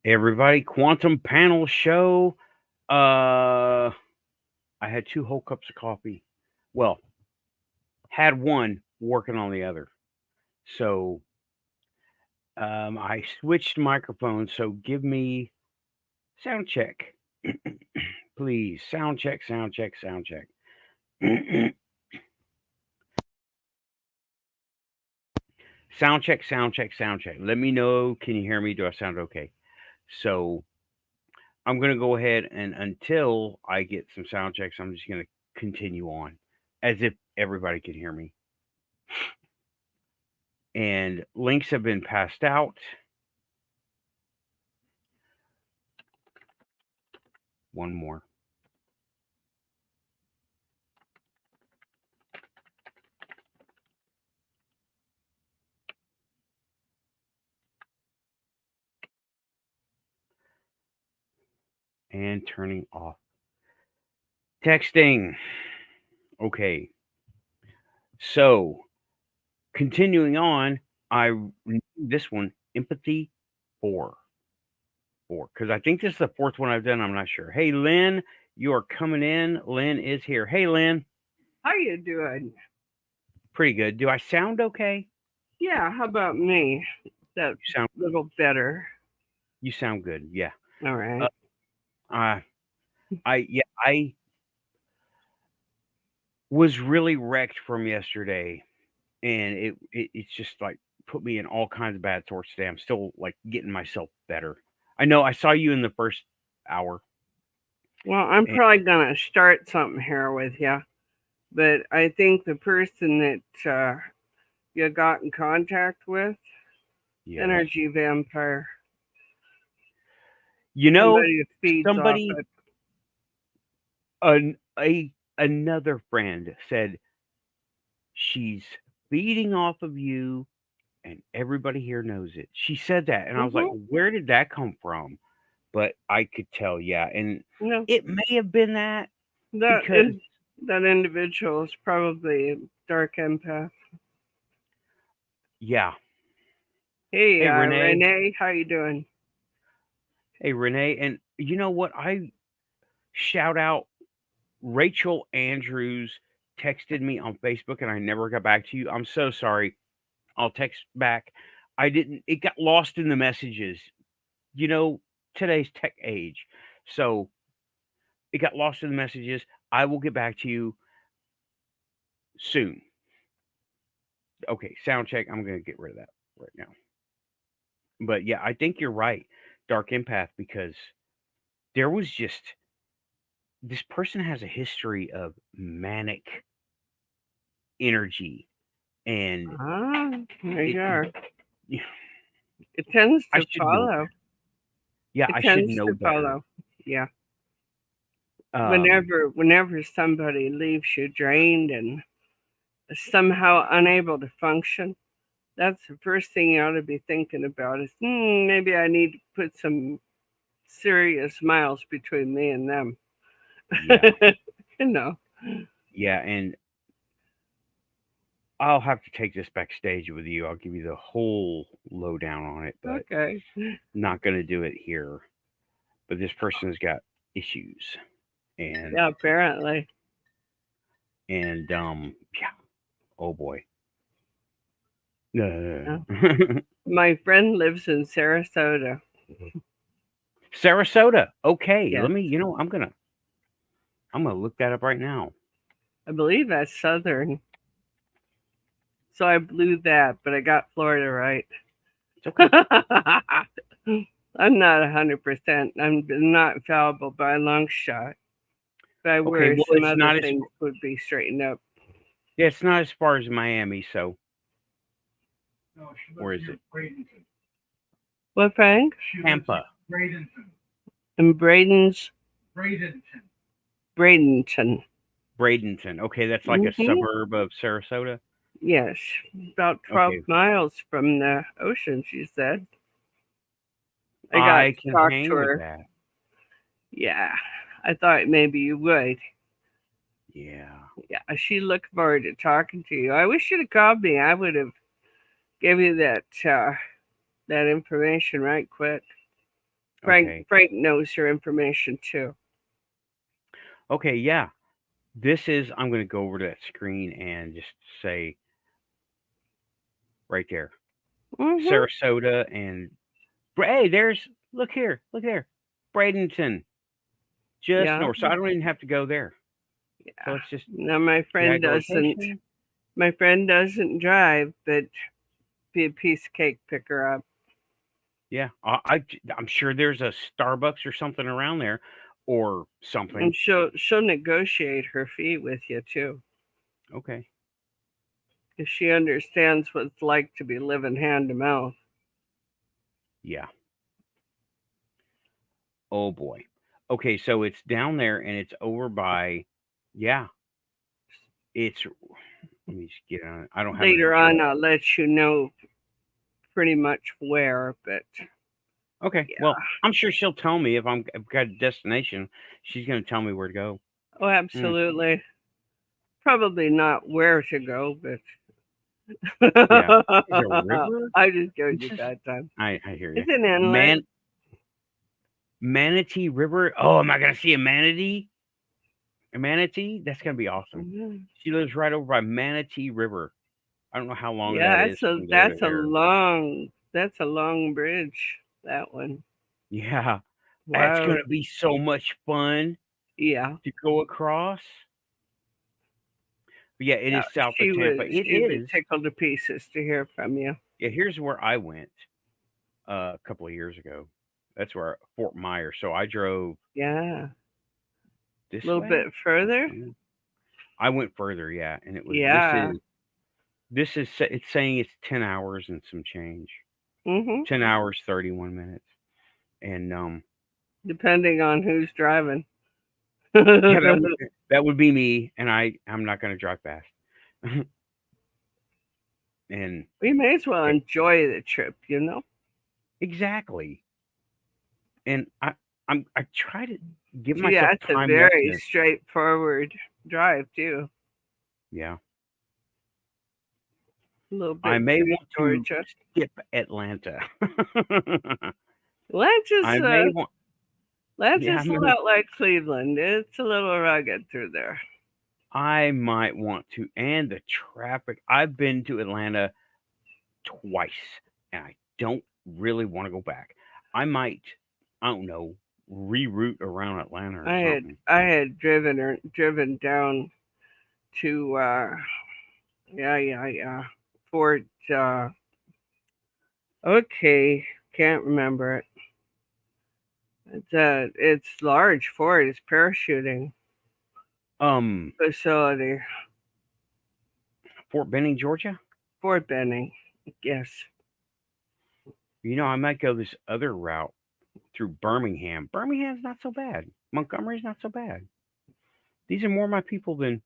Everybody, Quantum Panel Show. I had 2 whole cups of coffee. Well, had one working on the other. So I switched microphones. So give me sound check, please. Sound check, sound check, sound check. Sound check, sound check, sound check. Let me know. Can you hear me? Do I sound okay? So I'm going to go ahead and until I get some sound checks, I'm just going to continue on as if everybody can hear me. And links have been passed out. One more. And turning off texting. Okay. So continuing on, I named this one Empathy 4. Because I think this is the 4th one I've done. I'm not sure. Hey, Lynn, you are coming in. Lynn is here. Hey, Lynn. How you doing? Pretty good. Do I sound okay? Yeah, how about me? That's You sound. a little better. You sound good. Yeah. All right. I was really wrecked from yesterday, and it's just like put me in all kinds of bad sorts today. I'm still like getting myself better. I know I saw you in the first hour. Well, I'm And probably going to start something here with you, but I think the person that you got in contact with, yes, energy vampire, you know, somebody who feeds off somebody, it. another friend said she's feeding off of you, and everybody here knows it. She said that, and I was like, Mm-hmm. where did that come from? But I could tell, yeah, and No, it may have been that that because is that individual is probably a dark empath. yeah. Hey, Hey, Renee. Renee, how you doing? Hey, Renee. And you know what? I shout out Rachel Andrews texted me on Facebook and I never got back to you. I'm so sorry. I'll text back. I didn't, it got lost in the messages. You know, today's tech age. So it got lost in the messages. I will get back to you soon. Okay, sound check. I'm going to get rid of that right now. But yeah, I think you're right, Dark Empath, because there was just this person has a history of manic energy, and Ah, there it, you are. yeah, It tends I to should know follow. better. Yeah, It I should tends know to better. follow. Yeah. Um, Whenever somebody leaves you drained and somehow unable to function, that's the first thing you ought to be thinking about is maybe I need to put some serious miles between me and them. yeah, you know. yeah, and I'll have to take this backstage with you. I'll give you the whole lowdown on it, but Okay. not going to do it here. But this person's got issues, and Yeah, apparently. yeah. Oh boy. No. Yeah. My friend lives in Sarasota. Sarasota. Okay, Yes. let me. You know, I'm gonna look that up right now. I believe that's southern. So I blew that, but I got Florida right. It's okay. I'm not 100%. I'm not infallible by a long shot. But I Okay, worry well, some it's other not as things would be straightened up. yeah, it's not as far as Miami. So, or is it What, Frank? Tampa? In Bradenton. Bradenton. Okay, that's like a Hmm. suburb of Sarasota. Yes, about 12 Okay, miles from the ocean, she said. I got I to can talk to hang with her. that. Yeah, I thought maybe you would. Yeah. Yeah, she looked forward to talking to you. I wish you'd have called me. I would have give you that information right quick. Okay. Frank knows your information too. Okay, yeah. This is I'm gonna go over to that screen and just say right there. Mhm. Sarasota and hey, there's look here, look there. Bradenton, just Yeah. north. So I don't even have to go there. So Yeah. it's just Now my friend drag a doesn't. location. My friend doesn't drive, but be a piece of cake pick her up, Yeah, I'm sure there's a Starbucks or something around there, or something. and she'll negotiate her fee with you too, Okay. if she understands what it's like to be living hand to mouth. Yeah. Oh boy. Okay, so it's down there and it's over by. Yeah, it's. Let me just get on it. I don't have an Later address. on, I'll let you know pretty much where, but Okay. yeah. Well, I'm sure she'll tell me if I've got a destination. She's gonna tell me where to go. Oh, Mm, absolutely. Probably not where to go, but yeah. Is there a river? I just gave This you is. that time. I hear you. It's an inlet. Man, Manatee River. Oh, am I gonna see a manatee? A manatee? That's gonna be awesome. Mhm. She lives right over by Manatee River. I don't know how long that Yeah, is from there to there. that's a long bridge. That one. Yeah, that's Wow. gonna be so much fun Yeah. to go across. But yeah, it Yeah. is south of Tampa. It She'd be is. tickled to pieces to hear from you. Yeah, here's where I went a couple of years ago. That's where Fort Myers. So I drove Yeah. A this little way. bit further. Yeah. I went further, yeah, and it was Yeah. it's saying it's 10 hours and some change. Mhm. 10 hours 31 minutes. And Depending on who's driving. yeah, that would be me, and I'm not gonna drive fast. And We may as well it, enjoy the trip, you know? exactly. And I try to give Yeah, myself it's a time very estimates. straightforward drive too. Yeah. A little I bit may through want to Georgia. skip Atlanta. Atlanta's I may want yeah, Atlanta's a lot like Cleveland. It's a little rugged through there. I might want to, and the traffic. I've been to Atlanta twice, and I don't really want to go back. I might, I don't know, reroute around Atlanta or something. I had driven down to yeah Fort okay, can't remember it. It's large Fort. It's parachuting Um, facility. Fort Benning, Georgia. Fort Benning. Yes. I might go this other route through Birmingham. Birmingham's not so bad. Montgomery's not so bad. These are more my people than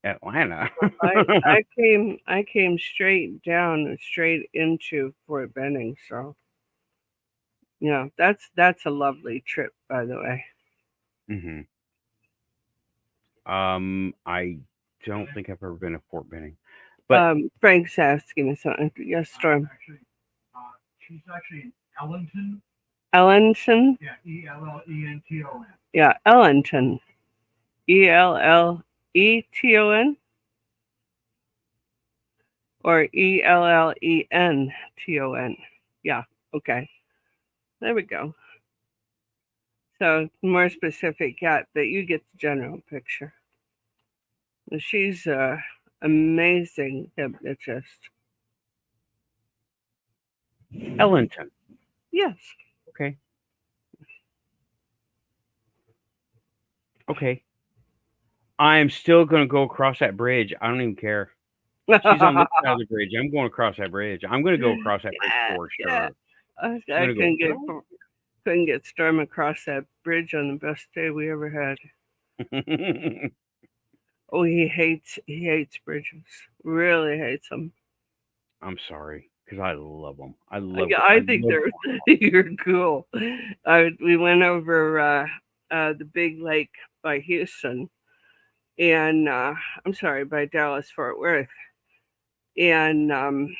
Atlanta. I came straight down and straight into Fort Benning, so yeah, that's a lovely trip, by the way. hmm I don't think I've ever been to Fort Benning, but Frank's asking me something. Yes, Storm. She's actually in Ellington. Ellenton? Yeah, Ellenton. Yeah, Ellenton. Elleton or Ellenton. Yeah, okay. There we go. So more specific, yeah, but you get the general picture. She's a amazing hypnotist. Ellington. Yes. Okay. Okay. I'm still gonna go across that bridge. I don't even care. She's on this side of the bridge. I'm going across that bridge. I'm gonna go across that bridge Yeah, for yeah. sure. I I'm gonna go. couldn't get Storm across that bridge on the best day we ever had. Oh, he hates bridges. Really hates them. I'm sorry, because I love them. Yeah, I I think love. they're cool. We went over the big lake by Houston, and I'm sorry, by Dallas Fort Worth, and on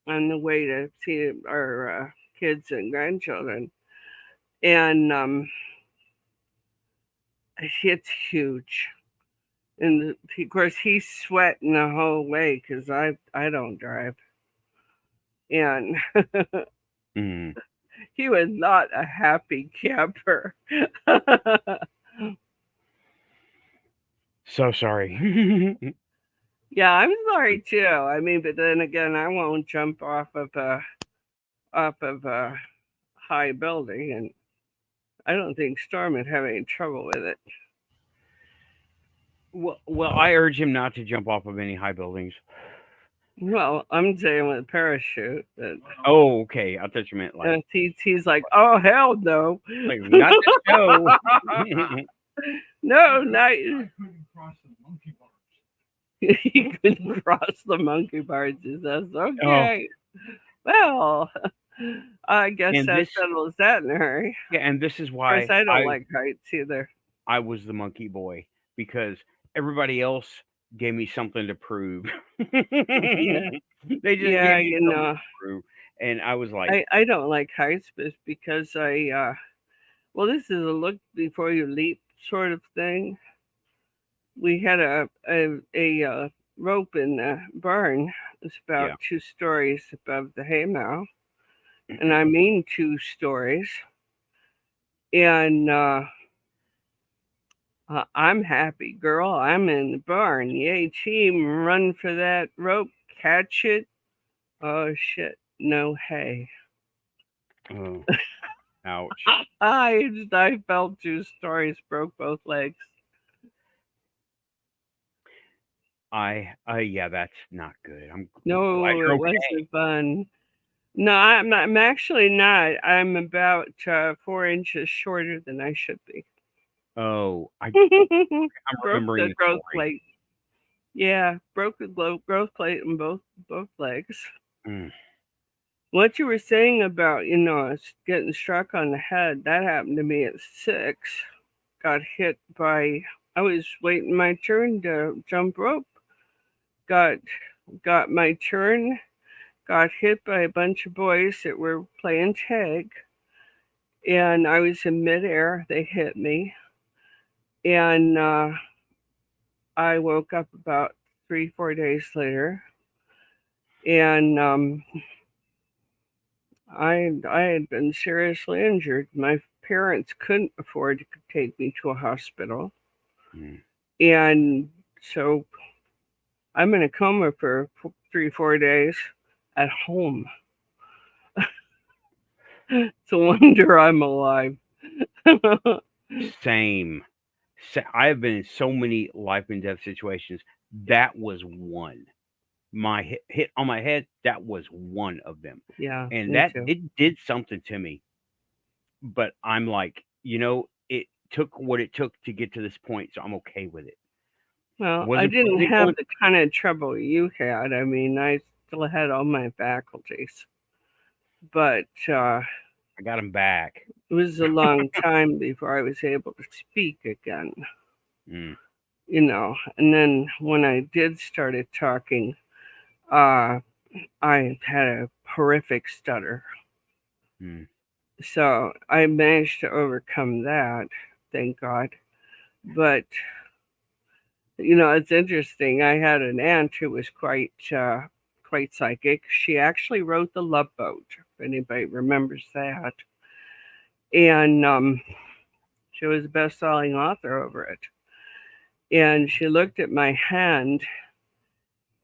the way to see our kids and grandchildren. and it's huge. And of course, he's sweating the whole way because I don't drive, and Mm. he was not a happy camper. So sorry. Yeah, I'm sorry too. I mean, but then again, I won't jump off of a high building, and I don't think Storm would have any trouble with it. Well, I urge him not to jump off of any high buildings. Well, I'm saying with a parachute, but Oh, okay. I thought you meant like, he's like, oh hell no, not this show. no, not I couldn't cross the monkey bars. he couldn't cross the monkey bars. He says, Oh, okay, well, I guess and that this, settles that in a hurry. yeah, and this is Of course, why I don't like heights either. I was the monkey boy, because everybody else gave me something to prove. Yeah, They just yeah, gave me something to prove, and I was like, I don't like heights, but because well, this is a look before you leap sort of thing. We had a rope in the barn. It's about yeah, 2 stories above the haymow, and I mean 2 stories. And I'm happy, girl. I'm in the barn. Yay, team! Run for that rope, catch it. Oh shit! No hay. oh, ouch. I fell 2 stories, broke both legs. Yeah, that's not good. I'm glad No, you're it okay. wasn't fun. No, I'm actually not. I'm about 4 inches shorter than I should be. Oh, I'm Broke remembering the the growth story. plate. Yeah, broke the growth plate in both legs. Mm. What you were saying about getting struck on the head, that happened to me at 6. Got hit by. I was waiting my turn to jump rope. Got got my turn. Got hit by a bunch of boys that were playing tag, and I was in midair. They hit me, and I woke up about 3 4 days later, and I had been seriously injured. My parents couldn't afford to take me to a hospital, Mm. and so I'm in a coma for 3 4 days at home. It's a wonder I'm alive. Same. I have been in so many life and death situations. That was one. My hit on my head, that was one of them. Yeah, And me that too. it did something to me. But I'm like, it took what it took to get to this point, so I'm okay with it. Well, I Wasn't didn't wasn't have going the kind of trouble you had. I mean, I still had all my faculties, but I got him back. it was a long time before I was able to speak again. Mm, And then when I did started talking, uh, I had a horrific stutter. mm, So I managed to overcome that, thank God. But it's interesting. I had an aunt who was quite psychic. She actually wrote The Love Boat, if anybody remembers that, and she was a best-selling author over it. And she looked at my hand,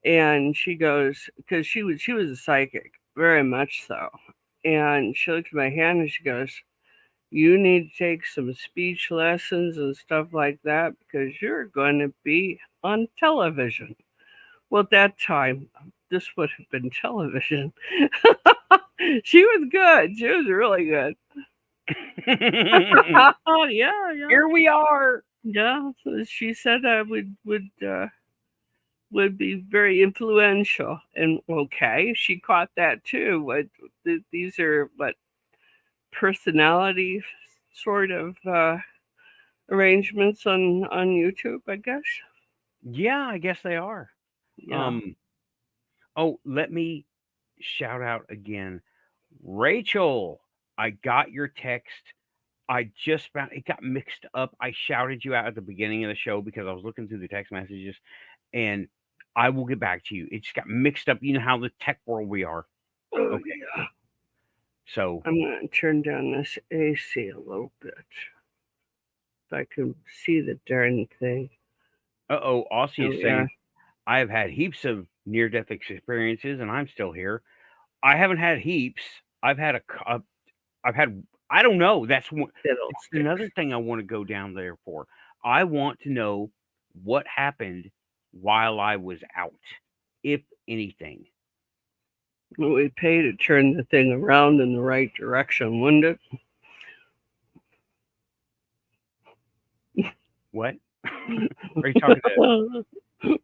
and she goes, because she was a psychic, very much so. And she looked at my hand and she goes, "You need to take some speech lessons and stuff like that because you're going to be on television." Well, at that time, this would have been television. She was good. She was really good. mm. Yeah, Here we are. yeah. So she said I would be very influential, and okay, she caught that too. These are what personality sort of arrangements on YouTube, I guess. Yeah, I guess they are. Yeah. Oh, let me shout out again. Rachel, I got your text. I just found it got mixed up. I shouted you out at the beginning of the show because I was looking through the text messages, and I will get back to you. It just got mixed up. You know how the tech world we are. Oh, Okay. yeah. So, I'm going to turn down this AC a little bit. If I can see the darn thing. Aussie Oh, is yeah. saying, I have had heaps of near death experiences and I'm still here. I haven't had heaps. I've had I've had, I don't know. It's Fiddlesticks. another thing I want to go down there for. I want to know what happened while I was out, if anything. Well, we pay to turn the thing around in the right direction, wouldn't it? What? Are you talking to?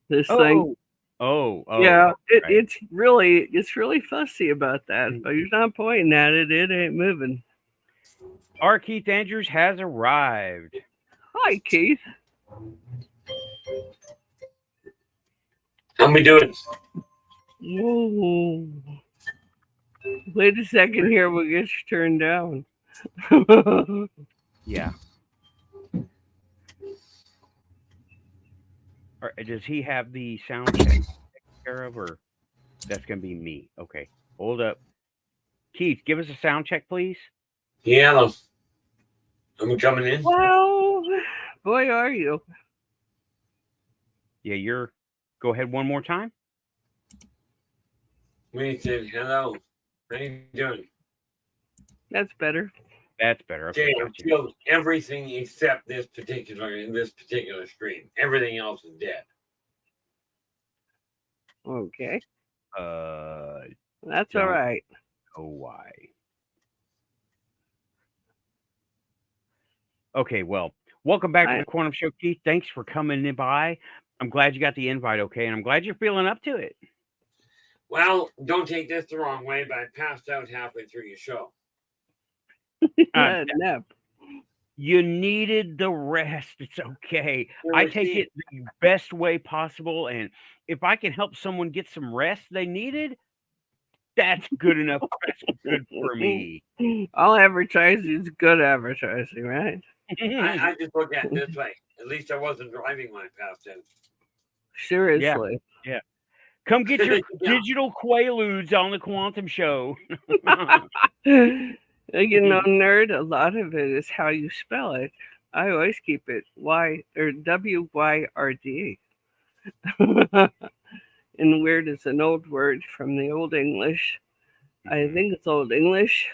This thing. Oh, Yeah, right. it's really fussy about that. But you're not pointing at it; it ain't moving. Our Keith Andrews has arrived. Hi, Keith. How we doing? Whoa. Wait a second here. We'll get you turned down. Yeah. Does he have the sound check taken care of, or that's gonna be me? Okay, hold up. Keith, give us a sound check, please. Yeah, I'm coming in. Well, boy, are you. Yeah, go ahead one more time. We said hello. How you doing? That's better. That's better. Okay, Okay, I gotcha. killed everything except this particular screen. Everything else is dead. Okay, that's Don't all right. know why. Okay, well, welcome back to the Quantum Show, Keith. Thanks for coming by. I'm glad you got the invite, okay, and I'm glad you're feeling up to it. Well, don't take this the wrong way, but I passed out halfway through your show. Nap. You needed the rest. It's okay. I take it the best way possible, and if I can help someone get some rest they needed, that's good enough. That's good for me. All advertising is good advertising, right? I just look at it this way. At least I wasn't driving when I passed out. Seriously. Yeah. Come get your digital quaaludes on the Quantum Show. You know, nerd, a lot of it is how you spell it. I always keep it WYRD. And weird is an old word from the Old English. I think it's Old English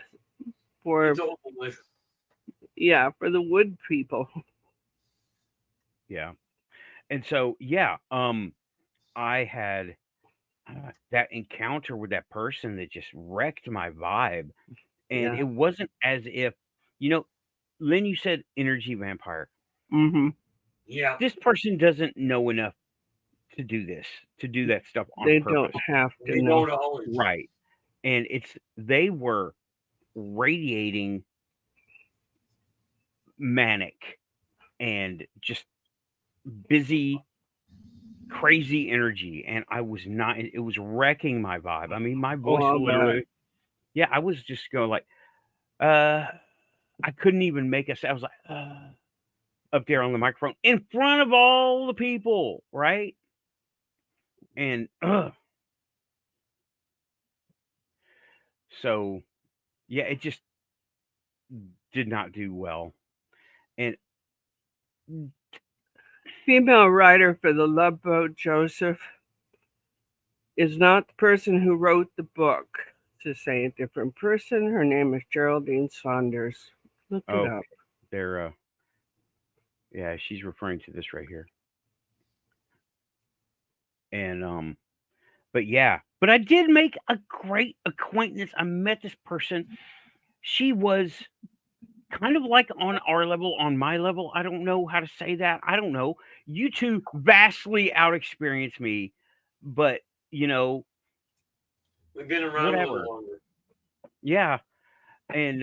for It's Old English. Yeah, for the wood people. Yeah. And so, yeah, I had that encounter with that person that just wrecked my vibe. And it wasn't as if, Lynn, you said energy vampire. Mm-hmm. Yeah. This person doesn't know enough to do that stuff on They purpose. don't have to They know. don't always. Right. And they were radiating manic and just busy, crazy energy. And I was not, it was wrecking my vibe. I mean, my voice literally, I was just going like, I couldn't even make a sound. I was like, up there on the microphone in front of all the people, right? And so, yeah, it just did not do well. And Female writer for the Love Boat, Joseph, is not the person who wrote the book. To say a different person, her name is Geraldine Saunders. Look it up. They're yeah, she's referring to this right here. And but I did make a great acquaintance. I met this person. She was kind of like on our level, on my level. I don't know how to say that. I don't know. You two vastly out experience me, but we've been around a little longer. Yeah. And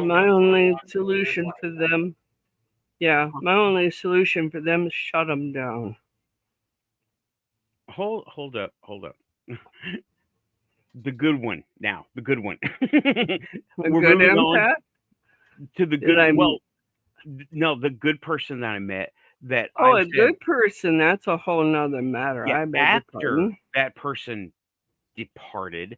my only solution for them, my only solution for them is shut them down. Hold up. The good one now. The good one. We're good empath? to the Did good. I? Well, no, the good person that I met that Oh, I a said, good person. That's a whole nother matter. yeah, I beg your after pardon. that person departed,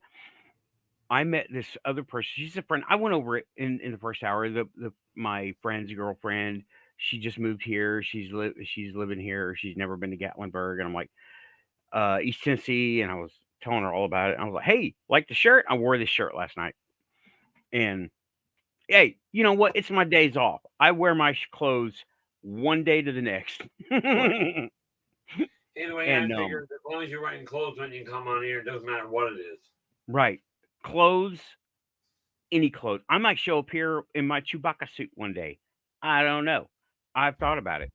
I met this other person. She's a friend. I went over it in the first hour. The my friend's girlfriend. She just moved here. She's living here. She's never been to Gatlinburg, and I'm like, East Tennessee, and I was telling her all about it. I was like, hey, like the shirt? I wore this shirt last night, and hey, you know what? It's my days off. I wear my clothes one day to the next. Right. Anyway, I And figured as long as you're wearing clothes when you come on here, it doesn't matter what it is. right, clothes, any clothes. I might show up here in my Chewbacca suit one day. I don't know. I've thought about it,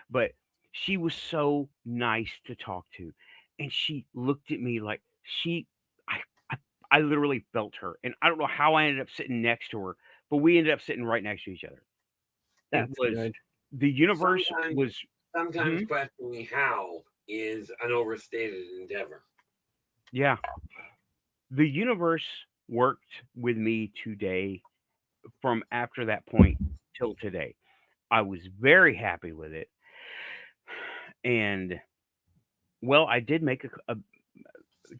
but she was so nice to talk to, and she looked at me like I, I, I literally felt her, and I don't know how I ended up sitting next to her, but we ended up sitting right next to each other. It That's was good. the universe Sometimes, was. sometimes Hmm? questioning how is an overstated endeavor. Yeah, the universe worked with me today from after that point till today. I was very happy with it, and well, I did make a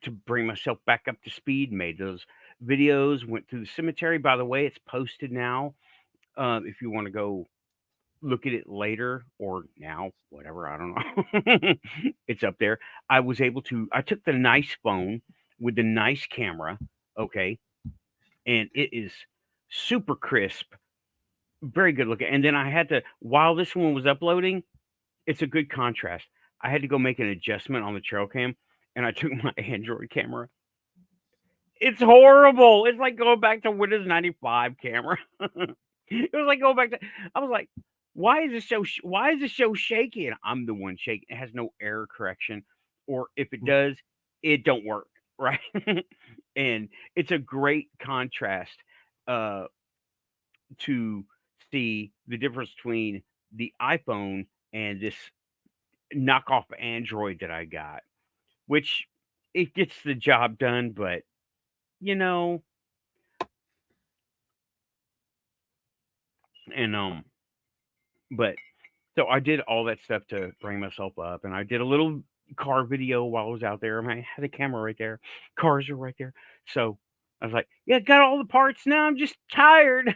to bring myself back up to speed. Made those videos. Went through the cemetery. By the way, it's posted now. If you want to go look at it later or now, whatever, I don't know. It's up there. I was able to. I took the nice phone with the nice camera. Okay, and it is super crisp, very good looking. And then I had to, while this one was uploading, it's a good contrast. I had to go make an adjustment on the trail cam, and I took my Android camera. It's horrible. It's like going back to Windows 95 camera. It was like going back to. I was like, why is this so? Why is this so shaky? And I'm the one shaking. It has no error correction, or if it does, it don't work right. And it's a great contrast uh, to see the difference between the iPhone and this knockoff Android that I got, which it gets the job done, but you know, and but so I did all that stuff to bring myself up, and I did a little car video while I was out there. I mean, I had the camera right there, cars are right there, so I was like, yeah, got all the parts now. I'm just tired,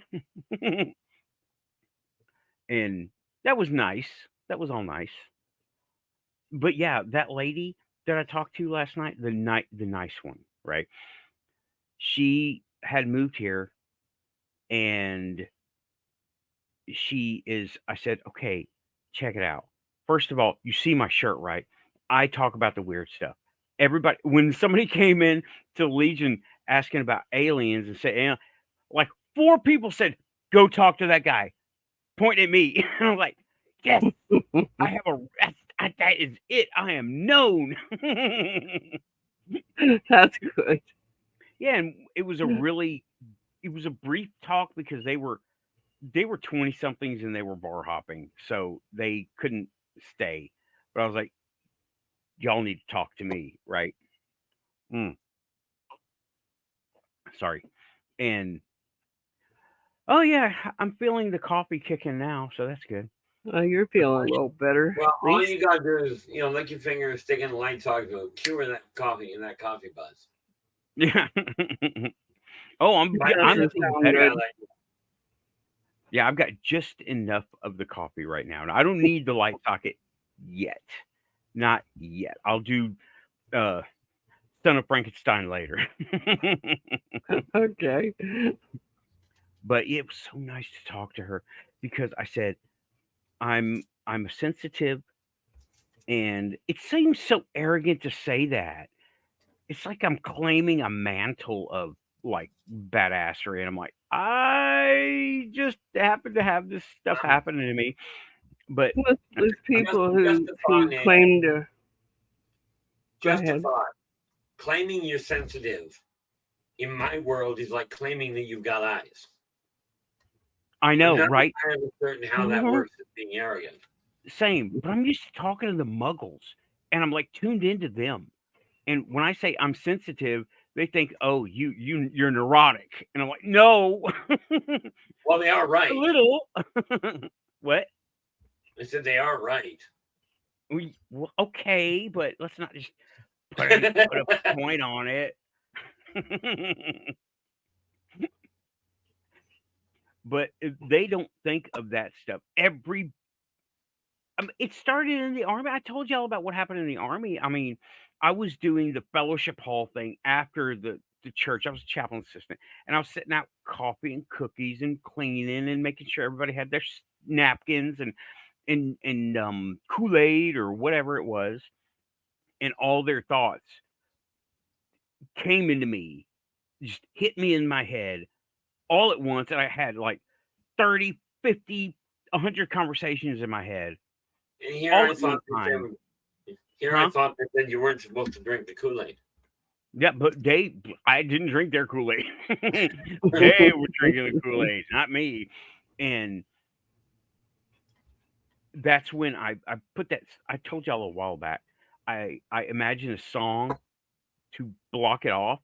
and that was nice. That was all nice. But yeah, that lady that I talked to last night, the nice one, right? She had moved here, and I said, okay, check it out. First of all, you see my shirt, right? I talk about the weird stuff. Everybody, when somebody came in to Legion asking about aliens and said, like four people said, go talk to that guy, point at me. And I'm like, yes, I have that is it. I am known. That's good. Yeah, and it was a brief talk because they were 20 somethings and they were bar hopping, so they couldn't stay. But I was like, y'all need to talk to me, right? Mm, sorry. And oh yeah, I'm feeling the coffee kicking now, so that's good. You're feeling a little better, Well, at all least. you gotta do is, lick your finger and stick in the light talk to cure that coffee and that coffee buzz. Yeah. Oh, That I'm doesn't feeling sound better. good. Yeah, I've got just enough of the coffee right now. I don't need the light socket yet. Not yet. I'll do uh Son of Frankenstein later. Okay. But it was so nice to talk to her because I said I'm sensitive, and it seems so arrogant to say that. It's like I'm claiming a mantle of like badassery, and I'm like, I just happen to have this stuff happening to me. But With people Just who claim to. Go just a ahead. thought. Claiming you're sensitive in my world is like claiming that you've got eyes. I know, I'm not right? entirely certain how that works as being arrogant. Same, but I'm used to talking to the muggles, and I'm like tuned into them. And when I say I'm sensitive, They think, oh, you're neurotic, and I'm like, no, Well, they are a right. little. What? I said they are right. Well, okay, but let's not just put a point on it. But they don't think of that stuff. It started in the army. I told y'all about what happened in the army. I mean, I was doing the fellowship hall thing after the church. I was a chaplain assistant, and I was sitting out coffee and cookies and cleaning and making sure everybody had their napkins and Kool-Aid or whatever it was, and all their thoughts came into me, just hit me in my head all at once, and I had like 30, 50, 100 conversations in my head And here all I at one thought that time. I thought that then you weren't supposed to drink the Kool-Aid. Yeah, but I didn't drink their Kool-Aid. They were drinking the Kool-Aid, not me. And that's when I put that. I told y'all a while back. I imagined a song to block it off.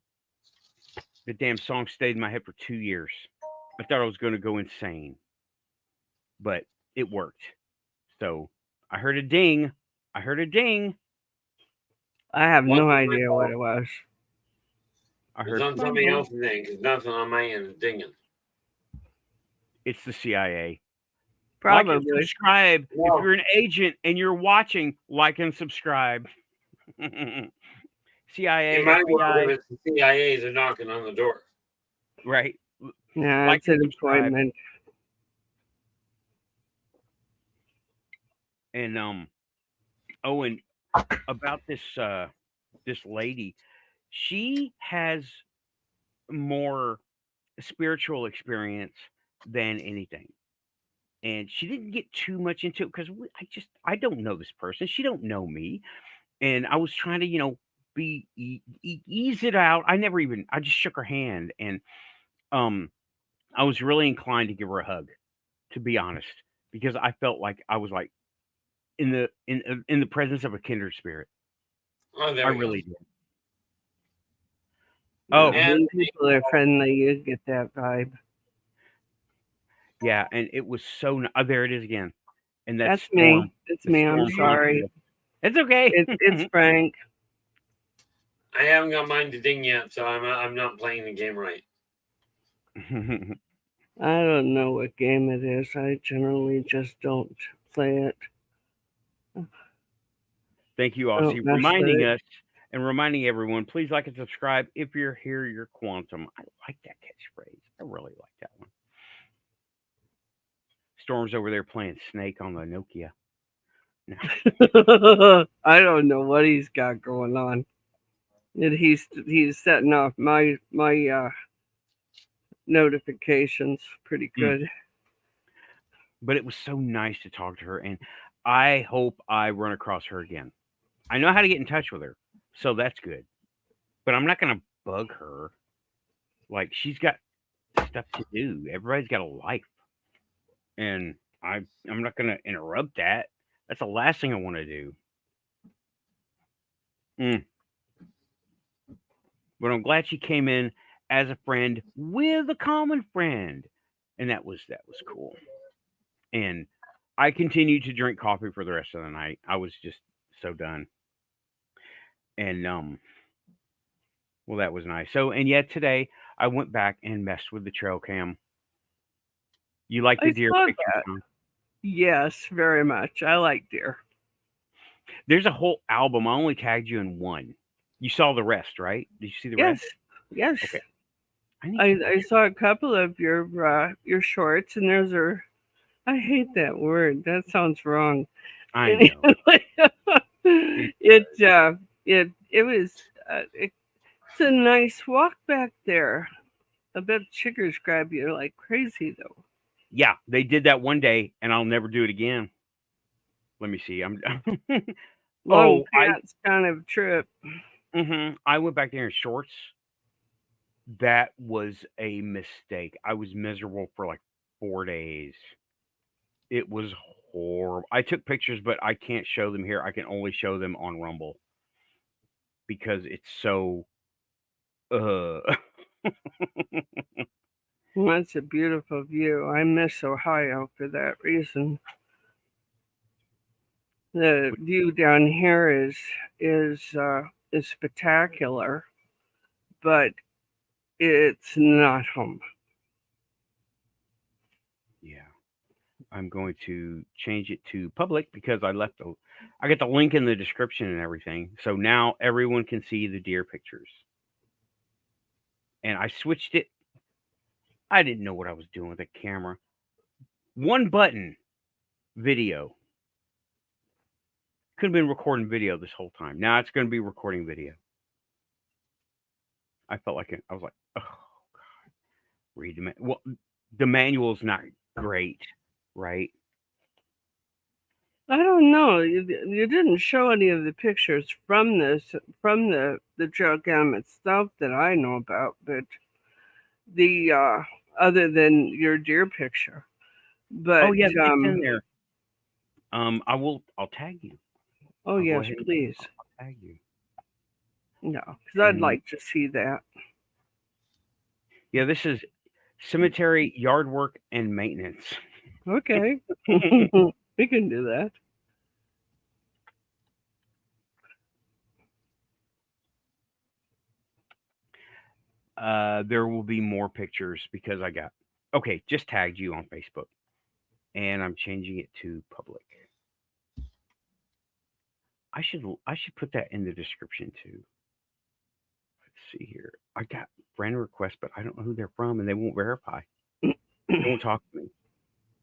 The damn song stayed in my head for 2 years. I thought I was going to go insane, but it worked. So I heard a ding. I heard a ding. I have no Well, idea what it was. I It's heard on somebody else's thing because nothing on my end is dinging. it's the CIA. Probably. Like and subscribe. No. If you're an agent and you're watching, like and subscribe. CIA, In my world, FBI, if it's the CIA, they're knocking on the door. right? Yeah, Like it's an and subscribe. appointment. And oh, and about this this lady, she has more spiritual experience than anything. And she didn't get too much into it because I don't know this person. She don't know me. And I was trying to, ease it out. I just shook her hand, and I was really inclined to give her a hug, to be honest, because I felt like I was like in the presence of a kindred spirit. Oh, there I we really go. did. Oh, And When people are friendly, you get that vibe. yeah, and it was so. There it is again, and that's That's me. Storm. It's The me. I'm Storm sorry. Constable. It's okay. It's Frank. I haven't got mine to ding yet, so I'm not playing the game right. I don't know what game it is. I generally just don't play it. Thank you, Don't Aussie, mess with reminding it. us and reminding everyone. Please like and subscribe if you're here. You're quantum. I like that catchphrase. I really like that one. Storm's over there playing Snake on the Nokia. I don't know what he's got going on. And he's setting off my notifications pretty good. But it was so nice to talk to her, and I hope I run across her again. I know how to get in touch with her, so that's good. But I'm not gonna bug her. Like she's got stuff to do. Everybody's got a life, and I'm not gonna interrupt that. That's the last thing I want to do. But I'm glad she came in as a friend with a common friend, and that was cool. And I continued to drink coffee for the rest of the night. I was just so done. And well, that was nice. So, and yet today I went back and messed with the trail cam. You like the I deer saw pictures? that. Huh? Yes, very much. I like deer. There's a whole album. I only tagged you in one. You saw the rest, right? Did you see the Yes, rest? yes. Okay. I saw a couple of your shorts, and there's a. I hate that word. That sounds wrong. I know. It was it's a nice walk back there. I bet chiggers grab you like crazy though. Yeah, they did that one day, and I'll never do it again. Let me see. I'm. Long pants kind of trip. I went back there in shorts. That was a mistake. I was miserable for like 4 days. It was horrible. I took pictures, but I can't show them here. I can only show them on Rumble because it's so Uh, That's a beautiful view. I miss Ohio for that reason. The view down here is spectacular, but it's not home. yeah. I'm going to change it to public because I got the link in the description and everything. So now everyone can see the deer pictures. And I switched it. I didn't know what I was doing with the camera. One button, video. Could have been recording video this whole time. Now it's going to be recording video. I felt like I was like, oh God, read the manual. Well, the manual's not great, right? I don't know. You didn't show any of the pictures from the trail cam itself that I know about, but the other than your deer picture. But Oh yeah, it's in there. I'll tag you. Oh I'll go yes, ahead and please. I'll tag you. No, because I'd And like to see that. yeah, this is cemetery yard work and maintenance. Okay, we can do that. There will be more pictures because just tagged you on Facebook, and I'm changing it to public. I should put that in the description too. Let's see here. I got friend requests, but I don't know who they're from, and they won't verify. They won't talk to me.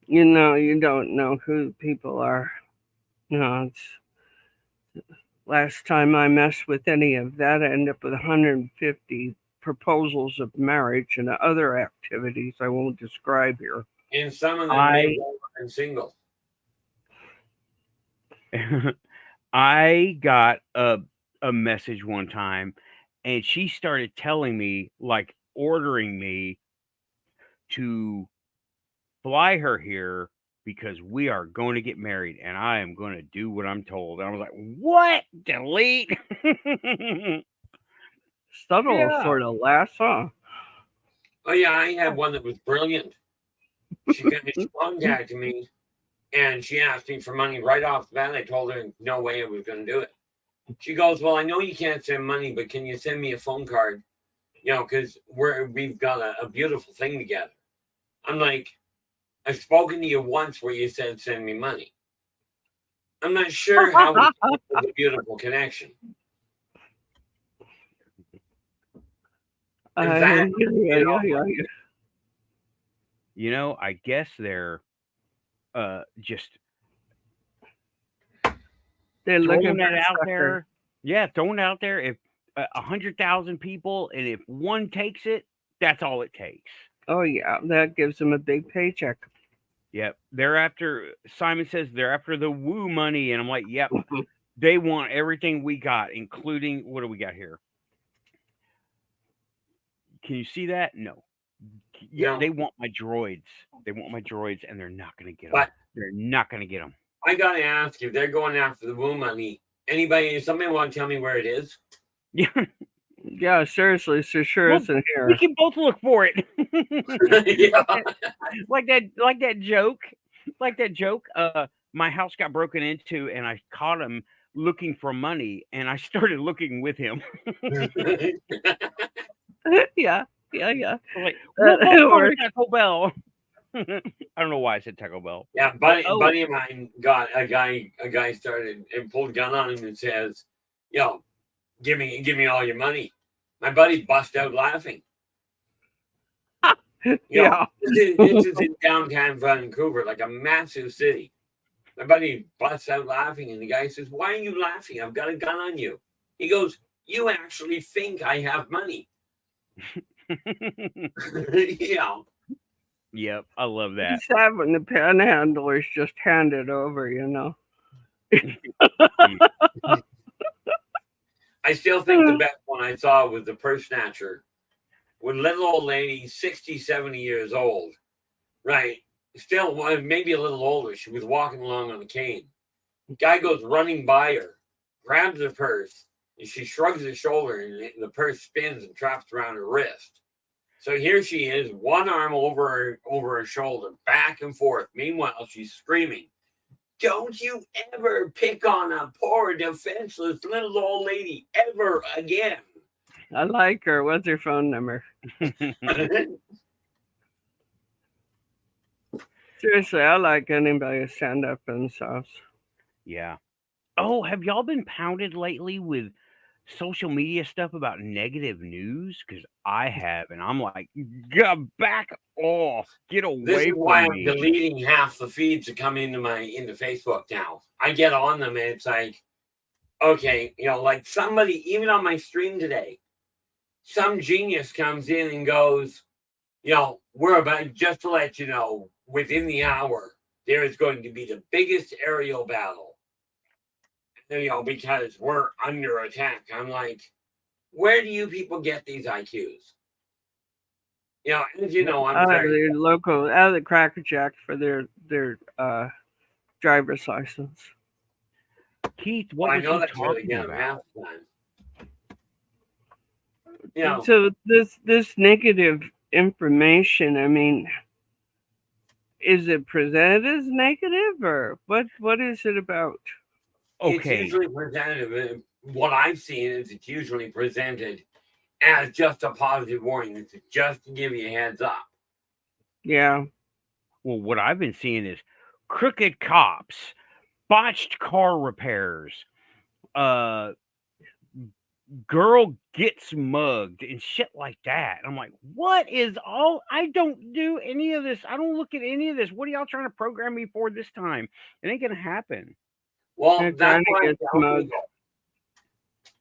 You know, you don't know who people are. No, it's last time I messed with any of that, I ended up with 150 proposals of marriage and other activities I won't describe here. And some of them may go and single. I got a message one time, and she started telling me, like, ordering me to fly her here because we are going to get married and I am going to do what I'm told. And I was like, what? Delete? Subtle Yeah. sort of laughs, huh? Oh yeah, I had one that was brilliant. She contacted me and she asked me for money right off the bat. I told her no way I was going to do it. She goes, well, I know you can't send money, but can you send me a phone card? You know, because we've got a beautiful thing together. I'm like, I've spoken to you once where you said send me money. I'm not sure how we have a beautiful connection. In fact, you know, I guess they're just they're looking that out there. Yeah, throwing it out there. If 100,000 people, and if one takes it, that's all it takes. Oh yeah, that gives them a big paycheck. Yep, they're after. Simon says they're after the woo money, and I'm like, yep, they want everything we got, including what do we got here? Can you see that? No. Yeah, they want my droids. They want my droids, and they're not going to get them. They're not going to get them. I got to ask you, they're going after the woo money. Somebody want to tell me where it is? Yeah. Yeah, seriously, so sure isn't here. We can both look for it. Yeah. like that joke. My house got broken into, and I caught him looking for money, and I started looking with him. Yeah. Like, or Taco Bell. I don't know why I said Taco Bell. Yeah, buddy of mine got a guy started and pulled a gun on him and says, "Yo, give me all your money." My buddy bust out laughing. Yeah, this is in downtown Vancouver, like a massive city. My buddy busts out laughing, and the guy says, "Why are you laughing? I've got a gun on you." He goes, "You actually think I have money?" Yeah. Yep, I love that. It's sad when the panhandlers just hand it over, you know. I still think the best one I saw was the purse snatcher. With little old lady, 60, 70 years old, right? Still, maybe a little older. She was walking along on a cane. Guy goes running by her, grabs her purse, And she shrugs her shoulder, and the purse spins and traps around her wrist. So here she is, one arm over her shoulder, back and forth. Meanwhile, she's screaming, "Don't you ever pick on a poor, defenseless little old lady ever again." I like her. What's her phone number? Seriously, I like anybody to stand up for themselves. Yeah. Oh, have y'all been pounded lately with social media stuff about negative news? Because I have, and I'm like, back off, get This away is why from I'm me. deleting half the feeds that come into Facebook now. I get on them and it's like, okay, like somebody, even on my stream today, some genius comes in and goes, we're about, just to let you know, within the hour, there is going to be the biggest aerial battle, because we're under attack. I'm like, where do you people get these IQs? As you know, I'm Out of very their local, out of the Cracker Jack for their driver's license. Keith, what I was know he that's where they talking get them half about? the time. So this negative information, I mean, is it presented as negative, or what is it about? It's Okay, usually presented. What I've seen is it's usually presented as just a positive warning. It's just to give you a heads up. Yeah. well, what I've been seeing is crooked cops, botched car repairs, girl gets mugged and shit like that. I'm like, what is all? I don't do any of this. I don't look at any of this. What are y'all trying to program me for this time? It ain't gonna happen. Well, They're that's trying to why I get tell mugged.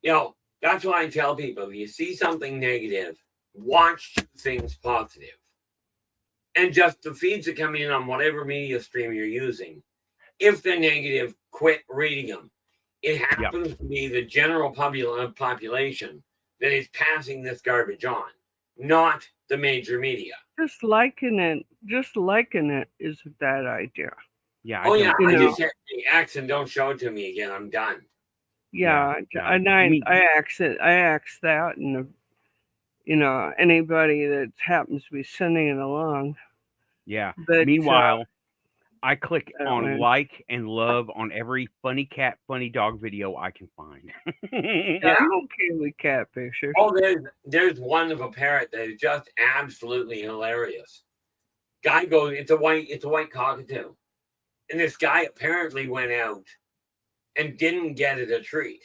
people. That's why I tell people: if you see something negative, watch things positive. And just the feeds that come in on whatever media stream you're using, if they're negative, quit reading them. It happens to be the general population that is passing this garbage on, not the major media. Just liking it is a bad idea. Yeah. I You know. just hit the X and don't show it to me again. I'm done. Yeah, Yeah. and I asked that, and anybody that happens to be sending it along. Yeah. But Meanwhile, I click I don't on know. like and love on every funny cat, funny dog video I can find. Yeah, I'm okay with cat pictures. Oh, there's one of a parrot that is just absolutely hilarious. Guy goes, it's a white cockatoo, and this guy apparently went out and didn't get it a treat,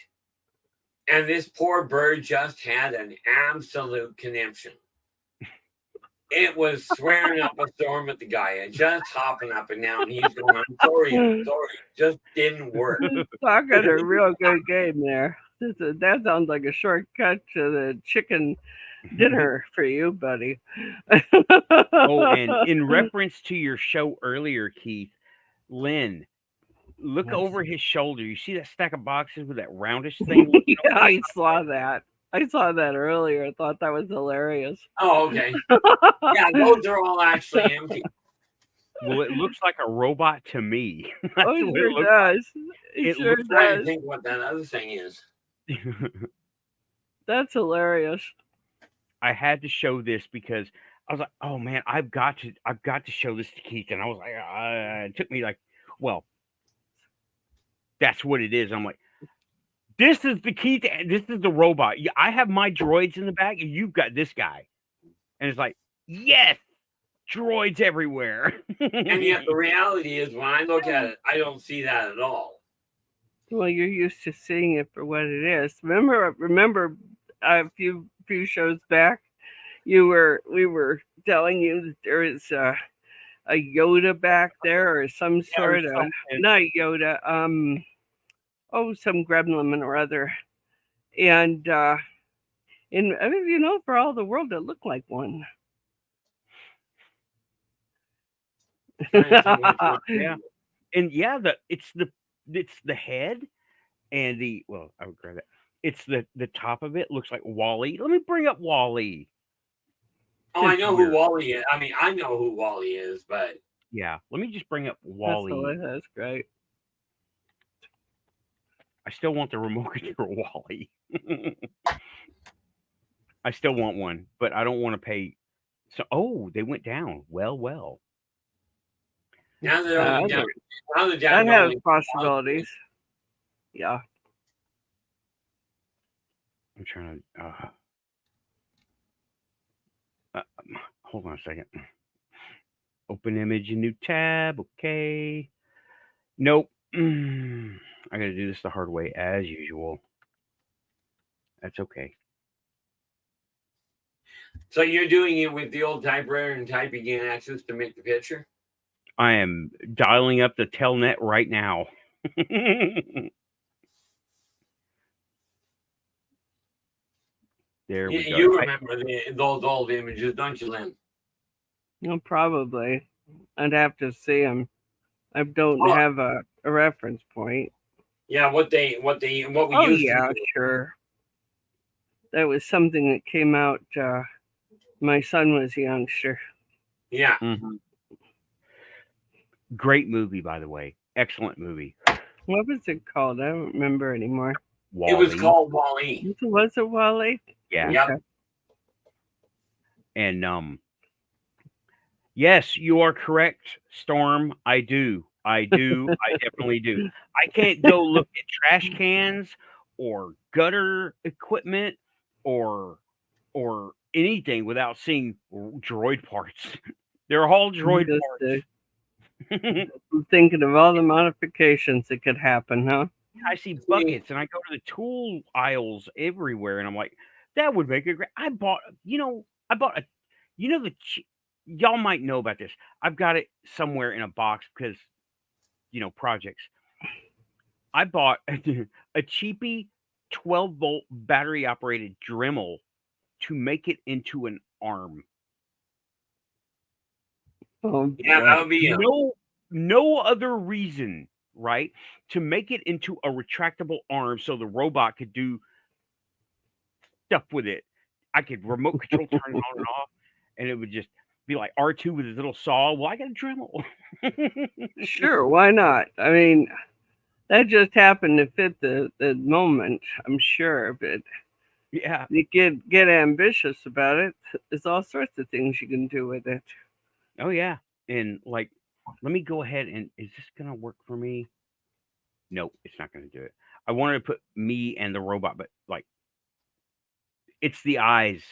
and this poor bird just had an absolute conniption. It was swearing up a storm at the guy and just hopping up and down. He's going, I'm sorry. It just didn't work. Talking a real good game there. That sounds like a shortcut to the chicken dinner for you, buddy. Oh, and in reference to your show earlier, Keith, Lynn, look over his shoulder. You see that stack of boxes with that roundish thing? Yeah, I saw that. I saw that earlier. I thought that was hilarious. Oh, okay. Yeah, those are all actually empty. Well, it looks like a robot to me. That's Oh, it what sure looks does. It It sure looks I'm trying to does. think what that other thing is. like. That's hilarious. I had to show this because I was like, oh man, I've got to show this to Keith. And I was like, it took me like, well, that's what it is. I'm like, this is the Keith, this is the robot. I have my droids in the back, and you've got this guy. And it's like, yes, droids everywhere. And yet the reality is when I look at it, I don't see that at all. Well, you're used to seeing it for what it is. Remember a few shows back, we were telling you that there is a Yoda back there, or some sort of not Yoda, some gremlin or other, and for all the world, it looked like one. Yeah, and yeah, it's the head and I would grab that. It's the top of it looks like Wally. Let me bring up Wally. Oh, I know who Wally is. I mean, I know who Wally is, but yeah, let me just bring up Wally. That's great. I still want the remote control Wally. I still want one, but I don't want to pay. So, oh, they went down. Well. Now they're only down. Now they're that down to has only possibilities. Yeah. I'm trying to. Hold on a second. Open image, a new tab. Okay. Nope. I got to do this the hard way as usual. That's okay. So you're doing it with the old typewriter and typing in access to make the picture? I am dialing up the telnet right now. There we go. You remember those old images, don't you, Lynn? No, probably. I'd have to see them. I don't have a reference point. Yeah, what we used to do. Sure. That was something that came out. My son was a youngster. Yeah. Mm-hmm. Great movie, by the way. Excellent movie. What was it called? I don't remember anymore. Wall-E. It was called Wall-E. Was it Wall-E? Yeah. Yep. Okay. And yes, you are correct, Storm. I do. I definitely do. I can't go look at trash cans or gutter equipment or anything without seeing droid parts. They're all droid parts. I'm thinking of all the modifications that could happen, huh? I see buckets and I go to the tool aisles everywhere and I'm like, that would make a great. I bought a, y'all might know about this. I've got it somewhere in a box because, projects. I bought a cheapy 12-volt battery operated Dremel to make it into an arm. Oh, yeah, that would be no other reason, right? To make it into a retractable arm so the robot could do stuff with it. I could remote control turn it on and off, and it would just be like R2 with his little saw. Well, I got a Dremel. Sure, why not? I mean, that just happened to fit the moment, I'm sure, but yeah, you get ambitious about it. There's all sorts of things you can do with it. Oh yeah, and like, let me go ahead and is this gonna work for me? No, it's not gonna do it. I wanted to put me and the robot, but like, it's the eyes.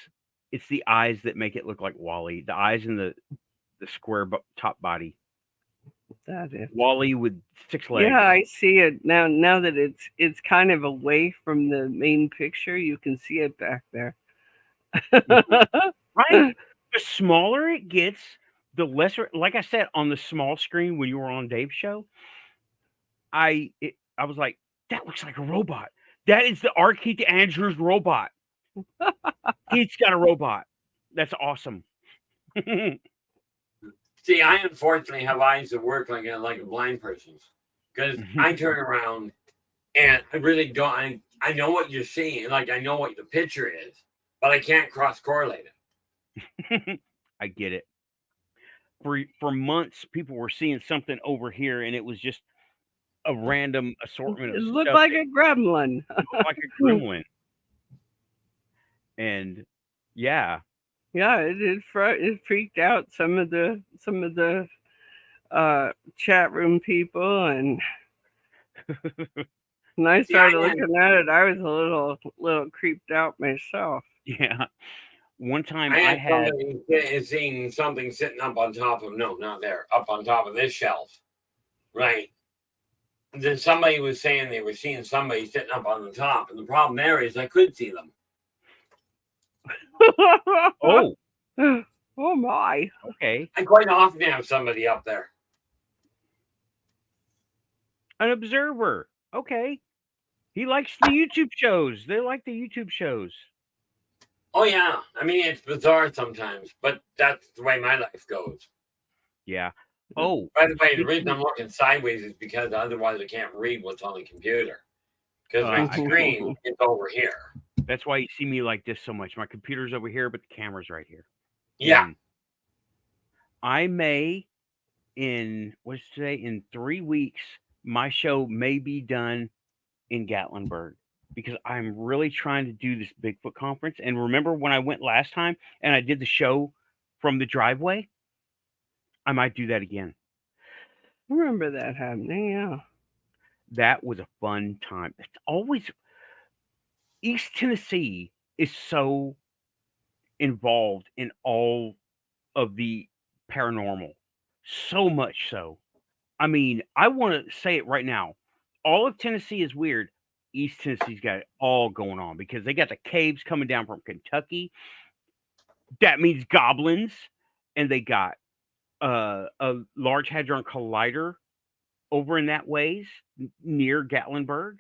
It's the eyes that make it look like Wall-E. The eyes and the square top body. That is Wall-E with 6 legs. Yeah, I see it now. Now that it's kind of away from the main picture, you can see it back there. Right. The smaller it gets, the lesser. Like I said on the small screen when you were on Dave's show, I was like, that looks like a robot. That is the R. Keith Andrews robot. Keith's got a robot. That's awesome. See, I unfortunately have eyes that work like a blind person's because I turn around and I really don't. I know what you're seeing, like I know what the picture is, but I can't cross correlate it. I get it. For months, people were seeing something over here, and it was just a random assortment of It stuff. looked like a gremlin. It looked like a gremlin. And yeah. Yeah, it freaked out some of the chat room people, and when I started looking at it, I was a little creeped out myself. Yeah. One time I had seen something sitting up on top of up on top of this shelf, right? And then somebody was saying they were seeing somebody sitting up on the top, and the problem there is I could see them. Oh. Oh my. Okay. I quite often have somebody up there. An observer. Okay. He likes the YouTube shows. They like the YouTube shows. Oh yeah. I mean, it's bizarre sometimes, but that's the way my life goes. Yeah. Oh. By the way, the reason I'm looking sideways is because otherwise I can't read what's on the computer. Because my screen is over here. That's why you see me like this so much. My computer's over here, but the camera's right here. Yeah. And I may, in 3 weeks, my show may be done in Gatlinburg because I'm really trying to do this Bigfoot conference. And remember when I went last time and I did the show from the driveway? I might do that again. I remember that happening, yeah. That was a fun time. It's always East Tennessee is so involved in all of the paranormal. So much so. I mean, I want to say it right now. All of Tennessee is weird. East Tennessee's got it all going on because they got the caves coming down from Kentucky. That means goblins. And they got a Large Hadron Collider over in that ways near Gatlinburg.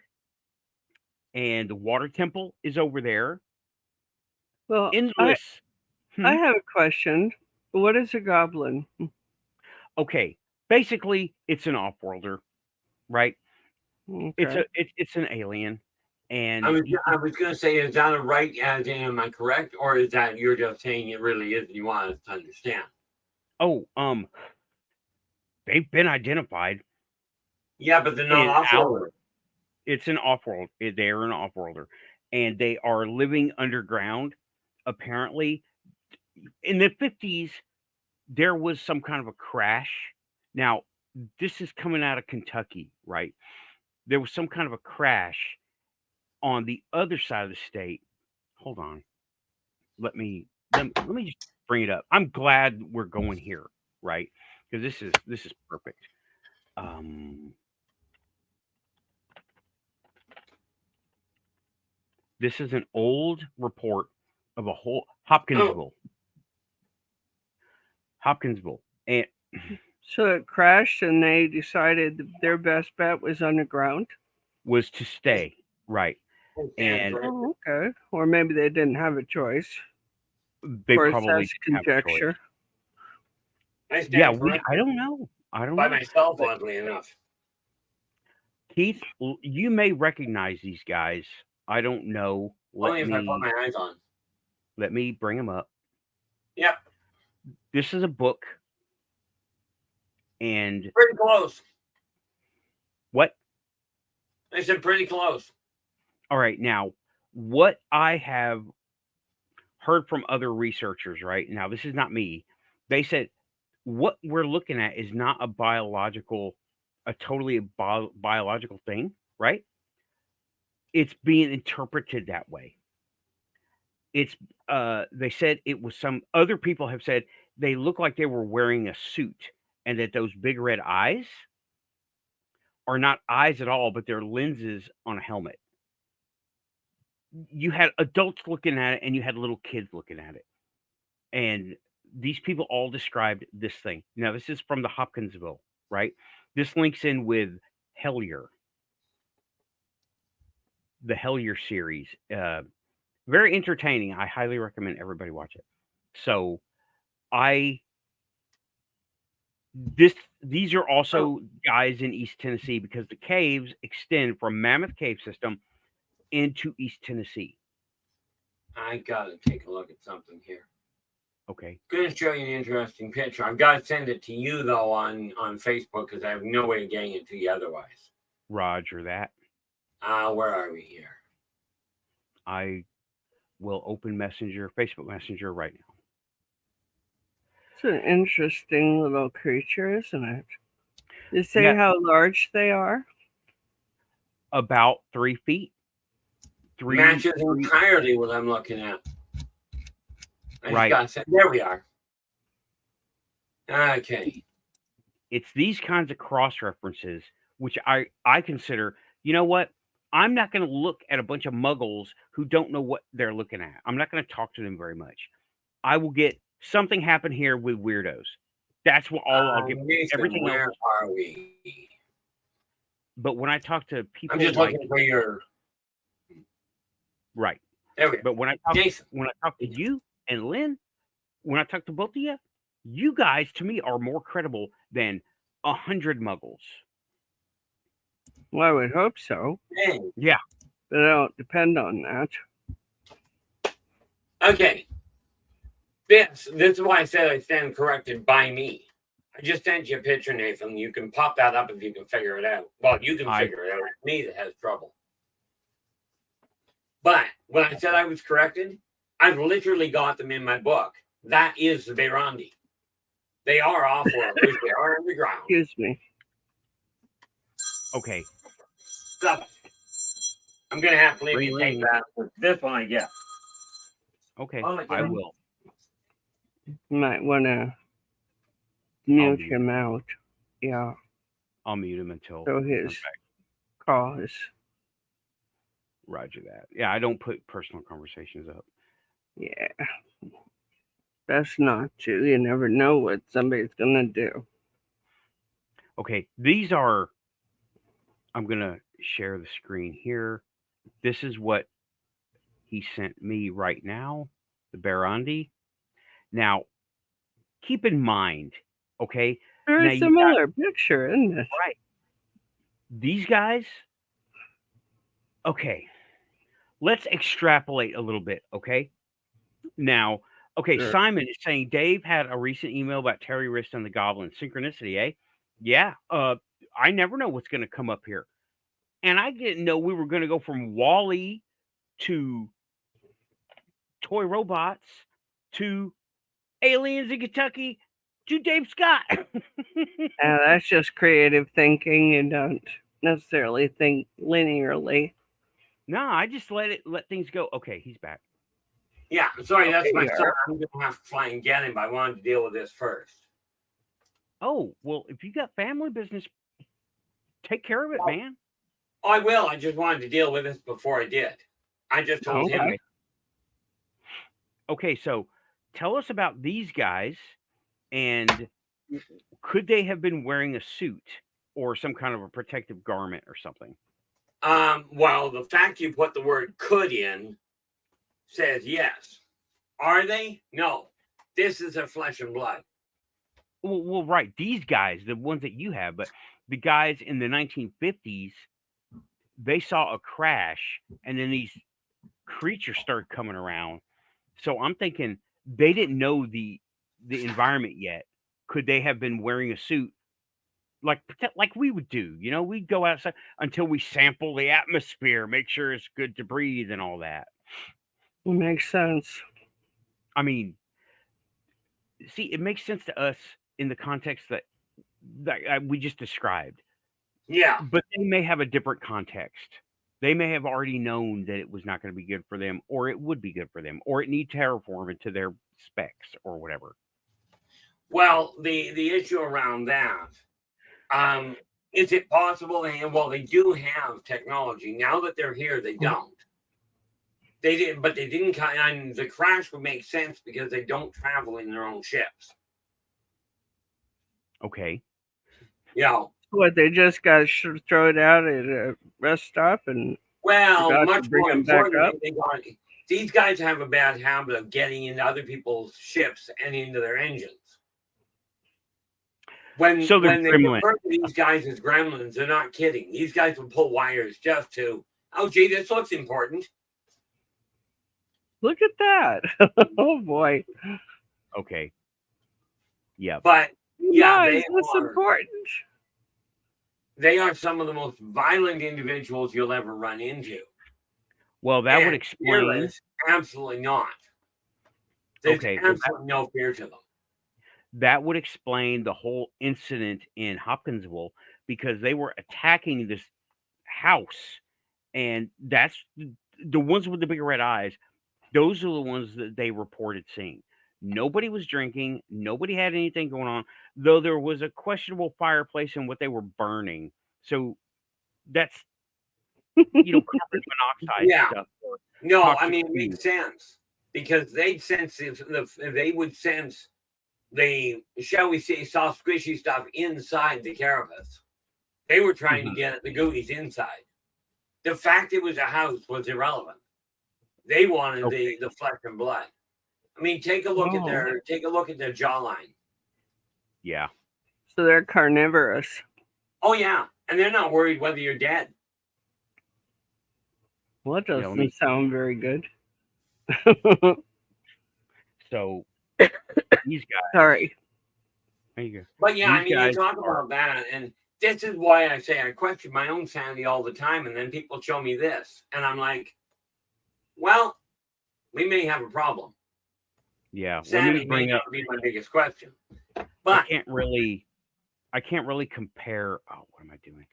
And the Water Temple is over there. Well, Endless. I have a question. What is a goblin? Okay. Basically, it's an off-worlder, right? Okay. It's an alien. And I was going to say, is that a right as in, am I correct? Or is that you're just saying it really is and you want us to understand? oh, they've been identified. Yeah, but they're not off-world. It's an off-world. They're an off-worlder. And they are living underground. Apparently, in the 50s, there was some kind of a crash. Now, this is coming out of Kentucky, right? There was some kind of a crash on the other side of the state. Hold on. Let me just bring it up. I'm glad we're going here, right? Because this is perfect. This is an old report of a whole Hopkinsville. And So it crashed and they decided their best bet was underground? was to stay, right. And Oh, okay. Or maybe they didn't have a choice. they Of course, probably that's didn't have a choice. conjecture. Yeah, I don't know. I don't By know. myself, oddly enough. Keith, you may recognize these guys. I don't know. Only if I put my eyes on. Let me bring them up. Yep. This is a book. And Pretty close. what? I said pretty close. All right. Now, what I have heard from other researchers, right? Now, this is not me. They said what we're looking at is not a totally biological thing, right? It's being interpreted that way. It's they said it was some other people have said they look like they were wearing a suit and that those big red eyes are not eyes at all, but they're lenses on a helmet. You had adults looking at it and you had little kids looking at it. And these people all described this thing. Now, this is from the Hopkinsville, right? This links in with Hellier, the Hellier series. Very entertaining. I highly recommend everybody watch it. So, these are also guys in East Tennessee because the caves extend from Mammoth Cave System into East Tennessee. I gotta take a look at something here. Okay. Gonna show you an interesting picture. I've got to send it to you though on Facebook because I have no way of getting it to you otherwise. Roger that. Where are we here? I will open Facebook Messenger right now. It's an interesting little creature, isn't it? You say Yeah. how large they are? About 3 feet. Matches entirely what I'm looking at. Right. There we are. Okay. It's these kinds of cross references, which I consider, you know what? I'm not going to look at a bunch of muggles who don't know what they're looking at. I'm not going to talk to them very much. I will get something happen here with weirdos. That's what I'll get. Everything where else. are we? But when I talk to people, I'm just looking for your. Right. There we go. But when I talk to you and Lynn, when I talk to both of you, you guys to me are more credible than 100 muggles. Well, I would hope so. Hey. Yeah. But I don't depend on that. Okay. This is why I said I stand corrected by me. I just sent you a picture, Nathan. You can pop that up if you can figure it out. Well, you can figure it out. It's me that has trouble. But when I said I was corrected, I've literally got them in my book. That is the Beirandi. They are off-worlders. They are underground. Excuse me. Okay. Stop it. I'm going to have to leave Ring, you take ring. that. This one I get. Okay. Oh, I will. You might want to mute him out. Yeah. I'll mute him until. So his call is. Roger that. Yeah, I don't put personal conversations up. Yeah. Best not to. You never know what somebody's going to do. Okay, these are. I'm going to share the screen here. This is what he sent me right now, the Beirandi. Now, keep in mind, okay? Very similar picture, isn't it? Right. These guys, okay, let's extrapolate a little bit, okay? Now, okay, Sure. Simon is saying Dave had a recent email about Terry Wrist and the Goblin. Synchronicity, eh? Yeah, I never know what's going to come up here. And I didn't know we were going to go from Wall-E to toy robots to aliens in Kentucky to Dave Scott. That's just creative thinking. You don't necessarily think linearly. No, I just let things go. Okay, he's back. Yeah, sorry, that's Okay, my yeah. son. I'm going to have to try and get him, but I wanted to deal with this first. Oh, well, if you got family business, take care of it, man. I will. I just wanted to deal with this before I did. I just told him. Okay. Okay, so tell us about these guys, and could they have been wearing a suit or some kind of a protective garment or something? Well, the fact you put the word could in says yes. Are they? No. This is a flesh and blood. Well, right. These guys, the ones that you have, but the guys in the 1950s, they saw a crash, and then these creatures started coming around. So I'm thinking they didn't know the environment yet. Could they have been wearing a suit like we would do? You know, we'd go outside until we sample the atmosphere, make sure it's good to breathe and all that. Makes sense. I mean, see, it makes sense to us in the context that we just described. Yeah. But they may have a different context. They may have already known that it was not going to be good for them, or it would be good for them, or it need terraform into their specs or whatever. Well, the issue around that, is it possible? Well, they do have technology. Now that they're here, they don't. They did, but they didn't. And the crash would make sense because they don't travel in their own ships. Okay. Yeah. What, they just got thrown out at a rest stop and well, much bring more them back importantly, up? These guys have a bad habit of getting into other people's ships and into their engines. When they refer to these guys as gremlins, they're not kidding. These guys will pull wires just to, oh, gee, this looks important. Look at that. Oh, boy. Okay. Yeah. But, yeah, what's important? They are some of the most violent individuals you'll ever run into. Well, that would explain. Absolutely not. There's absolutely no fear to them. That would explain the whole incident in Hopkinsville because they were attacking this house, and that's the ones with the big red eyes. Those are the ones that they reported seeing. Nobody was drinking. Nobody had anything going on, though there was a questionable fireplace and what they were burning. So that's, carbon monoxide stuff. No, I mean, it makes sense because they'd sense they would sense the, shall we say, soft, squishy stuff inside the carapace. They were trying to get at the goodies inside. The fact it was a house was irrelevant. They wanted the flesh and blood. I mean, take a look at their jawline. Yeah. So they're carnivorous. Oh yeah, and they're not worried whether you're dead. Well, that doesn't sound very good. So these guys. Sorry. There you go. But yeah, I mean, you talk about that, and this is why I say I question my own sanity all the time, and then people show me this, and I'm like, well, we may have a problem. Yeah, let Sanity me may bring up. not be my biggest question. I But can't really compare. Oh, what am I doing?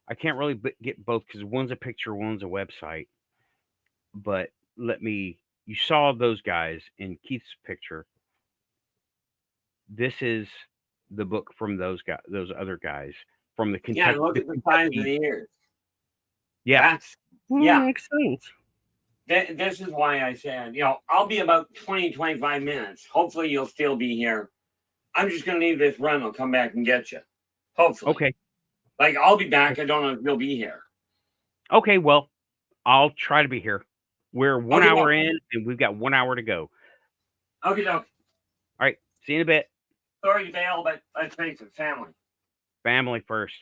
I can't really get both because one's a picture, one's a website. But let me. You saw those guys in Keith's picture. This is the book from those guys, those other guys from the yeah, Kentucky. look The at the size of Kentucky. the ears. Yeah, That's yeah. Makes sense. This is why I said, I'll be about 20, 25 minutes. Hopefully you'll still be here. I'm just going to leave this run. I'll come back and get you. Hopefully. okay, Like, I'll be back. I don't know if you'll be here. okay. Well, I'll try to be here. We're 1 Okay, hour well. in, and we've got 1 hour to go. Okay, no. All right, see you in a bit. Sorry to bail, but let's face it, family. Family first.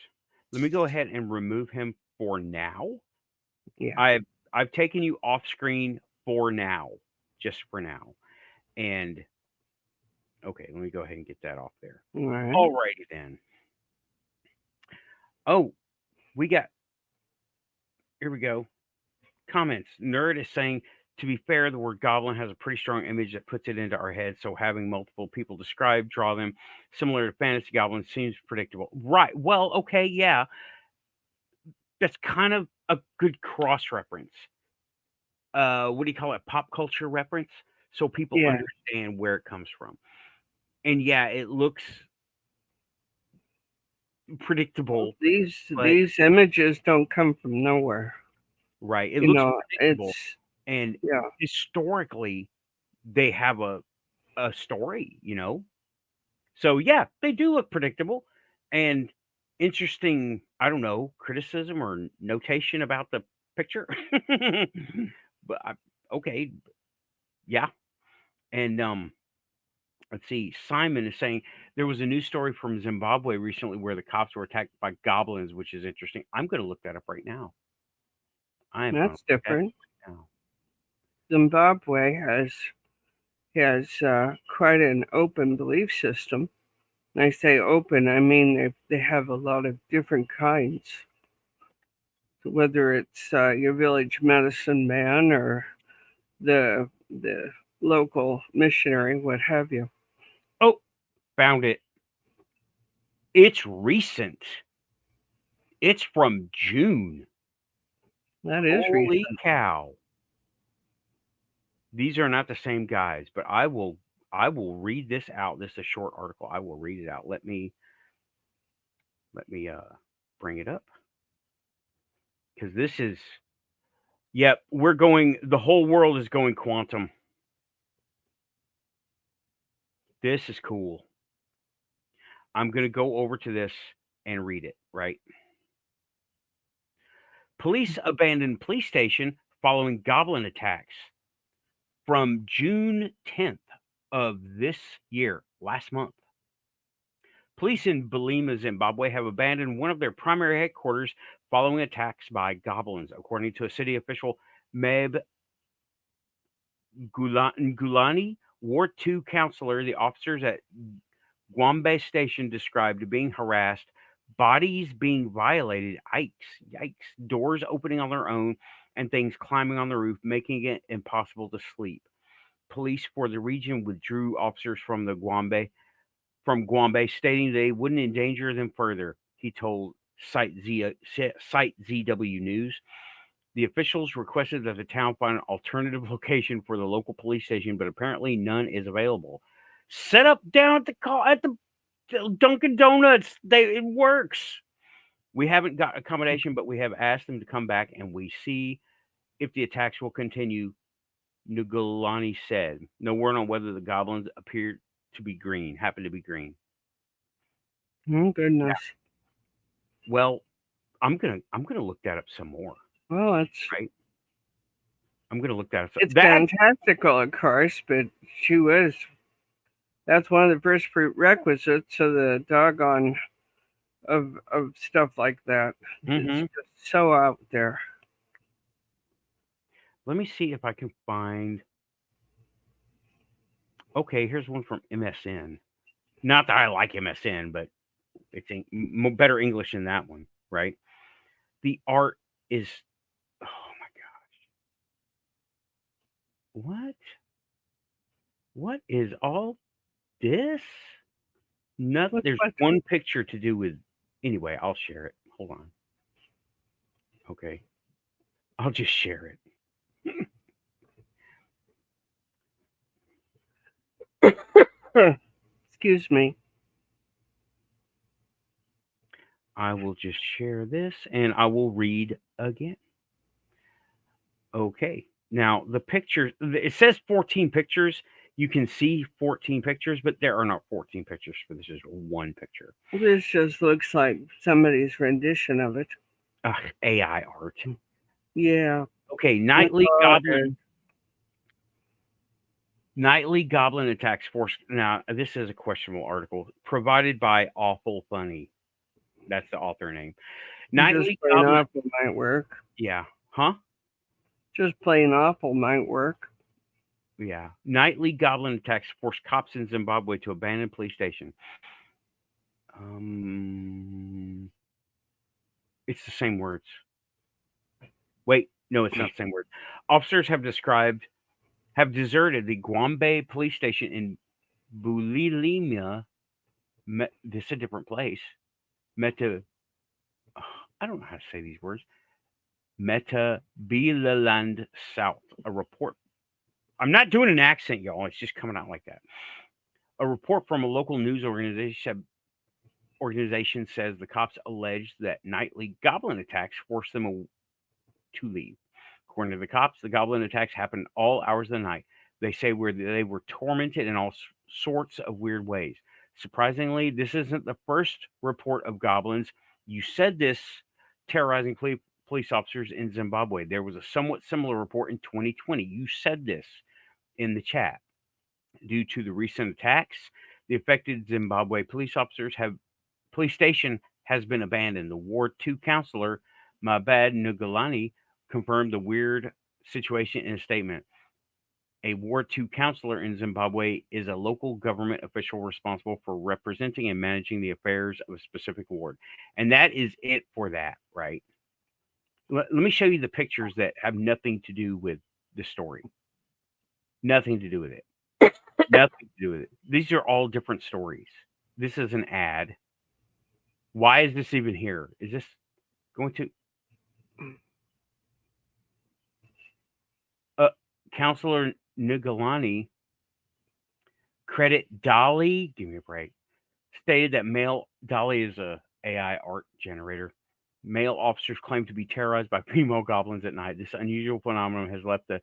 Let me go ahead and remove him for now. Yeah. I've taken you off screen for now, just for now. And okay, let me go ahead and get that off there. All right. Alrighty then. Oh, we got. Here we go. Comments. Nerd is saying, to be fair, the word goblin has a pretty strong image that puts it into our heads. So having multiple people draw them similar to fantasy goblins seems predictable. Right. Well, okay, yeah. That's kind of a good cross reference. What do you call it? Pop culture reference, so people Yeah. understand where it comes from. And yeah, it looks predictable, but These images don't come from nowhere. right, it You looks know, predictable. it's And yeah. historically, they have a story, So yeah, they do look predictable and interesting. I don't know, criticism or notation about the picture, but okay, yeah. And let's see. Simon is saying there was a news story from Zimbabwe recently where the cops were attacked by goblins, which is interesting. I'm going to look that up right now. I am going to That's look that up different. right now. Zimbabwe has quite an open belief system. And I say open, I mean they have a lot of different kinds. Whether it's your village medicine man or the local missionary, what have you. Oh, found it. It's recent. It's from June. That is Holy recent. cow. These are not the same guys, but I will read this out. This is a short article. I will read it out. Let me bring it up. Cuz this is yep, the whole world is going quantum. This is cool. I'm going to go over to this and read it, right? Police abandoned police station following goblin attacks from June 10th of this year, last month. Police in Bulima, Zimbabwe have abandoned one of their primary headquarters following attacks by goblins, according to a city official, Meb Ngulani, Ward 2 councillor. The officers at Gwambe Station described being harassed, bodies being violated, yikes, doors opening on their own, and things climbing on the roof, making it impossible to sleep. Police for the region withdrew officers from Gwambe, stating they wouldn't endanger them further, he told Site ZW News. The officials requested that the town find an alternative location for the local police station, but apparently none is available. Set up down at the Dunkin' Donuts. It works. We haven't got accommodation, but we have asked them to come back and we see if the attacks will continue, Ngulani said. No word on whether the goblins happen to be green. Oh goodness. Yeah. Well, I'm gonna look that up some more. Well, it's right. I'm gonna look that up. It's fantastical, of course, but that's one of the first prerequisites of the doggone of stuff like that. It's just so out there. Let me see if I can find. Okay, here's one from MSN. Not that I like MSN, but it's better English than that one, right? The art is, oh my gosh. What? What is all this? Nothing. There's What? one picture to do with. Anyway, I'll share it. Hold on. Okay. I'll just share it. Excuse me. I will just share this and I will read again. Okay. Now, the picture, it says 14 pictures. You can see 14 pictures, but there are not 14 pictures for this. Is one picture. This just looks like somebody's rendition of it. AI art. Yeah. Okay. Nightly goblin attacks force. Now, this is a questionable article provided by Awful Funny. That's the author name. Nightly goblin awful might work. Yeah. Huh? Just plain awful might work. Yeah. Nightly goblin attacks force cops in Zimbabwe to abandon police station. It's the same words. Wait, no, it's not the same word. Officers have deserted the Gwambe police station in Bulilimia. This is a different place. I don't know how to say these words. Metabilaland South. A report. I'm not doing an accent, y'all. It's just coming out like that. A report from a local news organization says the cops alleged that nightly goblin attacks forced them to leave. According to the cops, the goblin attacks happened all hours of the night. They say they were tormented in all sorts of weird ways. Surprisingly, this isn't the first report of goblins. You said this terrorizing police officers in Zimbabwe. There was a somewhat similar report in 2020. You said this in the chat. Due to the recent attacks, the affected Zimbabwe police station has been abandoned. The Ward 2 counselor, Mabad Nugalani, confirmed the weird situation in a statement. A Ward 2 counselor in Zimbabwe is a local government official responsible for representing and managing the affairs of a specific ward. And that is it for that, right? Let me show you the pictures that have nothing to do with the story. Nothing to do with it. Nothing to do with it. These are all different stories. This is an ad. Why is this even here? Is this going to... Counselor Nugalani credit Dolly, give me a break, stated that Dolly is a AI art generator. Male officers claim to be terrorized by female goblins at night. This unusual phenomenon has left the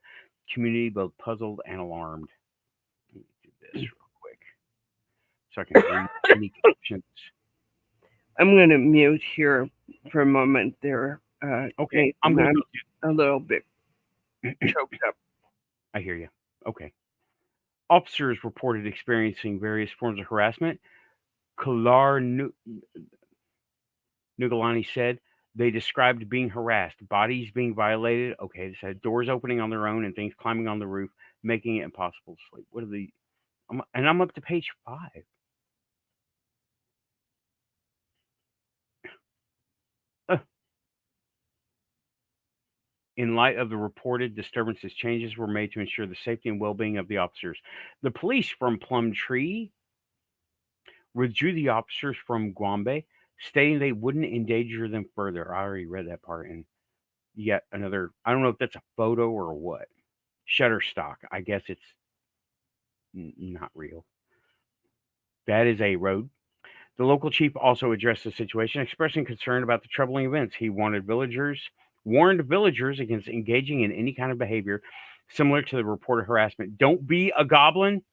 community both puzzled and alarmed. Let me do this real quick so I can read any captions. I'm going to mute here for a moment there. Okay, I'm going to a little bit choked up. I hear you. Okay. Officers reported experiencing various forms of harassment. Kalar Nugalani said they described being harassed, bodies being violated. Okay, they said doors opening on their own and things climbing on the roof, making it impossible to sleep. What are the... I'm up to page 5. In light of the reported disturbances, changes were made to ensure the safety and well-being of the officers. The police from Plumtree withdrew the officers from Gwambe, stating they wouldn't endanger them further. I already read that part. And yet another, I don't know if that's a photo or what. Shutterstock. I guess it's not real. That is a road. The local chief also addressed the situation, expressing concern about the troubling events. He warned villagers against engaging in any kind of behavior similar to the reported harassment. Don't be a goblin.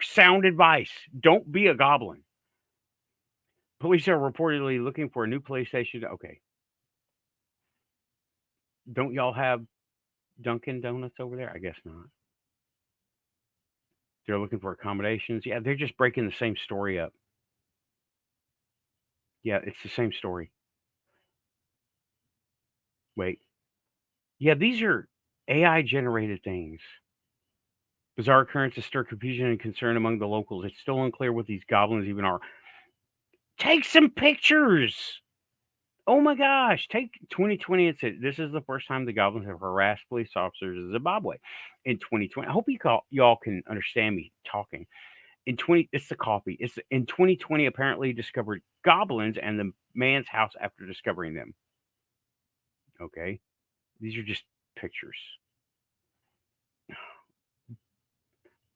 Sound advice. Don't be a goblin. Police are reportedly looking for a new police station. Okay. Don't y'all have Dunkin' Donuts over there? I guess not. They're looking for accommodations. Yeah, they're just breaking the same story up. Yeah, it's the same story. Wait. Yeah, these are AI-generated things. Bizarre occurrences stir confusion and concern among the locals. It's still unclear what these goblins even are. Take some pictures. Oh my gosh, take 2020 and say this is the first time the goblins have harassed police officers in Zimbabwe in 2020. I hope y'all can understand me talking. It's the coffee. It's in 2020 apparently discovered goblins and the man's house after discovering them. Okay. These are just pictures.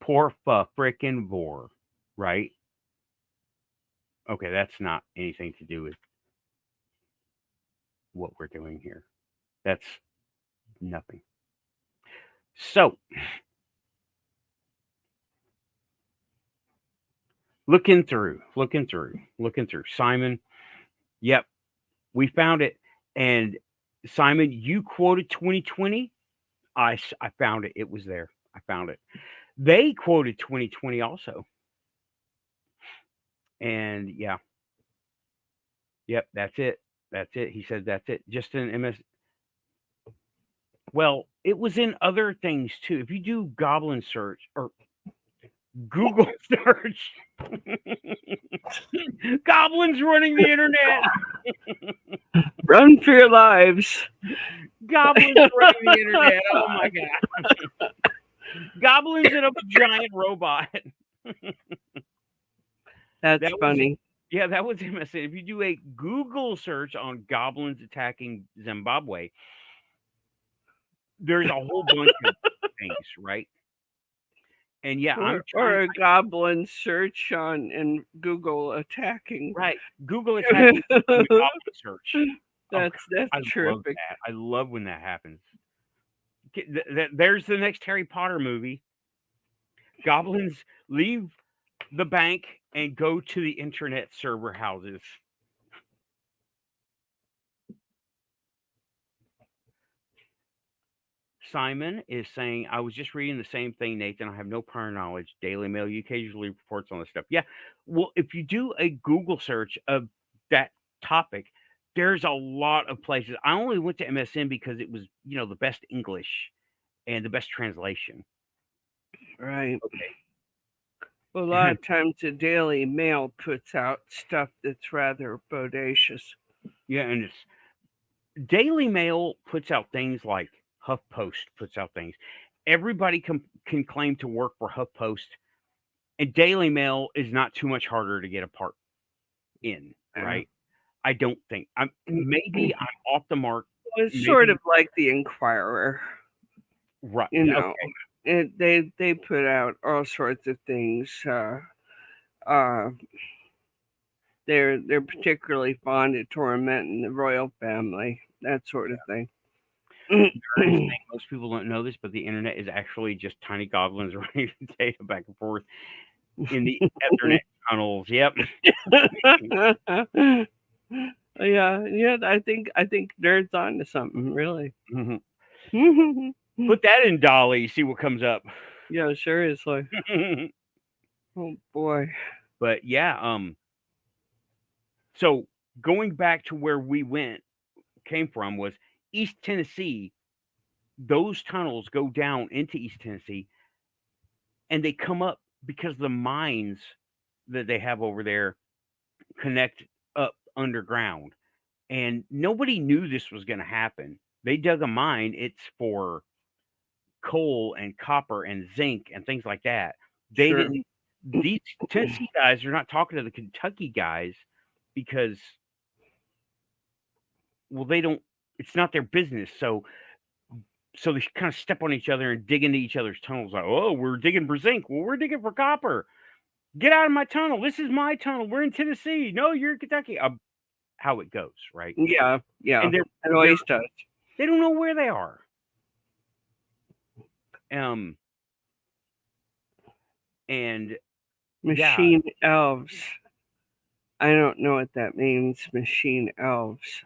Poor frickin' vor, right? Okay, that's not anything to do with what we're doing here. That's nothing. So, looking through. Simon, yep, we found it. And Simon, you quoted 2020. I found it. It was there. I found it. They quoted 2020 also. And yeah. Yep, that's it. That's it. He said that's it. Just an MS. Well, it was in other things too. If you do goblin search or Google search, goblins running the internet. Run for your lives. Goblins running the internet. Oh my god. Goblins and a giant robot. That's funny. Yeah, that was MSN. If you do a Google search on goblins attacking Zimbabwe, there's a whole bunch of things, right? And yeah, or a goblin search on and Google attacking. Right, Google attacking the goblin search. That's terrific. I love when that happens. There's the next Harry Potter movie. Goblins leave the bank and go to the internet server houses. Simon is saying, I was just reading the same thing, Nathan. I have no prior knowledge. Daily Mail UK usually reports on this stuff. Yeah. Well, if you do a Google search of that topic, there's a lot of places. I only went to MSN because it was, the best English and the best translation. Right. Okay. Well, a lot of times the Daily Mail puts out stuff that's rather bodacious. Yeah, and Daily Mail puts out things like HuffPost puts out things. Everybody can claim to work for HuffPost, and Daily Mail is not too much harder to get a part in, right? I don't think. Maybe I'm off the mark. Well, it's sort of like the Inquirer, right? Okay. They put out all sorts of things. They're particularly fond of tormenting the royal family, that sort of thing. Most people don't know this, but the internet is actually just tiny goblins running data back and forth in the Ethernet tunnels. Yep. Yeah. I think Nerd's on to something, really. Mm-hmm. Put that in Dolly, see what comes up. Yeah, seriously. Oh boy. But yeah, so going back to where we came from was East Tennessee. Those tunnels go down into East Tennessee, and they come up because the mines that they have over there connect up underground. And nobody knew this was going to happen. They dug a mine. It's for coal and copper and zinc and things like that. They didn't. These Tennessee guys are not talking to the Kentucky guys because, well, they don't. It's not their business. So they kind of step on each other and dig into each other's tunnels. Like, oh, we're digging for zinc. Well, we're digging for copper. Get out of my tunnel. This is my tunnel. We're in Tennessee. No, you're in Kentucky. How it goes, right? Yeah. And it always does. They don't know where they are. And machine elves. I don't know what that means. Machine elves.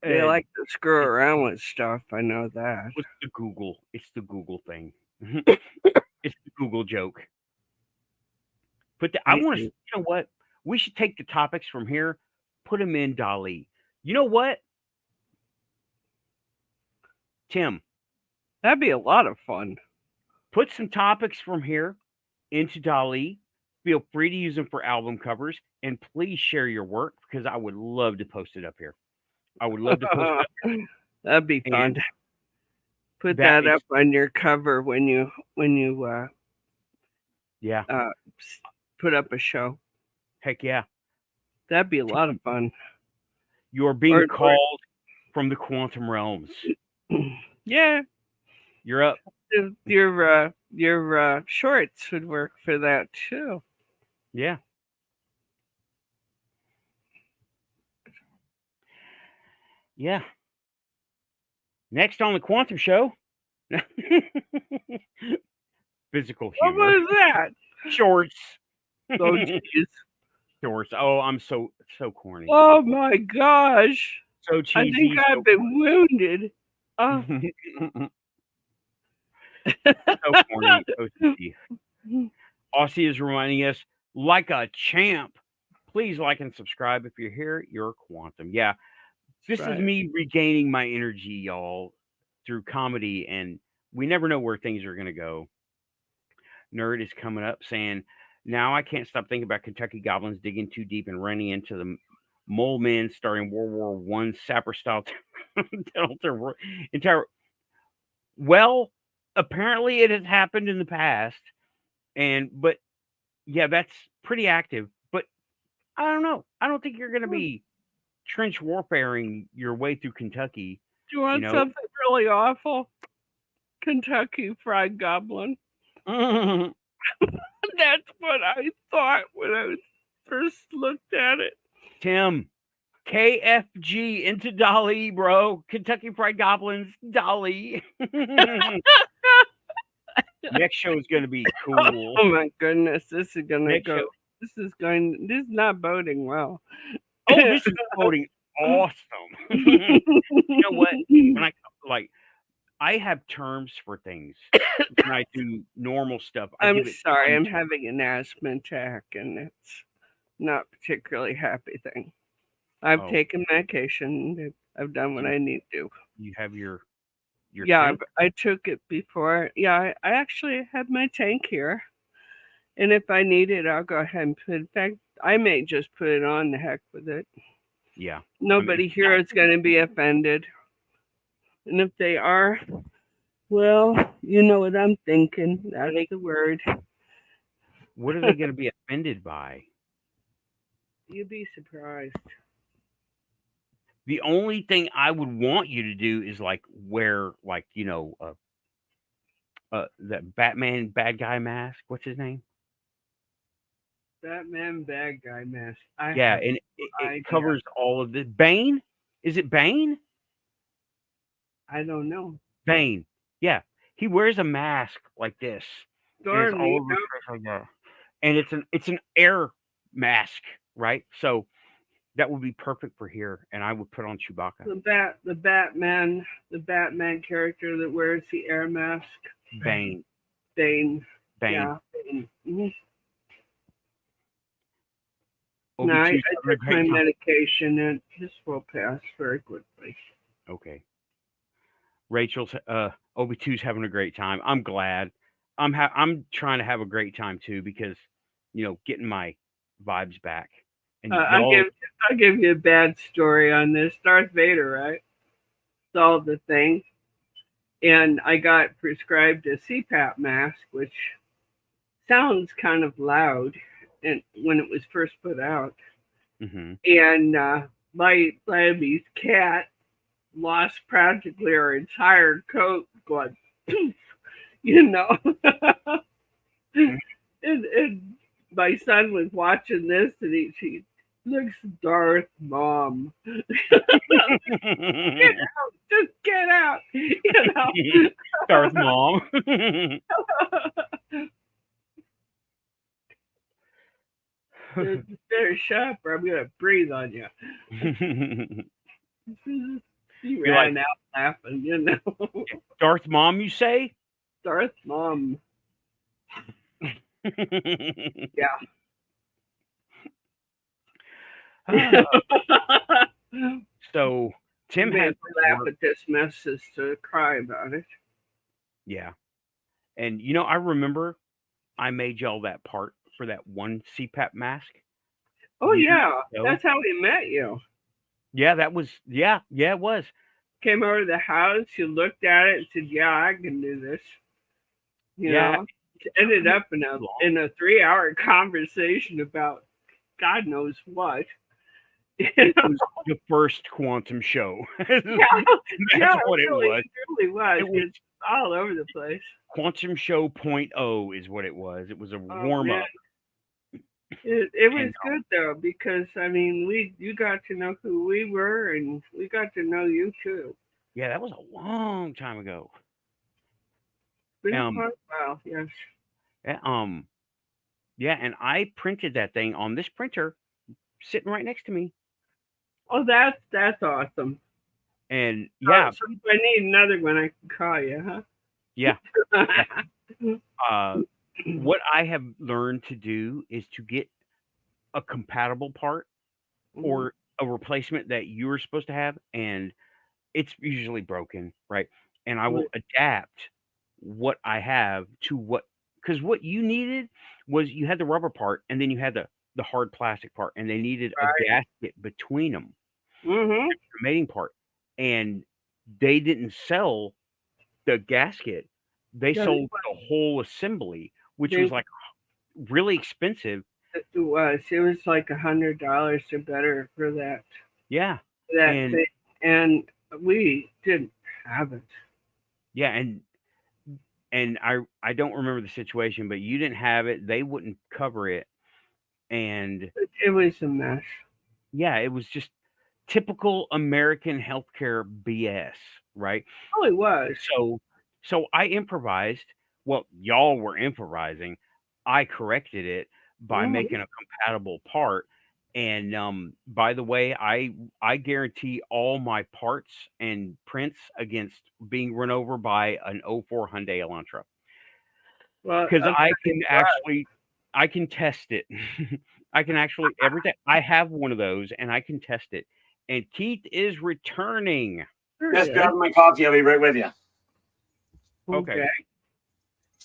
They like to screw around with stuff. I know that. It's the Google thing. It's the Google joke. But I want to. You know what? We should take the topics from here, put them in Dali. You know what, Tim? That'd be a lot of fun. Put some topics from here into Dali. Feel free to use them for album covers, and please share your work because I would love to post it up here. I would love to post it. That'd be fun. And Put that that is, up on your cover when you yeah, put up a show. heck yeah. That'd be a lot of fun. You're being called from the quantum realms. Yeah, You're up. your shorts would work for that too. Yeah. Yeah. Next on the Quantum Show, physical What humor. was that? Shorts. Oh, jeez. Shorts. Oh, I'm so corny. Oh my gosh. So cheesy. I think I've been wounded. Oh. So corny. OCD. Aussie is reminding us, like a champ, please like and subscribe. If you're here, you're quantum. Yeah. This is me regaining my energy, y'all, through comedy, and we never know where things are going to go. Nerd is coming up saying, now I can't stop thinking about Kentucky goblins digging too deep and running into the mole men starting World War One sapper style entire. Well, apparently it has happened in the past, but yeah, that's pretty active. But I don't know. I don't think you're going to be trench warfaring your way through Kentucky. Do you want something really awful? Kentucky Fried Goblin. That's what I thought when I first looked at it. Tim, KFG into Dolly, bro. Kentucky Fried Goblins, Dolly. Next show is going to be cool. Oh my goodness, this is going to go. This is not boding well. Oh, this is boding awesome. You know what? When I have terms for things when I do normal stuff. I'm sorry, I'm having an asthma attack, and it's not a particularly happy thing. I've taken medication. I've done what I need to do. You have your tank? I took it before. Yeah, I actually have my tank here. And if I need it, I'll go ahead and put it. In fact, I may just put it on, the heck with it. Yeah. Nobody here is going to be offended. And if they are, well, you know what I'm thinking. That's the word. What are they going to be offended by? You'd be surprised. The only thing I would want you to do is wear that Batman bad guy mask. What's his name? Batman bad guy mask. Yeah, and it covers all of this. Bane? Is it Bane? I don't know. Bane. Yeah. He wears a mask like this. And it's all over his face like that. And it's an air mask, right? So that would be perfect for here, and I would put on Chewbacca. The Batman character that wears the air mask. Bane. Yeah. Bane. Mm-hmm. No, I took my medication, and this will pass very quickly. Okay. Rachel's OB2's having a great time. I'm glad. I'm trying to have a great time too, because getting my vibes back. And I'll give you a bad story on this. Darth Vader, right? Solved the thing, and I got prescribed a CPAP mask, which sounds kind of loud, and when it was first put out, and my Labby's cat lost practically her entire coat, going, and my son was watching this, and he looks Darth Mom. Get out, just get out, Darth Mom. Better shut up, or I'm gonna breathe on you. He ran out laughing, Darth Mom, you say? Darth Mom. Yeah. So Tim had to laugh at this mess is to cry about it. Yeah. And I remember I made y'all that part for that one CPAP mask. Oh yeah. That's how we met you. Yeah, that was it was. Came over to the house, you looked at it and said, "Yeah, I can do this." You Yeah, know, it ended it up in a 3-hour conversation about God knows what. You know? was the first quantum show. Yeah, yeah, That's what it was. it really was. It was It's all over the place. Quantum Show point oh is what it was. It was a Oh warm man, up. it was And good though because I mean you got to know who we were and we got to know you too. yeah, that was a long time ago. Been Um, quite a while, yes. yeah, yeah, and I printed that thing on this printer sitting right next to me. Oh, that's awesome. And So yeah, if I need another one, I can call you, yeah, yeah. huh? What I have learned to do is to get a compatible part or a replacement that you were supposed to have, and it's usually broken, right? And I will adapt what I have to what, because what you needed was you had the rubber part and then you had the hard plastic part, and they needed a Right. gasket between them, Mm-hmm. the mating part, and they didn't sell the gasket. They Yeah, sold the whole assembly, which was they, like really expensive. it was. It was like $100 or better for Yeah, that and thing, and we didn't have it. yeah, and I don't remember the situation, but you didn't have it. They wouldn't cover it, and It was a mess. yeah, it was just typical American healthcare BS, right? Oh, it was. So I improvised. Well, y'all were improvising. I corrected it by Mm-hmm. making a compatible part. And by the way, I guarantee all my parts and prints against being run over by an '04 Hyundai Elantra, Well, because I'm I can test it. I can actually every day I have one of those and I can test it. And Keith is returning. Just grab my coffee. I'll be right with you. Okay.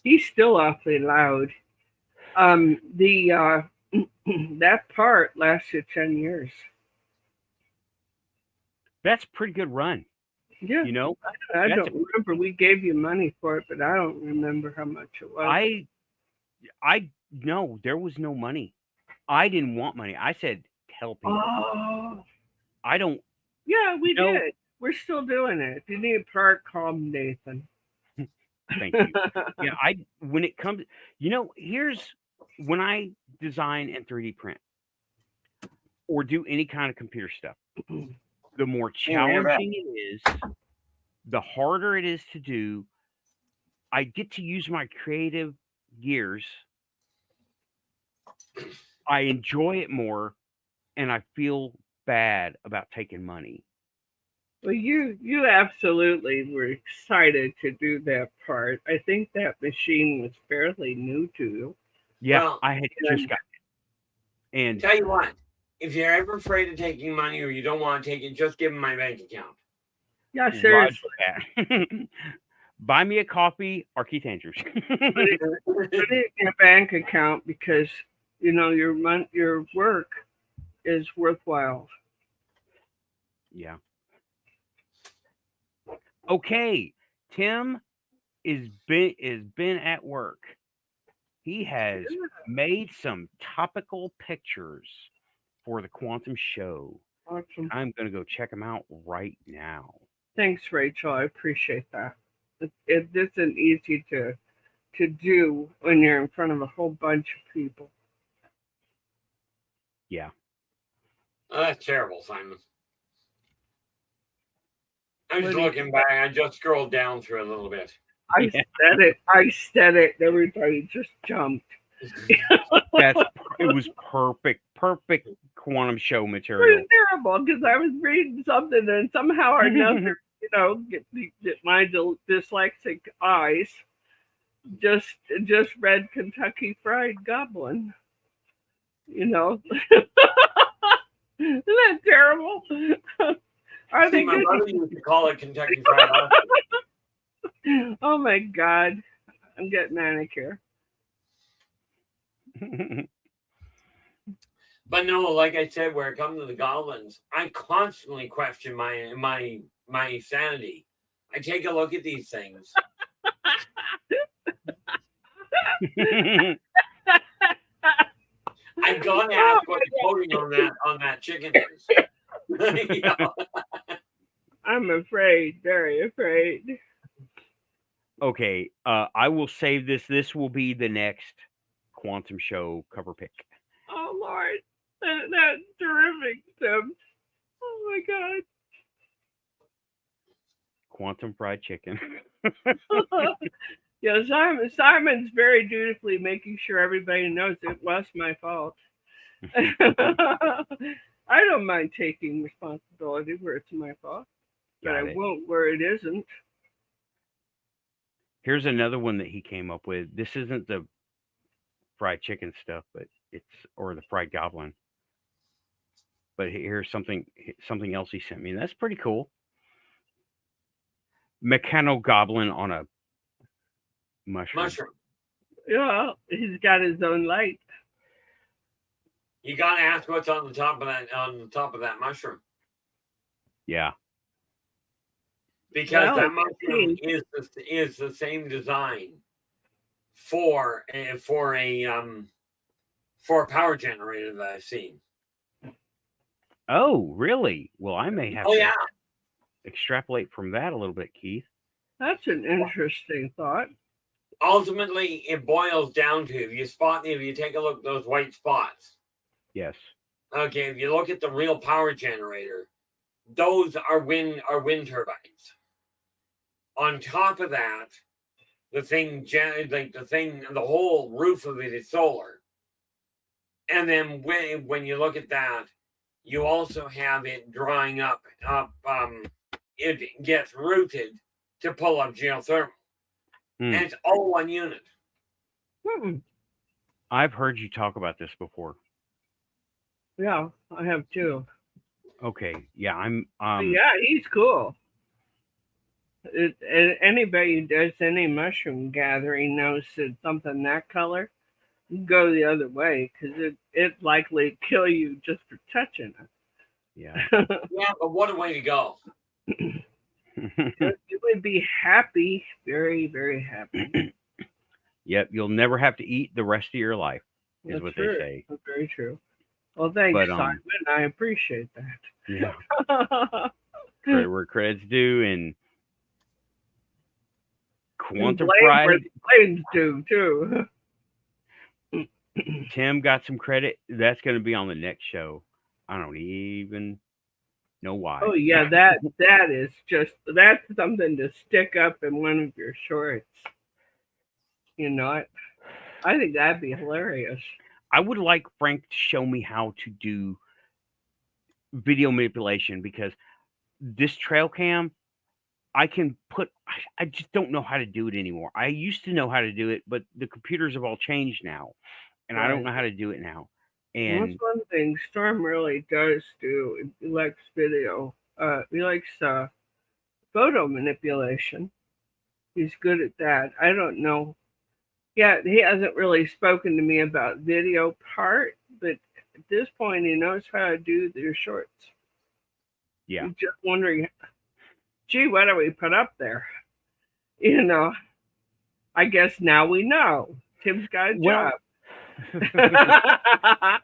He's still awfully loud. The that part lasted 10 years. That's a pretty good run. Yeah, You know, I that's don't remember. We gave you money for it, but I don't remember how much it was. I no, there was no money. I didn't want money. I said tell people. Oh, I don't yeah, we know. did. We're still doing it. If you need a part, call Nathan. Thank you. Yeah, when it comes, here's when I design and 3D print or do any kind of computer stuff, the more challenging it is, the harder it is to do. I get to use my creative gears. I enjoy it more, and I feel bad about taking money. Well, you absolutely were excited to do that part. I think that machine was fairly new to you. Yeah, Well, I had just got it. And tell you what, if you're ever afraid of taking money or you don't want to take it, just give them my bank account. Yeah, seriously. Buy me a coffee or Keith Andrews. Put it in your bank account because your work is worthwhile. Yeah. Okay, Tim is been at work. He has made some topical pictures for the Quantum Show. Awesome. I'm going to go check them out right now. Thanks, Rachel. I appreciate that. It isn't easy to do when you're in front of a whole bunch of people. Yeah. Oh, that's terrible, Simon. I'm just looking back. I just scrolled down through a little bit. I said it. Everybody just jumped. It was perfect Quantum Show material. It was terrible because I was reading something and somehow or another, get my dyslexic eyes just read Kentucky Fried Goblin. Isn't that terrible? Are they my mother used to call it Kentucky Fried Goblin. Oh my God. I'm getting manicure. But no, like I said, where it comes to the goblins, I constantly question my sanity. I take a look at these things. I gotta ask what the coating on that chicken is. You know? I'm afraid, very afraid. Okay, I will save this. This will be the next Quantum Show cover pick. Oh Lord, that's terrific, Tim. Oh my God. Quantum fried chicken. Yeah, Simon's very dutifully making sure everybody knows it was my fault. I don't mind taking responsibility where it's my fault, but Got I it. won't where it isn't. Here's another one that he came up with. This isn't the fried chicken stuff, but or the fried goblin. But here's something else he sent me. That's pretty cool. Mechano goblin on a mushroom. Yeah, he's got his own light. You gotta ask what's on the top of that mushroom. Yeah. Because that mushroom is the same design for a power generator that I've seen. Oh, really? Well, I may have to yeah. extrapolate from that a little bit, Keith. That's an interesting thought. Ultimately, it boils down to if you take a look at those white spots. Yes. Okay, if you look at the real power generator, those are wind turbines. On top of that, the whole roof of it is solar. And then when you look at that, you also have it drying up. It gets rooted to pull up geothermal. And it's all one unit. I've heard you talk about this before. Yeah, I have too. Okay. Yeah, I'm. Yeah, he's cool. Anybody who does any mushroom gathering knows that something that color, go the other way because it likely kill you just for touching it. Yeah. Yeah, but what a way to go. You would be happy, very, very happy. Yep, you'll never have to eat the rest of your life, is That's what true. they say. That's very true. Well, thanks, Simon. I appreciate that. Yeah. Credit where credit's due, and Quantum Fried. Blaine's due too. Tim got some credit. That's going to be on the next show. I don't even know why. Oh yeah, that's something to stick up in one of your shorts. You know, I think that'd be hilarious. I would like Frank to show me how to do video manipulation because this trail cam, I just don't know how to do it anymore. I used to know how to do it, but the computers have all changed now, and I don't know how to do it now. And that's one thing Storm really does do. He likes video. He likes photo manipulation. He's good at that. I don't know. Yeah, he hasn't really spoken to me about video part, but at this point, he knows how to do their shorts. Yeah. I'm just wondering, gee, what do we put up there? You know, I guess now we know. Tim's got a job. I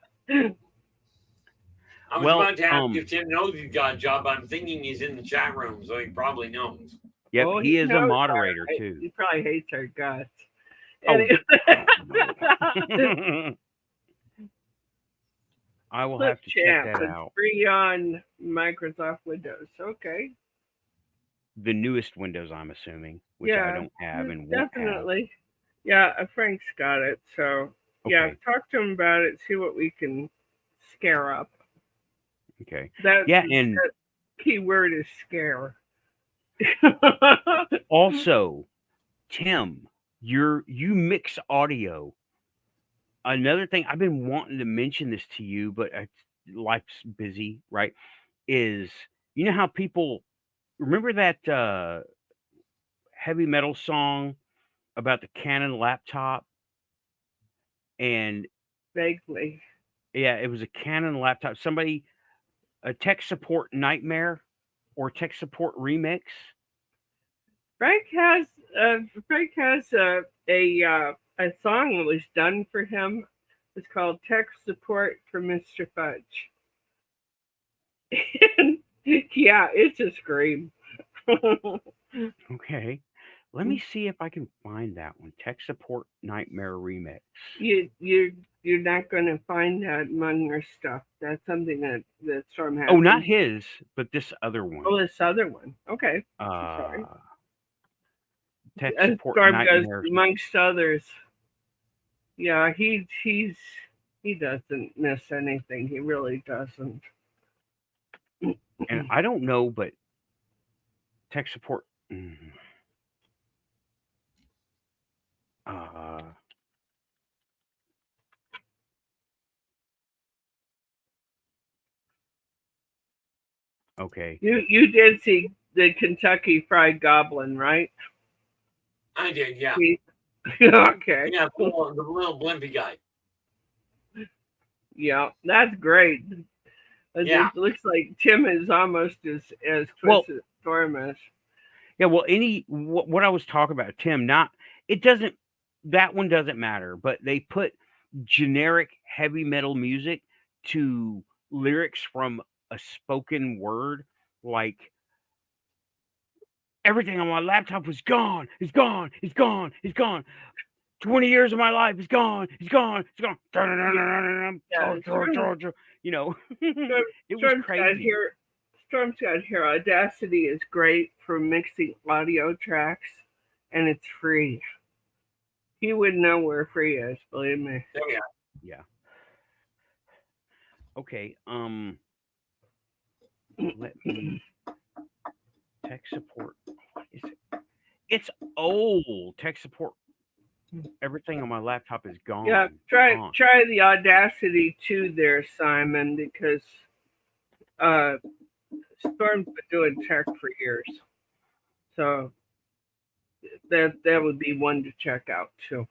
was about to ask if Tim knows he's got a job. I'm thinking he's in the chat room, so he probably knows. Yep, he is a moderator too. He probably hates our guts. Oh. Anyway. I will have to check that out. Free on Microsoft Windows. Okay. The newest Windows, I'm assuming, which I don't have and won't definitely. have. Yeah, Frank's got it. So yeah, talk to him about it. See what we can scare up. Okay. And the key word is scare. Also, Tim, you mix audio. Another thing I've been wanting to mention this to you, but life's busy, right? Is you know how people remember that heavy metal song about the Canon laptop? And vaguely. Yeah, it was a Canon laptop. Somebody, a tech support nightmare or tech support remix. Frank has a song that was done for him. It's called Tech Support for Mr. Fudge. And, yeah, it's a scream. Okay. Let me see if I can find that one. Tech support nightmare remix. You're not going to find that among your stuff. That's something that Storm has. Oh, not his, but this other one. Oh, this other one. Okay. Sorry. Tech And support Storm goes nightmare. amongst others. Yeah, he doesn't miss anything. He really doesn't. And I don't know, but tech support. Okay. You did see the Kentucky Fried Goblin, right? I did, yeah. Okay. Yeah, the little blimpy guy. Yeah, that's great. Yeah. It looks like Tim is almost as twisted as Storm is. Yeah, well, what I was talking about, Tim, that one doesn't matter, but they put generic heavy metal music to lyrics from a spoken word, like everything on my laptop was gone, it's gone, it's gone, it's gone. 20 years of my life is gone, it's gone, it's gone. Yeah, you know, it was crazy. Storm's got here. Audacity is great for mixing audio tracks, and it's free. He wouldn't know where free is, believe me. Oh, yeah. Yeah. Okay. Let me tech support. What is it? It's old tech support. Everything on my laptop is gone. Yeah, try the Audacity 2 there, Simon, because Storm's been doing tech for years. So that would be one to check out too.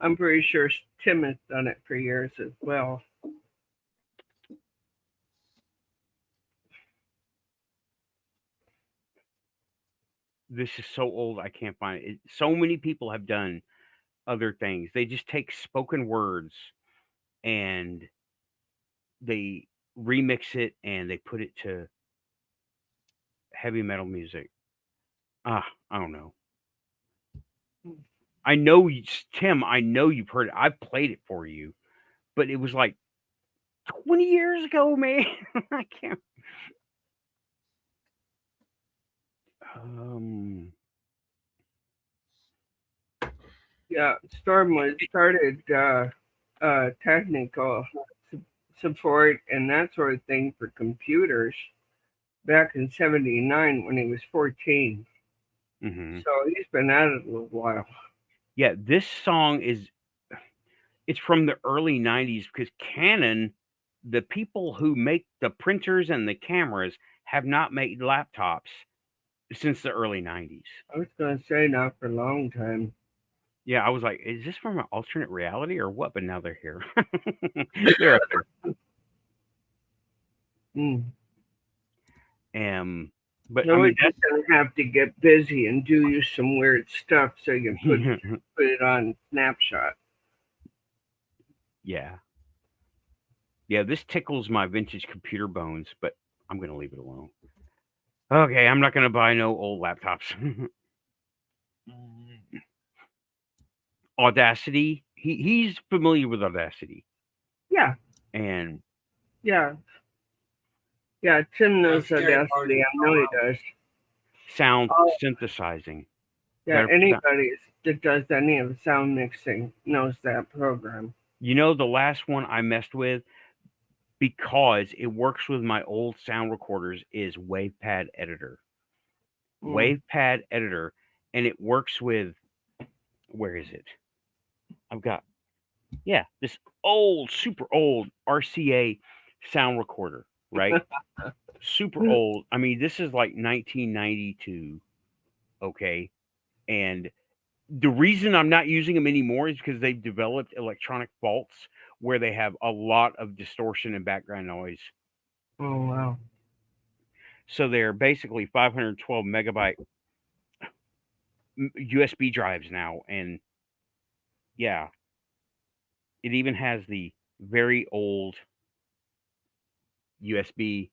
I'm pretty sure Tim has done it for years as well. This is so old I can't find it. So many people have done other things. They just take spoken words and they remix it and they put it to heavy metal music. I don't know. I know Tim, I know you've heard it. I've played it for you, but it was like 20 years ago, man. I can't. Yeah, Storm was started technical support and that sort of thing for computers back in '79 when he was 14. Mm-hmm. So he's been at it a little while. Yeah, this song it's from the early 90s because Canon, the people who make the printers and the cameras, have not made laptops since the early 90s. I was going to say not for a long time. Yeah, I was like, is this from an alternate reality or what? But now they're here. They're up there. But no, I mean, just going to have to get busy and do you some weird stuff so you can put it on Snapshot. Yeah. Yeah, this tickles my vintage computer bones, but I'm going to leave it alone. Okay, I'm not going to buy no old laptops. Audacity. He's familiar with Audacity. Yeah. And yeah, Tim knows Audacity. I know he does. Sound synthesizing. Yeah, anybody that does any of the sound mixing knows that program. You know, the last one I messed with, because it works with my old sound recorders, is WavePad Editor. WavePad Editor, and it works with, where is it? I've got, this old, super old RCA sound recorder, right? Super old. I mean, this is like 1992, okay? And The reason I'm not using them anymore is because they've developed electronic faults where they have a lot of distortion and background noise. Oh wow. So they're basically 512 megabyte USB drives now, and yeah, it even has the very old USB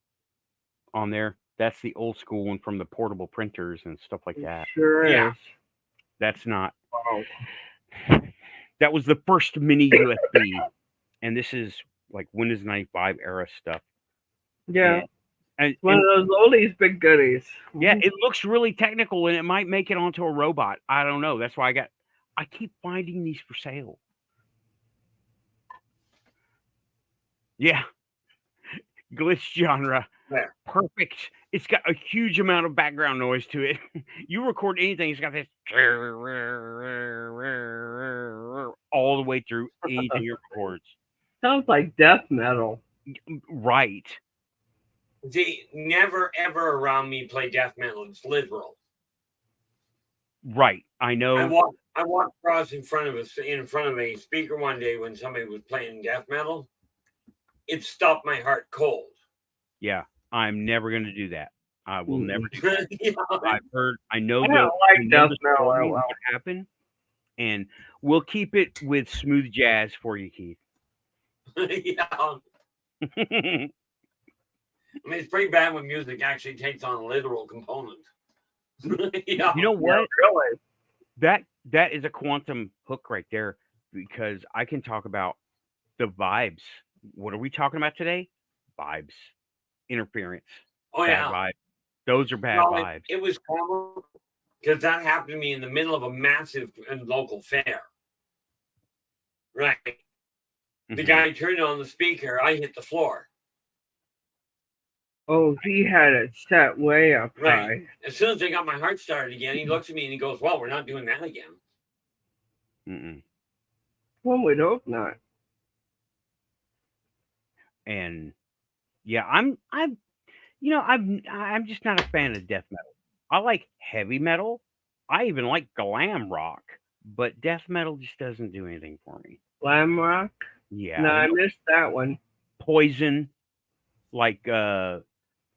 on there. That's the old school one from the portable printers and stuff like that. Sure Yeah. is. That's not. Wow. That was the first mini USB, and this is like Windows 95 era stuff. Yeah. And One of those oldies big goodies. yeah, it looks really technical, and it might make it onto a robot. I don't know. That's why I keep finding these for sale. Yeah. Glitch genre. Yeah. Perfect. It's got a huge amount of background noise to it. You record anything, it's got this all the way through anything it records. Sounds like death metal. Right. See, never ever around me play death metal. It's literal. Right. I know. I walked across in front of a speaker one day when somebody was playing death metal. It stopped my heart cold. Yeah. I'm never going to do that. I will never do that. Yeah. I know I don't like death metal. what happened, and we'll keep it with smooth jazz for you, Keith. Yeah. I mean, it's pretty bad when music actually takes on a literal component. Yeah. You know what? Really? That is a quantum hook right there, because I can talk about the vibes. What are we talking about today? Vibes, interference. Oh bad yeah. vibes. Those are bad No, vibes. it was common because that happened to me in the middle of a massive and local fair. Right. The Mhm. guy turned on the speaker. I hit the floor. Oh, he had it set way up Right. high. As soon as I got my heart started again, he looks at me and he goes, "Well, we're not doing that again." Mm-mm. One would hope not. And yeah, I'm just not a fan of death metal. I like heavy metal. I even like glam rock, but death metal just doesn't do anything for me. Glam rock? Yeah, No, I missed that one. Poison, like the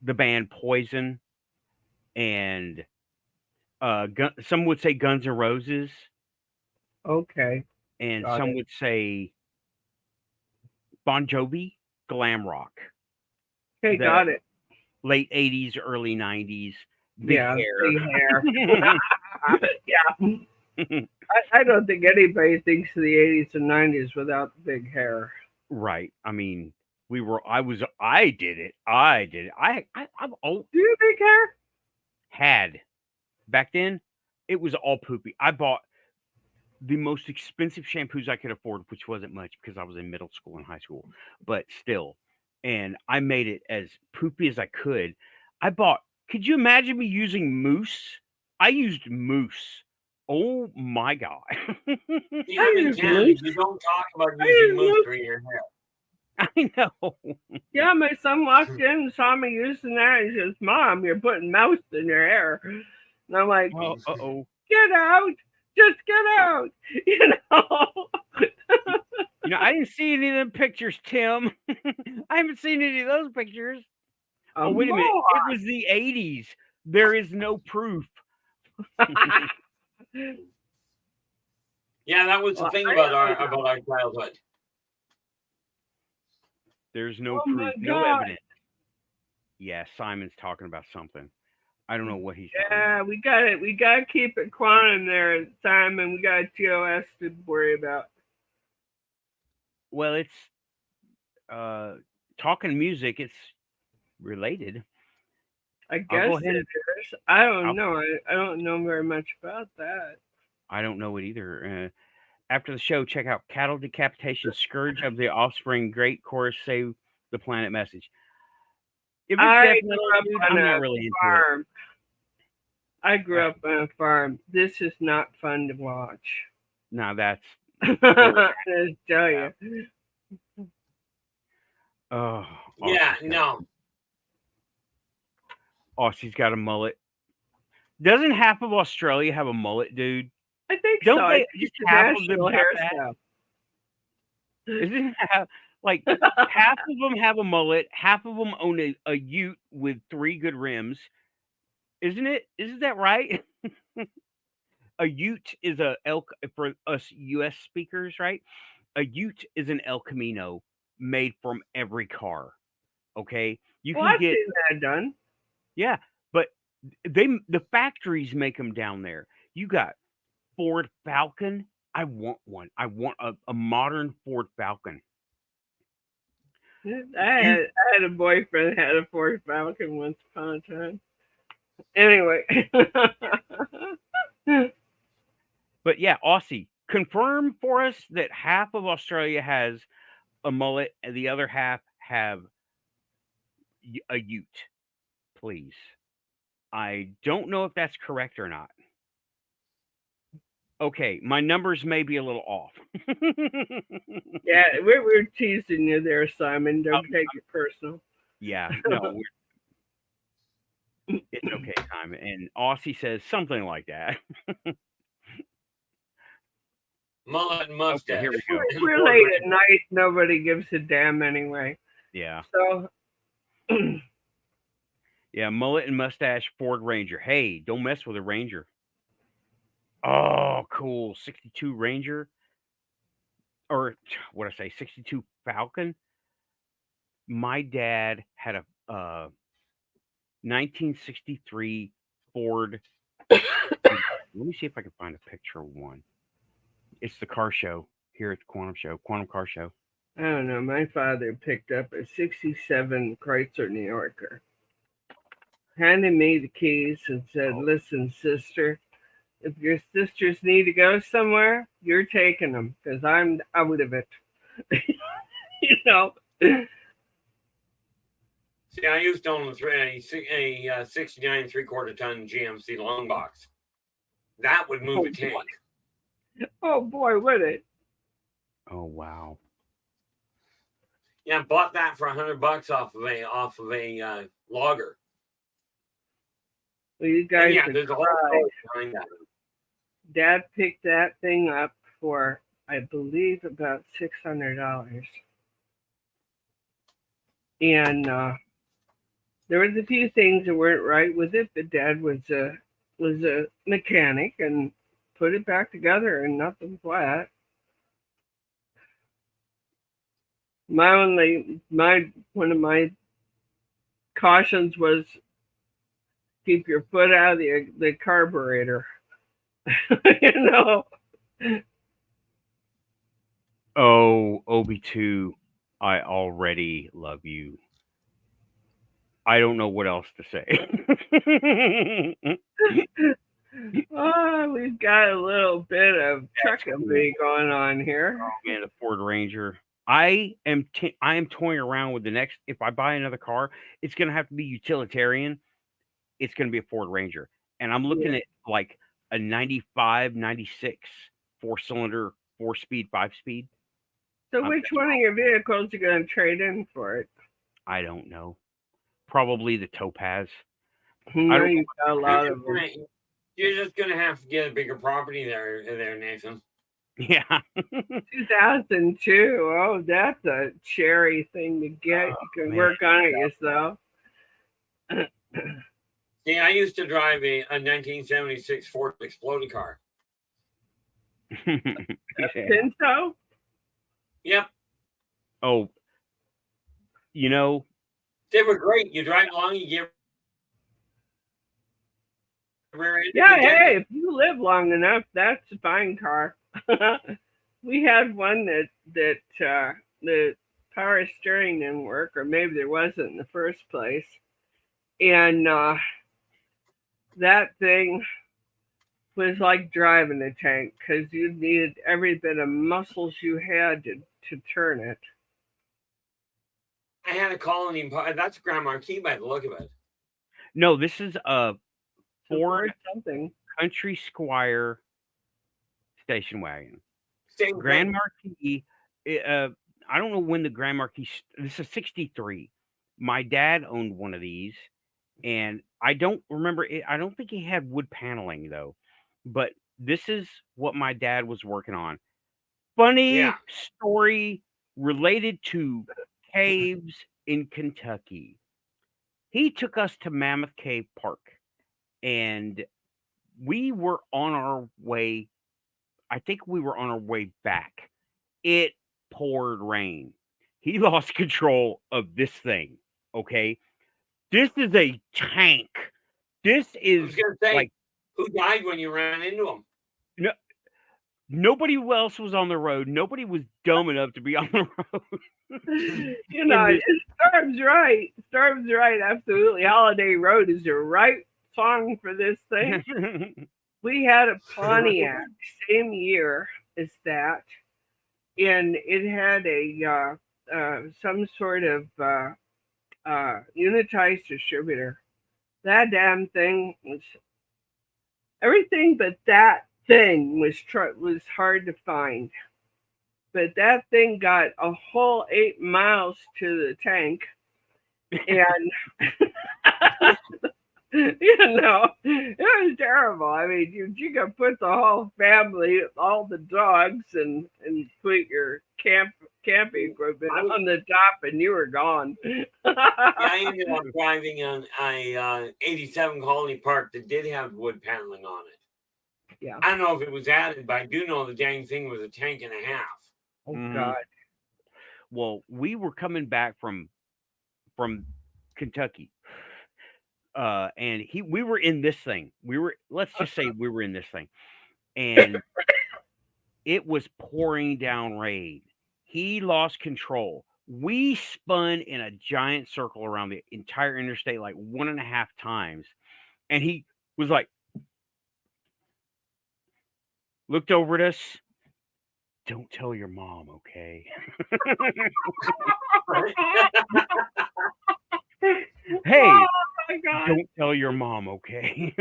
band Poison, and some would say Guns N' Roses, Okay. and Got some it. would say Bon Jovi, glam rock. Okay, The got it. late 80s, early 90s, big Yeah, hair. big hair. Yeah. I don't think anybody thinks of the 80s and 90s without big hair. Right. I mean, I did it. I'm old. Do you have big hair? Had back then, it was all poopy. I bought the most expensive shampoos I could afford, which wasn't much because I was in middle school and high school, but still. And I made it as poopy as I could. Could you imagine me using mousse? I used mousse. Oh my God. See, I'm in use Canada. mousse. You don't talk about I using use mousse mousse. for your hair. I know. Yeah, my son walked in and saw me using that. He says, "Mom, you're putting mouse in your hair." And I'm like, Oh, uh-oh. "Get out. Just get out." You know? I didn't see any of them pictures, Tim. I haven't seen any of those pictures. Oh, wait a minute. It was the 80s. There is no proof. Yeah, that was the thing about our childhood. There's no Oh my proof, no God. evidence. Yeah, Simon's talking about something. I don't know what he's talking Yeah, about. we got it. We got to keep it quantum there, Simon. We got TOS to worry about. Well, it's talking music. It's related. I I'll guess go ahead it and- is. I don't know. I don't know very much about that. I don't know it either. After the show, check out Cattle Decapitation, Scourge of the Offspring, Great Chorus, Save the Planet message. If it's I death metal, grew up dude, on I'm a not really into it. farm. I grew up on a farm. This is not fun to watch. Now that's I just tell you. oh Yeah, Aussie's got- no. Aussie's got a mullet. Doesn't half of Australia have a mullet, dude? I think Don't so. I they think just it's a half of them national have that? hairstyle. Isn't it like half of them have a mullet, half of them own a Ute with 3 good rims? Isn't it? Isn't that right? A Ute is a El for us US speakers, right? A Ute is an El Camino made from every car. Okay, you Well, can I've get seen that done. yeah, but the factories make them down there. You got Ford Falcon. I want one. I want a modern Ford Falcon. You I had a boyfriend that had a Ford Falcon once upon a time. Anyway. But yeah, Aussie, confirm for us that half of Australia has a mullet and the other half have a Ute, please. I don't know if that's correct or not. Okay, my numbers may be a little off. Yeah, we're teasing you there, Simon. Don't take it personal. Yeah, no, it's okay, Simon. And Aussie says something like that. Mullet and Okay, mustache. here we go. If we're late at night, nobody gives a damn anyway. Yeah, So, yeah, mullet and mustache Ford Ranger. Hey, don't mess with a Ranger. Oh, cool. 62 Ranger. Or what I say, 62 Falcon. My dad had a 1963 Ford. Let me see if I can find a picture of one. It's the car show here at the Quantum Car Show. I don't know. My father picked up a 67 Chrysler New Yorker, handed me the keys, and said, "Listen, sister, if your sisters need to go somewhere, you're taking them because I'm out of it." you know? See, I used to own a 69 3/4 ton GMC long box. That would move a tank. Oh, boy, would it? Oh, wow. Yeah, bought that for $100 off of a logger. Well, you guys Yeah, are there's a whole right. story behind that. Dad picked that thing up for, I believe, about $600. And there was a few things that weren't right with it, but Dad was a mechanic and put it back together and nothing flat. One of my cautions was keep your foot out of the carburetor. you know. Oh, Obi2, I already love you. I don't know what else to say. Oh, we've got a little bit of trucking going on here. Oh man, the Ford Ranger. I am toying around with the next. If I buy another car, it's gonna have to be utilitarian. It's gonna be a Ford Ranger, and I'm looking at like a 95, 96 4-cylinder, 4-speed, 5-speed. So, which one of your vehicles are you going to trade in for it? I don't know. Probably the Topaz. No, you've got a lot of them. You're just gonna have to get a bigger property there, Nathan. Yeah. 2002. Oh, that's a cherry thing to get. You can work on it yourself. See, I used to drive a 1976 Ford Exploder car. Pinto? Yep. Oh, they were great. You drive along, you get rear end. Yeah, hey, if you live long enough, that's a fine car. We had one that the power steering didn't work, or maybe there wasn't in the first place, and that thing was like driving a tank because you needed every bit of muscles you had to turn it. I had a Colony. That's a Grand Marquis by the look of it. No, this is a Ford something Country Squire station wagon. Same Grand Marquis. I don't know when the Grand Marquis. This is 63. My dad owned one of these, and I don't remember it. I don't think he had wood paneling though, but this is what my dad was working on. Funny Yeah. story related to caves in Kentucky. He took us to Mammoth Cave Park, and we were on our way. I think we were on our way back. It poured rain. He lost control of this thing. Okay. This is a tank. This I is was gonna say, like who died when you ran into him? no, nobody else was on the road. Nobody was dumb enough to be on the road. You know, Storm's right. Storm's right. Absolutely. Holiday Road is the right song for this thing. We had a Pontiac same year as that, and it had a some sort of unitized distributor. That damn thing was everything, but that thing was hard to find. But that thing got a whole 8 miles to the tank, and you know, it was terrible. I mean, you could put the whole family, all the dogs, and put your camping equipment on the top, and you were gone. Yeah, I ended up driving on a 87 Colony Park that did have wood paneling on it. Yeah. I don't know if it was added, but I do know the dang thing was a tank and a half. Oh God. Well, we were coming back from Kentucky. And we were in this thing. Let's just say we were in this thing. And it was pouring down rain. He lost control. We spun in a giant circle around the entire interstate like 1.5 times. And he was like, looked over at us. Don't tell your mom, okay? Hey, Oh my God. don't tell your mom, okay?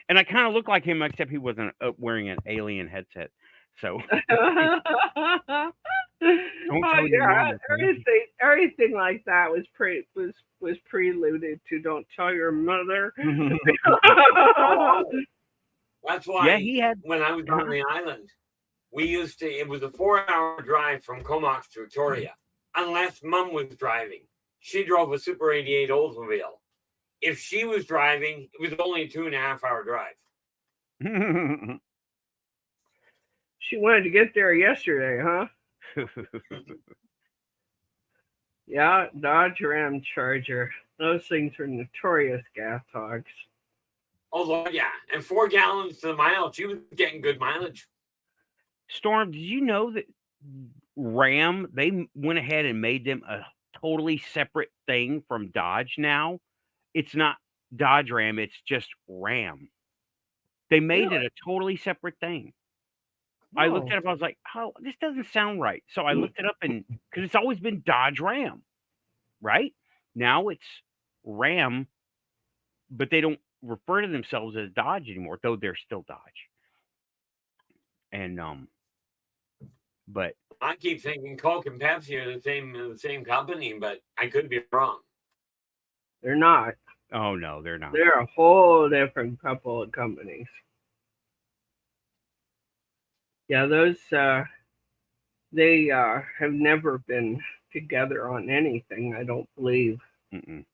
And I kind of looked like him, except he wasn't wearing an alien headset. So don't tell your mom, okay? Everything like that was preluded to "Don't tell your mother." That's why Yeah, he had. when I was on the island, it was a 4-hour drive from Comox to Victoria, unless Mum was driving. She drove a Super 88 Oldsmobile. If she was driving, it was only a 2.5-hour drive. She wanted to get there yesterday, huh? Yeah, Dodge Ram Charger. Those things are notorious gas hogs. Oh, Lord, yeah. And 4 gallons to the mile, she was getting good mileage. Storm, did you know that Ram, they went ahead and made them a totally separate thing from Dodge now? It's not Dodge Ram, it's just Ram. They made it a totally separate thing. I looked it up, I was like, oh, this doesn't sound right. So I looked it up, and because it's always been Dodge Ram, right? Now it's Ram, but they don't refer to themselves as Dodge anymore, though they're still Dodge. And but I keep thinking Coke and Pepsi are the same company, but I could be wrong. They're not. oh no, they're not. They're a whole different couple of companies. Yeah, those they have never been together on anything, I don't believe. Mm-mm.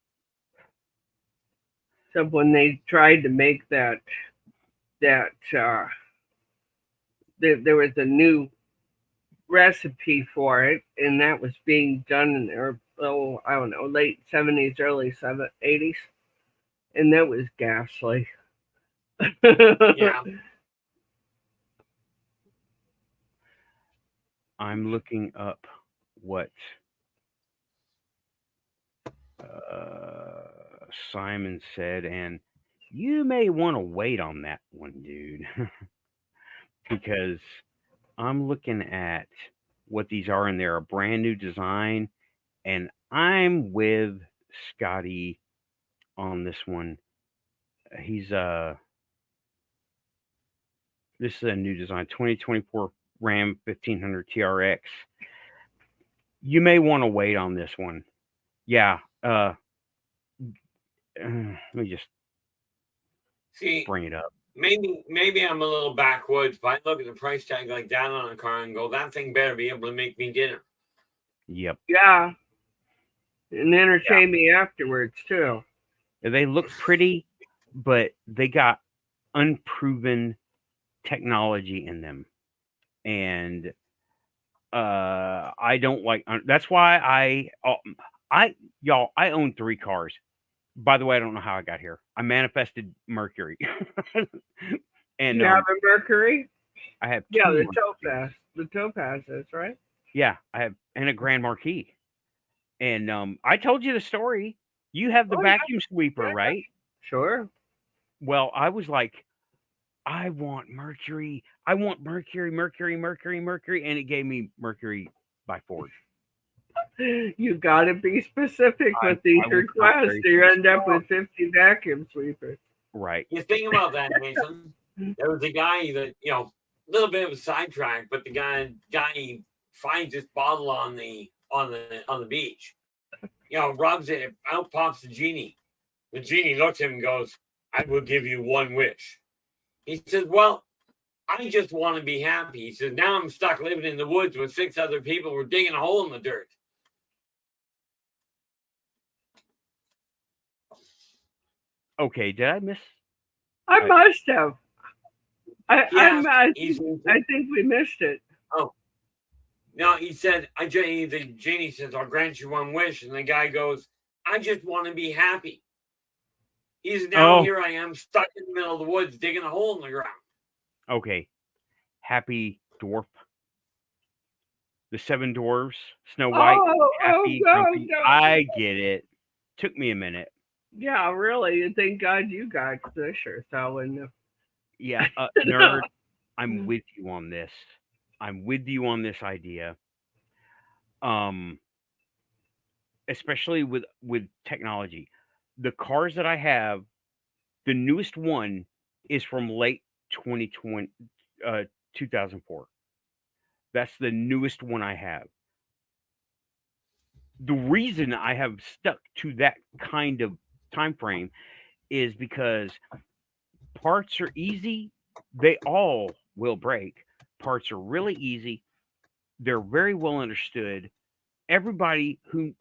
So when they tried to make that there was a new recipe for it, and that was being done in I don't know, late 70s, early 80s, and that was ghastly. Yeah. I'm looking up what Simon said, and you may want to wait on that one, dude, because I'm looking at what these are, and they're a brand new design, and I'm with Scotty on this one. He's this is a new design, 2024 Ram 1500 TRX. You may want to wait on this one. Yeah. Let me just See, bring it up. maybe I'm a little backwoods, but I look at the price tag like that on a car and go, that thing better be able to make me dinner. Yep. Yeah. And entertain me afterwards, too. They look pretty, but they got unproven technology in them. And I don't like. That's why I own 3 cars. By the way, I don't know how I got here. I manifested Mercury, and You have a Mercury? I have Yeah, 2 the Mercuries. Topaz. The Topazes, right? Yeah, I have, and a Grand Marquis. And I told you the story. You have the Oh, yeah. vacuum sweeper, Yeah. right? Sure. Well, I was like, I want Mercury. I want Mercury, Mercury, Mercury, Mercury, and it gave me Mercury by Ford. You got to be specific with these I was not requests, very or you end up specific. with 50 vacuum sweepers. Right. You think about that, Nathan. There was a guy that, a little bit of a sidetrack, but the guy finds this bottle on the beach. Rubs it, out pops the genie. The genie looks at him and goes, I will give you one wish. He says, well, I just want to be happy. He says, now I'm stuck living in the woods with 6 other people who are digging a hole in the dirt. Okay, did I miss? I must have. I Yes, think we missed it. Oh. No, he said, the genie says, I'll grant you one wish. And the guy goes, I just want to be happy. He says, now here I am stuck in the middle of the woods digging a hole in the ground. Okay. Happy Dwarf. The 7 Dwarves. Snow White. Happy, Grumpy. I get it. Took me a minute. Yeah, really. Thank God you got this or so. Yeah, nerd, I'm with you on this. I'm with you on this idea. Especially with technology. The cars that I have, the newest one is from late 2020, 2004. That's the newest one I have. The reason I have stuck to that kind of time frame is because parts are easy. They all will break. Parts are really easy. They're very well understood. Everybody who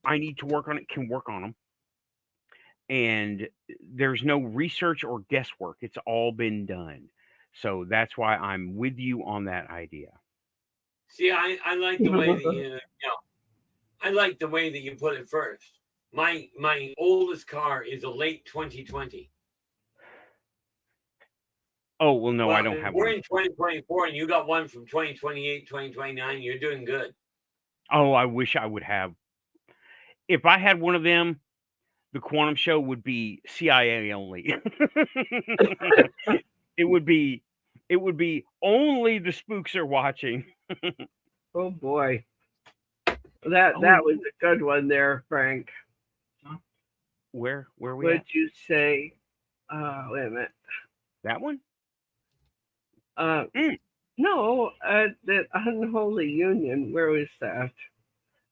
I need to work on it can work on them. And there's no research or guesswork. It's all been done. So that's why I'm with you on that idea. See, I like the way that I like the way that you put it first. My oldest car is a late 2020. Oh, well, no, I don't have we're one. in 2024 and you got one from 2028, 2029. You're doing good. Oh, I wish I would have. If I had one of them, the Quantum Show would be CIA only. It would be only the spooks are watching. Oh boy. That was a good one there, Frank. Where we Would at? you say wait a minute. That one? No, that Unholy Union, where was that?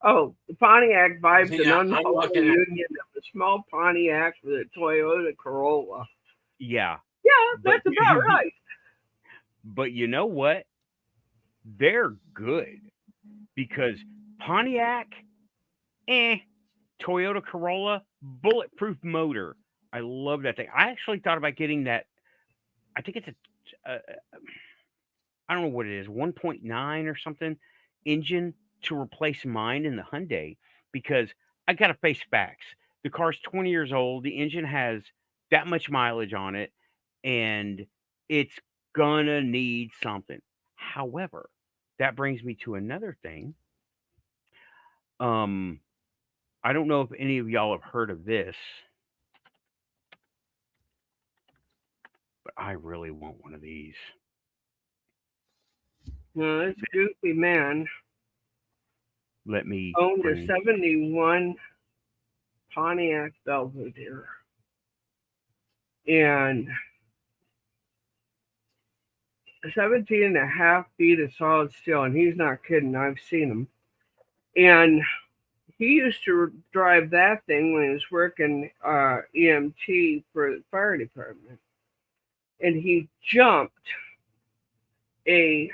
Oh, the Pontiac vibes an unholy union of a small Pontiac with a Toyota Corolla. Yeah. Yeah, that's about right. But you know what? They're good because Pontiac, Toyota Corolla, bulletproof motor. I love that thing. I actually thought about getting that. I think it's I don't know what it is, 1.9 or something engine to replace mine in the Hyundai because I got to face facts. The car's 20 years old. The engine has that much mileage on it, and it's gonna need something. However, that brings me to another thing. I don't know if any of y'all have heard of this, but I really want one of these. No, this goofy man Let me owned a 71 Pontiac Belvedere. And 17 and a half feet of solid steel, and he's not kidding. I've seen him. And he used to drive that thing when he was working EMT for the fire department. and he jumped a,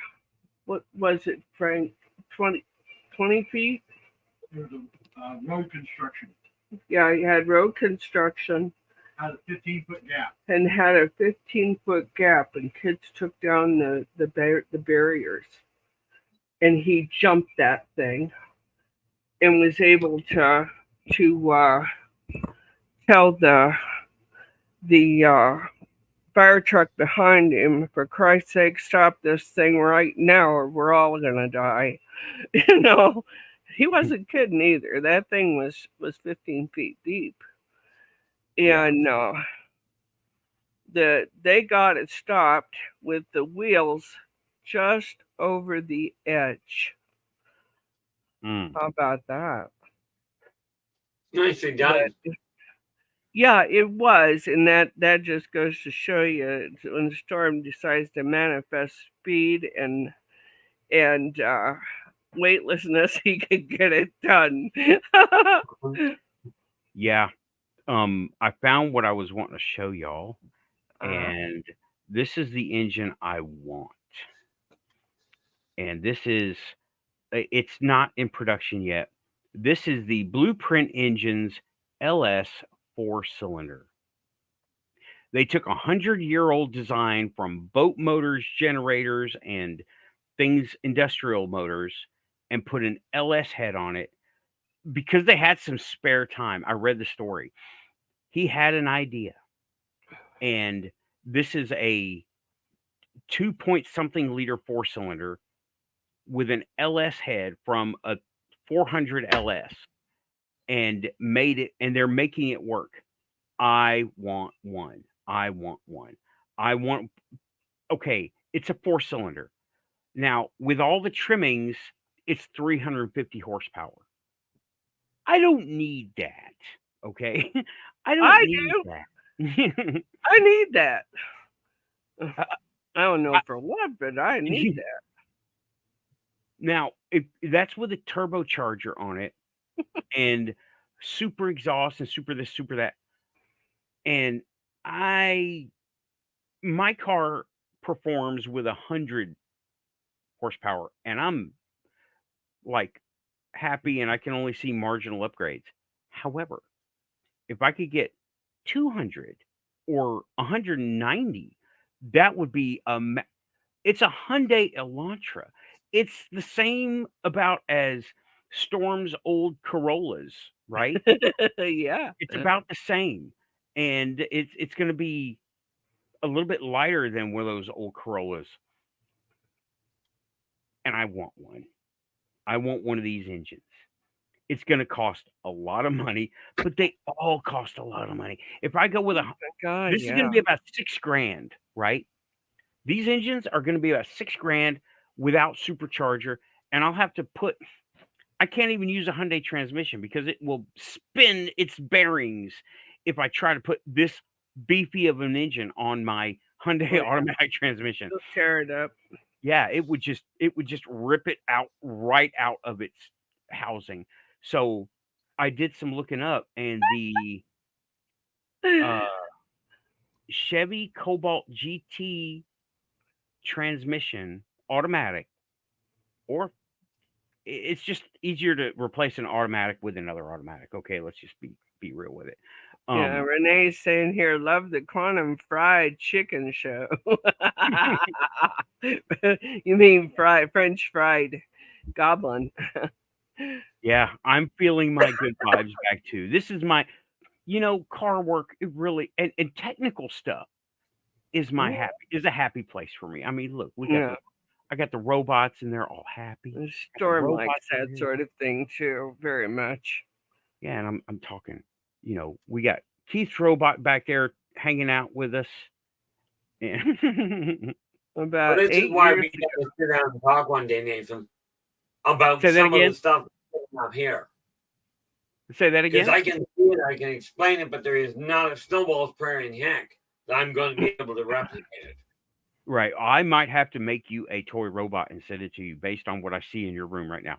what was it, Frank? 20 feet? There was a road construction. Yeah, he had road construction Had a 15-foot gap. and had a 15-foot gap, and kids took down the barriers. And he jumped that thing and was able to tell the fire truck behind him, for Christ's sake, stop this thing right now or we're all gonna die. You know, he wasn't kidding either. That thing was 15 feet deep. Yeah. And they got it stopped with the wheels just over the edge. Mm. How about that? Nicely done. But, yeah, it was, and that just goes to show you when the storm decides to manifest speed and weightlessness, he can get it done. Yeah. I found what I was wanting to show y'all, and this is the engine I want. And this is, it's not in production yet. This is the Blueprint Engines LS 4-cylinder. They took a 100-year-old design from boat motors, generators, and things, industrial motors, and put an LS head on it because they had some spare time. I read the story. He had an idea, and this is a 2-point-something liter 4-cylinder with an LS head from a 400 LS, and made it, and they're making it work. I want one. I want one. I want, okay, it's a 4-cylinder. Now, with all the trimmings, it's 350 horsepower. I don't need that. Okay. I don't need do. that. I need that. Uh, I don't know for what, but I need that. Now, if that's with a turbocharger on it and super exhaust and super this, super that. And my car performs with 100 horsepower, and I'm like happy, and I can only see marginal upgrades. However, if I could get 200 or 190, that would be it's a Hyundai Elantra. It's the same about as Storm's old Corollas, right? Yeah. It's about the same, and it's going to be a little bit lighter than one of those old Corollas. And I want one. I want one of these engines. It's going to cost a lot of money, but they all cost a lot of money. If I go with Oh my God, this is going to be about $6,000, right? These engines are going to be about $6,000 without supercharger, and I'll have to put. I can't even use a Hyundai transmission because it will spin its bearings if I try to put this beefy of an engine on my Hyundai automatic transmission. It'll tear it up. Yeah, it would just rip it out right out of its housing. So I did some looking up, and the Chevy Cobalt GT transmission automatic, or it's just easier to replace an automatic with another automatic. Okay, let's just be real with it. Yeah, Renee's saying here, love the quantum fried chicken show. You mean French fried goblin? Yeah, I'm feeling my good vibes back too. This is my, car work. It really, and technical stuff is a happy place for me. I mean, look, I got the robots, and they're all happy. The Storm likes that sort of thing too, very much. Yeah, and I'm talking, we got Keith's robot back there hanging out with us. And About this 8 is why years we got to sit down and talk one day, Nathan, about Say that some of again? the stuff up here. Say that Because again. I can see it, I can explain it, but there is not a snowball's prayer in heck that I'm going to be able to replicate it. Right. I might have to make you a toy robot and send it to you based on what I see in your room right now.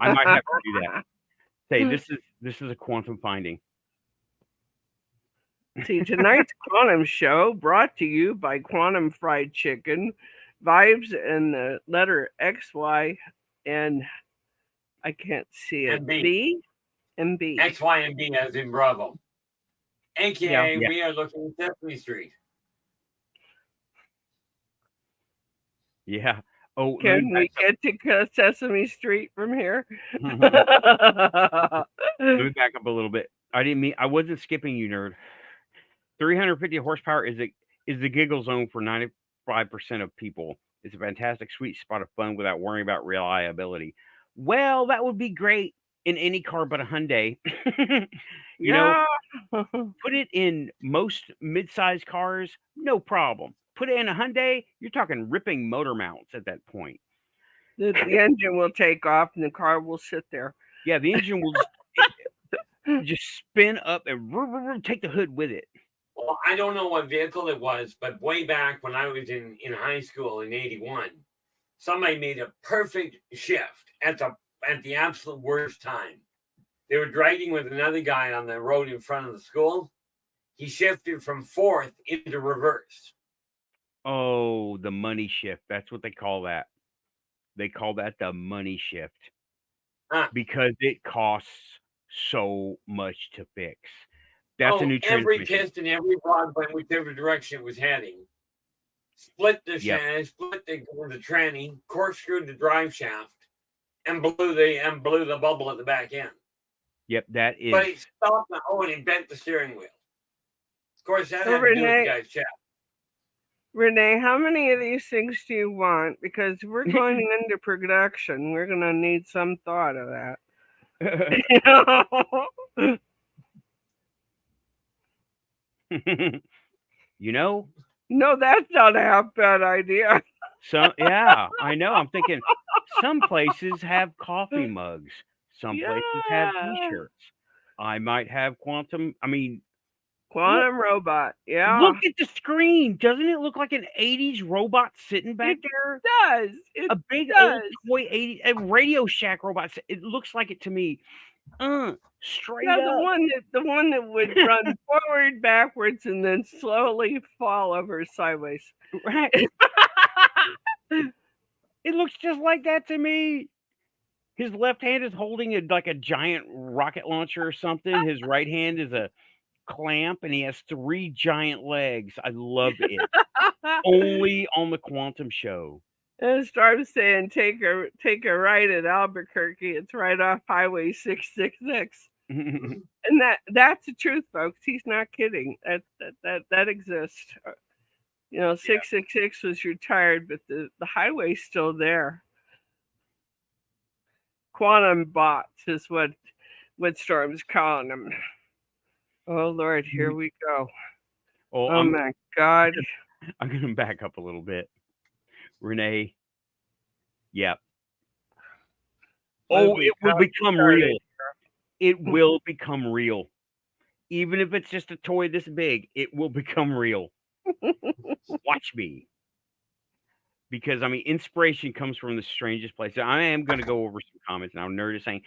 I might have to do that. Say this is a quantum finding. See, tonight's Quantum Show brought to you by Quantum Fried Chicken, Vibes and the letter XY, and I can't see it. MB. B and B. X, Y, and B as in Bravo. AKA, Yeah. we are looking at Sesame Street. Yeah. Oh, let Can me we get to Sesame Street from here? let me back up a little bit. I wasn't skipping you, nerd. 350 horsepower is the giggle zone for 95% of people. It's a fantastic sweet spot of fun without worrying about reliability. Well, that would be great in any car but a Hyundai. You know, Yeah. put it in most mid-sized cars, no problem. Put it in a Hyundai, you're talking ripping motor mounts at that point. The engine will take off and the car will sit there. Yeah, the engine will just spin up and take the hood with it. Well, I don't know what vehicle it was, but way back when I was in high school in '81, somebody made a perfect shift at the absolute worst time. They were driving with another guy on the road in front of the school. He shifted from fourth into reverse. Oh, the money shift. That's what they call that. They call that the money shift because it costs so much to fix. That's a new every transmission. piston, every rod went whichever direction it was heading. Split the shaft, split the tranny, corkscrewed the drive shaft, and blew the bubble at the back end. Yep, that is. But it stopped and it bent the steering wheel. Of course, that had to do with the guy's shaft. Renee, how many of these things do you want? Because we're going into production. We're going to need some thought of that. You know? No, that's not a half bad idea. Yeah, I know. I'm thinking some places have coffee mugs. Some places have t-shirts. I might have quantum robot. Yeah. Look at the screen. Doesn't it look like an 80s robot sitting back there? It does. A big old toy 80s a Radio Shack robot. It looks like it to me. Straight up. The one that would run forward, backwards, and then slowly fall over sideways. Right. It looks just like that to me. His left hand is holding like a giant rocket launcher or something. His right hand is a clamp, and he has 3 giant legs. I love it. Only on the Quantum Show. And I'm saying, take a right at Albuquerque. It's right off Highway 666. And that's the truth, folks. He's not kidding. That exists. 666 was retired, but the highway's still there. Quantum bots is what Storm's calling them. Oh Lord, here we go. Oh my God. I'm gonna back up a little bit. Renee. Yep. Oh, it will become real. It will become real. Even if it's just a toy this big, it will become real. Watch me. Because, inspiration comes from the strangest places. I am going to go over some comments now. Nerd is saying,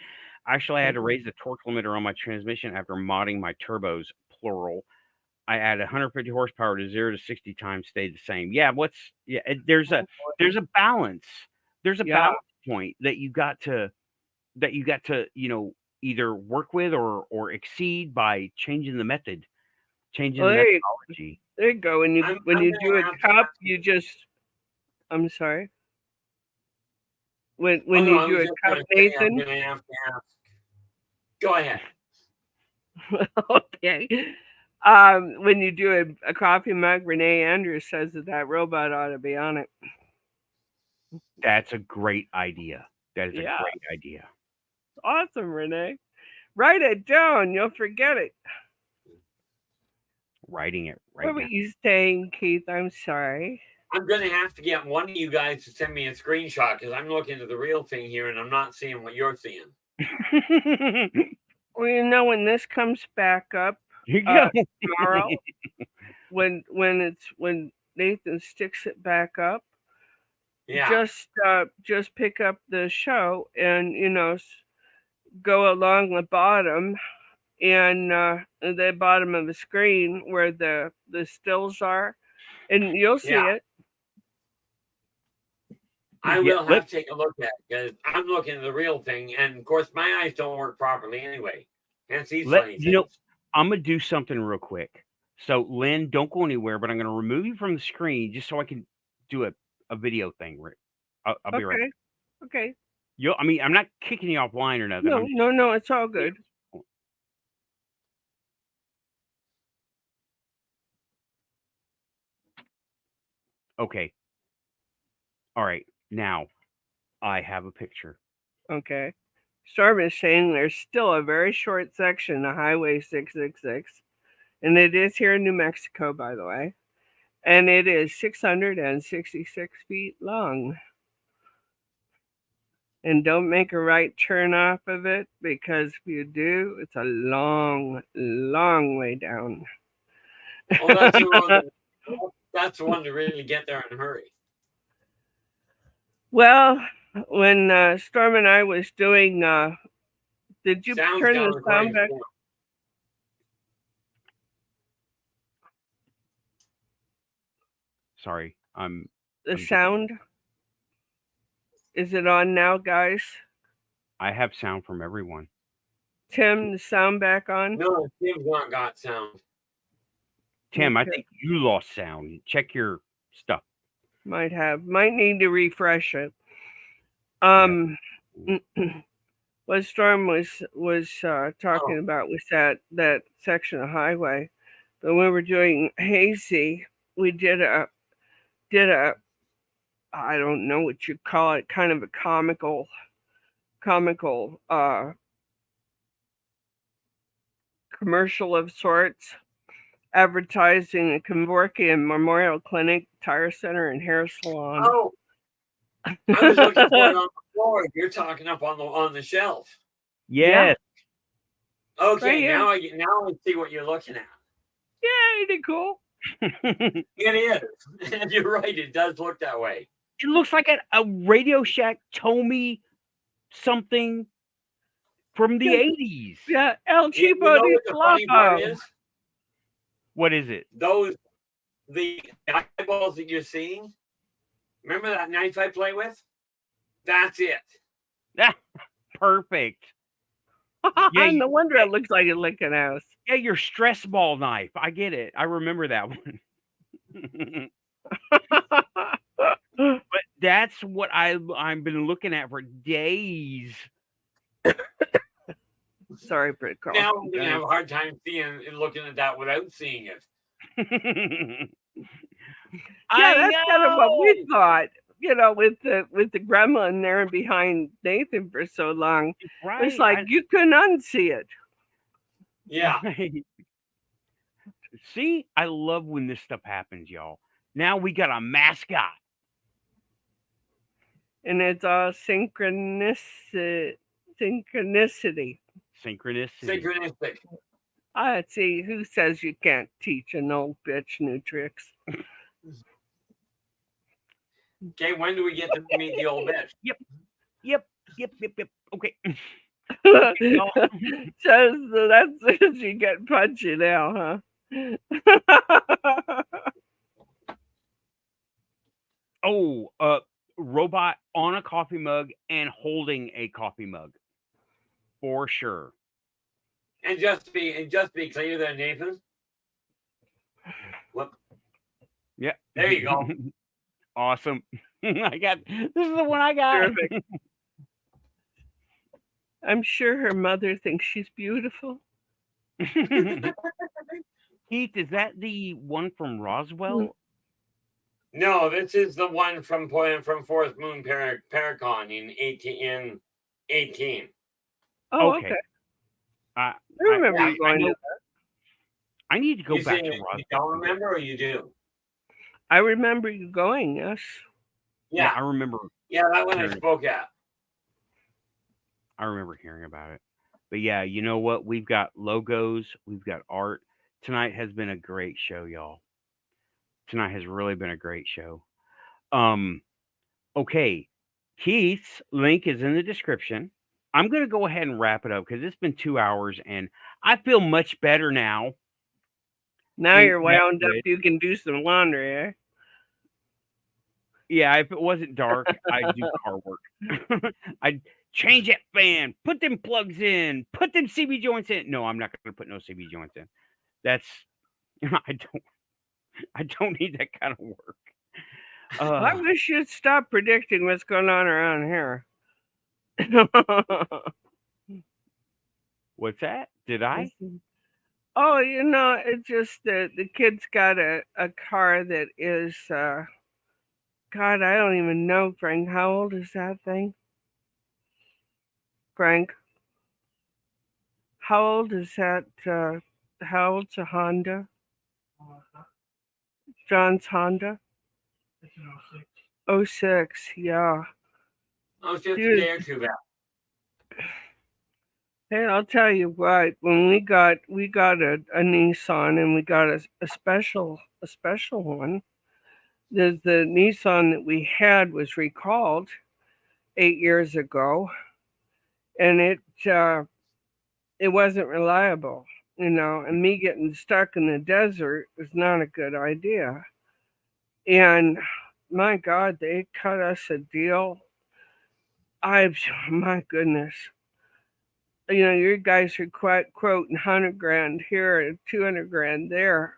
actually, I had to raise the torque limiter on my transmission after modding my turbos, plural. I added 150 horsepower to 0 to 60 times, stayed the same. Yeah, there's a balance. There's a balance point that you got to either work with or exceed by changing the method, changing the methodology. There you go. When you do a cup, you just. I'm sorry. When you do a cup, Nathan. I'm gonna have to ask. Go ahead. Okay. When you do a coffee mug, Renee Andrews says that robot ought to be on it. That's a great idea. That is a great idea. Awesome, Renee. Write it down. You'll forget it. Writing it right now. What were you saying, Keith? I'm sorry. I'm going to have to get one of you guys to send me a screenshot because I'm looking at the real thing here and I'm not seeing what you're seeing. Well, when this comes back up tomorrow, when Nathan sticks it back up, just pick up the show and go along the bottom, and the bottom of the screen where the stills are, and you'll see Yeah. it. I Yeah, will have to take a look at it because I'm looking at the real thing, and of course my eyes don't work properly anyway. Hence these funny things. You know, I'm gonna do something real quick. So, Lynn, don't go anywhere, but I'm gonna remove you from the screen just so I can do a video thing. I'll be right back. Okay. I mean, I'm not kicking you offline or nothing. I'm just, No, it's all good. okay. All right. Now, I have a picture. Okay. Storm is saying there's still a very short section of Highway 666, and it is here in New Mexico, by the way, and it is 666 feet long. And don't make a right turn off of it, because if you do, it's a long, long way down. Oh, that's the road. That's the one to really get there in a hurry. Well, when Storm and I was doing, did you Sounds turn down the the sound back? corner. Sorry, The sound? Is it on now, guys? I have sound from everyone. Tim, the sound back on? No, Tim's not got sound. Tim, I Okay. think you lost sound. Check your stuff. Might need to refresh it. What Storm was talking about was that section of highway. But when we were doing Hazy, we did a I don't know what you call it, kind of a comical commercial of sorts, advertising the Kevorkian Memorial Clinic, Tire Center, and Hair Salon. Oh, I was looking for it on the floor. You're talking up on the shelf. Yes. Okay, Right, now I see what you're looking at. Yeah, ain't it cool? It is. And you're right. It does look that way. It looks like a Radio Shack Tommy something from the 80s. Yeah, El You Cheapo know de what the funny part Palapa. is? What is it? The eyeballs that you're seeing. Remember that knife I play with? That's it. Perfect. Yeah, no wonder it looks like a licking house. Yeah, your stress ball knife. I get it. I remember that one. But that's what I've been looking at for days. Sorry, Britt Carl. Now I'm gonna have a hard time looking at that without seeing it. Yeah, that's kind of what we thought. You know, with the gremlin there behind Nathan for so long, Right. it's like you couldn't unsee it. Yeah. See, I love when this stuff happens, y'all. Now we got a mascot. And it's all synchronicity. Synchronicity. Synchronistic. Let's see, who says you can't teach an old bitch new tricks? Okay, when do we get to meet the old bitch? Yep. Okay. So that's you get punchy now, huh? Oh, robot on a coffee mug and holding a coffee mug. For sure. And just to be clear there, Nathan. Look. Yeah. There you go. Awesome. This is the one I got. Terrific. I'm sure her mother thinks she's beautiful. Keith, is that the one from Roswell? No, this is the one from Fourth Moon Paracon in 18. Oh, okay. I remember you going to that. I need to go back to Roswell. You don't remember, or you do? I remember you going, yes. Yeah, I remember. Yeah, that one I spoke at. I remember hearing about it. But yeah, you know what? We've got logos. We've got art. Tonight has been a great show, y'all. Tonight has really been a great show. Okay. Keith's link is in the description. I'm going to go ahead and wrap it up because it's been 2 hours and I feel much better now. Now Ain't you're that wound up. good? You can do some laundry, eh? Yeah, if it wasn't dark, I'd do car work. I'd change that fan, put them plugs in, put them CB joints in. No, I'm not going to put no CB joints in. That's I don't need that kind of work. I wish you'd stop predicting what's going on around here. What's that? Did I? Oh, it's just that the kid's got a car that is, God, I don't even know, Frank. How old is that thing? Frank, how old is that? How old's a Honda? John's Honda? It's an 06. 06, yeah. Oh, it's just a Dude. day or two back. Hey, I'll tell you what. When we got a Nissan, and we got a special one. The Nissan that we had was recalled 8 years ago, and it wasn't reliable, and me getting stuck in the desert was not a good idea. And my God, they cut us a deal. My goodness. Your guys are quoting 100 grand here and 200 grand there.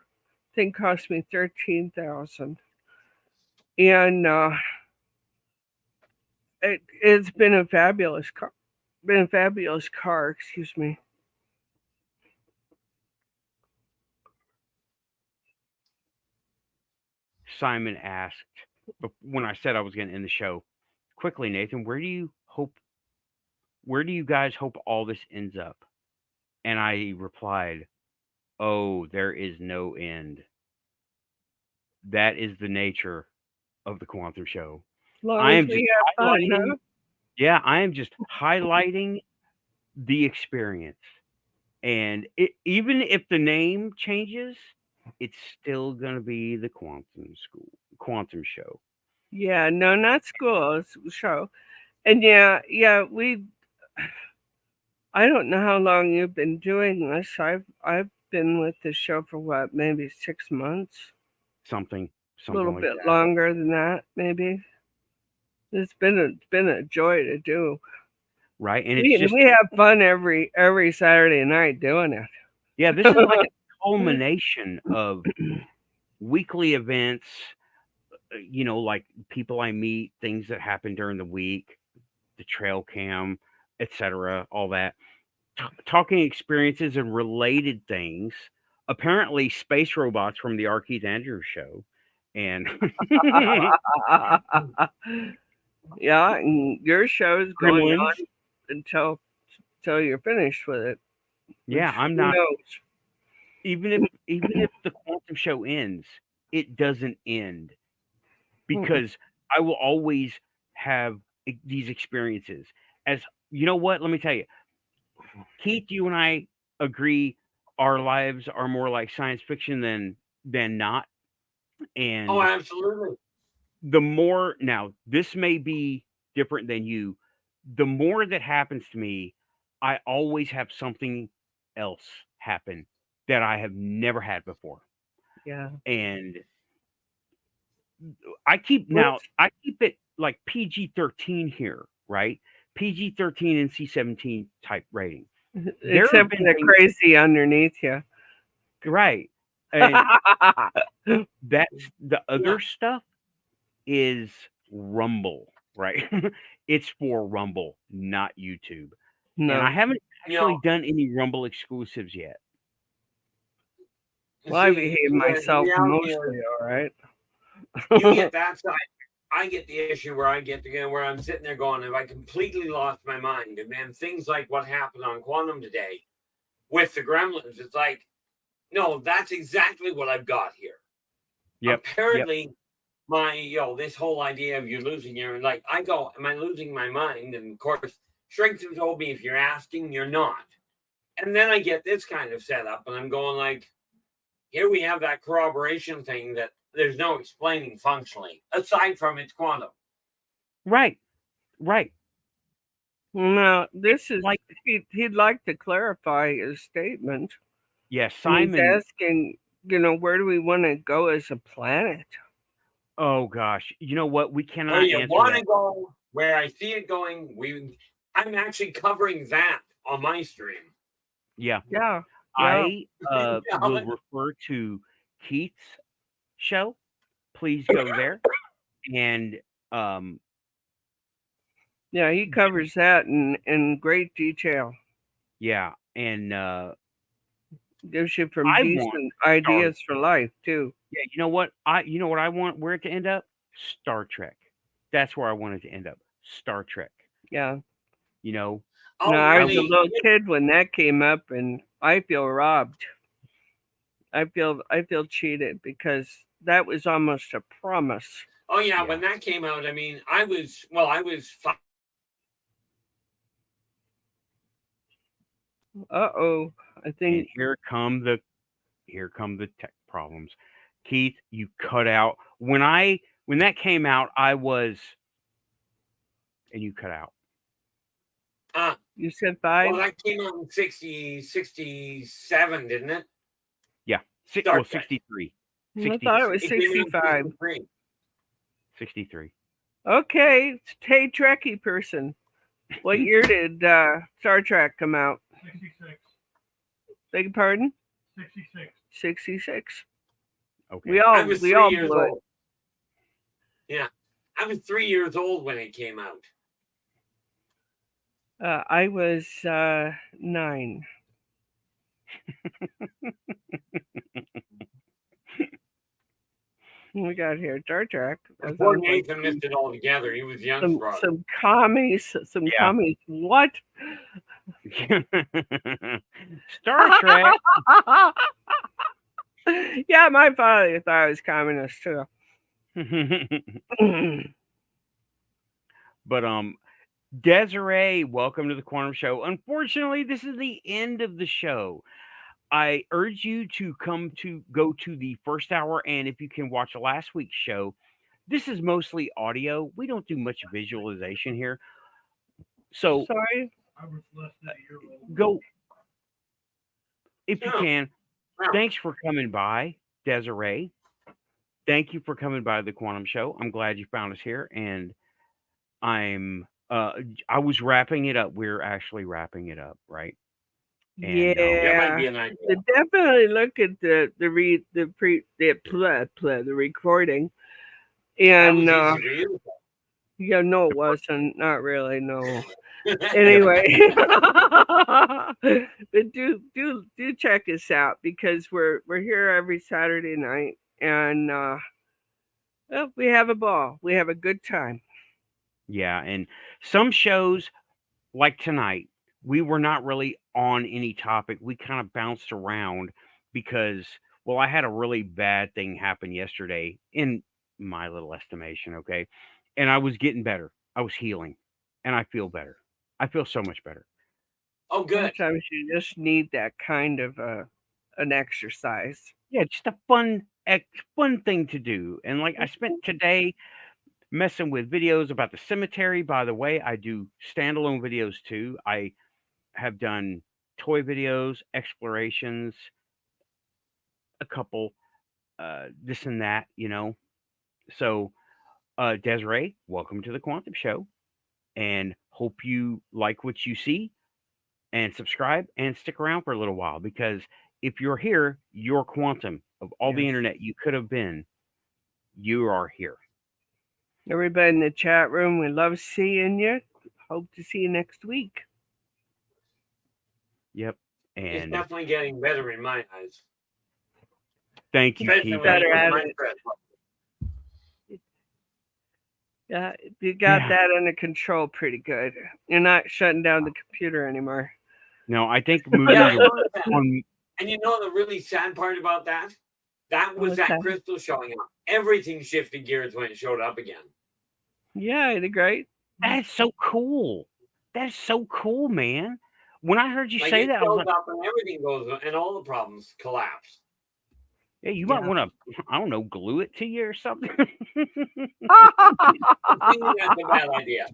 Thing cost me 13,000, and it's been a fabulous car. Excuse me. Simon asked when I said I was going to end the show. Quickly, Nathan, where do you guys hope all this ends up? And I replied, "Oh, there is no end. That is the nature of the Quantum Show." As long I as am just we have fun, highlighting. huh? Yeah, I am just highlighting the experience. And even if the name changes, it's still going to be the Quantum Show. Yeah, no, not school, it's a show. And yeah, I don't know how long you've been doing this. I've been with the show for what, maybe 6 months? Something A little like bit that. longer than that, maybe. It's been a joy to do. Right? And it's just We have fun every Saturday night doing it. yeah, this is like a culmination of weekly events, like people I meet, things that happen during the week, the trail cam, etc., all that. Talking experiences and related things. Apparently, space robots from the R. Keith Andrews show, and Yeah, and your show is going gremlins. on until you're finished with it. Yeah, Which, I'm who not. knows? Even if the Quantum Show ends, it doesn't end because I will always have these experiences. As you know, what? Let me tell you, Keith, you and I agree. Our lives are more like science fiction than not. And Oh, absolutely. the more now, this may be different than you. The more that happens to me, I always have something else happen that I have never had before. Yeah. And I keep it like PG-13 here, right? PG-13 and C-17 type rating. Except for the crazy underneath you. Right. And that's the other stuff is Rumble, right? It's for Rumble, not YouTube. No. And I haven't actually done any Rumble exclusives yet. Well, I behave myself mostly, all right. You get that side. I get the issue where where I'm sitting there going, have I completely lost my mind? And then things like what happened on Quantum today with the gremlins, it's like, no, that's exactly what I've got here. Yep. Apparently, this whole idea of you're losing your, like, I go, am I losing my mind? And of course, Shrinks told me if you're asking, you're not. And then I get this kind of setup, and I'm going like, here we have that corroboration thing that there's no explaining functionally, aside from it's quantum. Right. Now, this is like, he'd like to clarify his statement. yeah, And he's Simon. asking, where do we want to go as a planet? Oh gosh, you know what? We Where cannot you answer want to that. go, where I see it going. I'm actually covering that on my stream. Yeah, Yeah. I Yeah. will refer to Keith's show. Please go there, and Yeah, he covers that in great detail. yeah, and Gives you some I want decent Star. ideas for life too. Yeah, you know what? I want where it to end up? Star Trek. That's where I want it to end up. Star Trek. Yeah. You know, No, Oh, I was a really? little kid when that came up, and I feel robbed. I feel cheated because that was almost a promise. Oh, yeah. yeah. When that came out, I mean, I was 5. Uh-oh. I And think here come the tech problems. Keith, you cut out when that came out. I was, and you cut out. you said 5. Well, that came out in 67, didn't it? Yeah, Star Trek. 63. I thought it was It came out in 65. 63. 63. Okay, hey Trekkie person, what year did Star Trek come out? 66. Beg your pardon? 66. 66. Okay. I was 3 we all years blew it. old. Yeah, I was 3 years old when it came out. I was 9. We got here Star Trek. That Poor sounds like Nathan missed it all together. He was young brother. some commies. Some Yeah. commies. What? Star Trek. Yeah, my father thought I was communist too. But Desiree, welcome to the Quantum Show. Unfortunately, this is the end of the show. I urge you to go to the first hour, and if you can watch last week's show, this is mostly audio. We don't do much visualization here. So Sorry. I was less than a year old. go if you Yeah. can. Yeah. Thanks for coming by, Desiree. Thank you for coming by the Quantum Show. I'm glad you found us here, and I was wrapping it up. We're actually wrapping it up, right? And, That might be Yeah. an idea. Definitely look at the recording. And That was easy for you. yeah, no, it wasn't. Not really, no. Anyway, but do check us out because we're here every Saturday night, and well, we have a ball. We have a good time. yeah, and some shows like tonight, we were not really on any topic. We kind of bounced around because, well, I had a really bad thing happen yesterday in my little estimation, okay? And I was getting better. I was healing, and I feel better. I feel so much better. Oh, good. Sometimes you just need that kind of an exercise. Yeah, just a fun thing to do. And like I spent today messing with videos about the cemetery. By the way, I do standalone videos too. I have done toy videos, explorations, a couple, this and that, So, Desiree, welcome to the Quantum Show, and hope you like what you see and subscribe and stick around for a little while because if you're here, you're quantum. Of all the Yes. internet you could have been, you are here. Everybody in the chat room, we love seeing you. Hope to see you next week. Yep. It's And definitely getting better in my eyes. thank you, Especially Keith. when I Better use at my it. stress. Yeah, you got Yeah. that under control pretty good. You're not shutting down the computer anymore. No, I think moving Yeah, I to noticed that. on And you know the really sad part about that? That was What's that that? crystal showing up. Everything shifted gears when it showed up again. Yeah, you did great. that's so cool. That's so cool, man. When I heard you Like say it that, I was shows like, up and everything goes and all the problems collapse. Yeah, you Yeah. might want to, I don't know, glue it to you or something. I think that's a bad idea.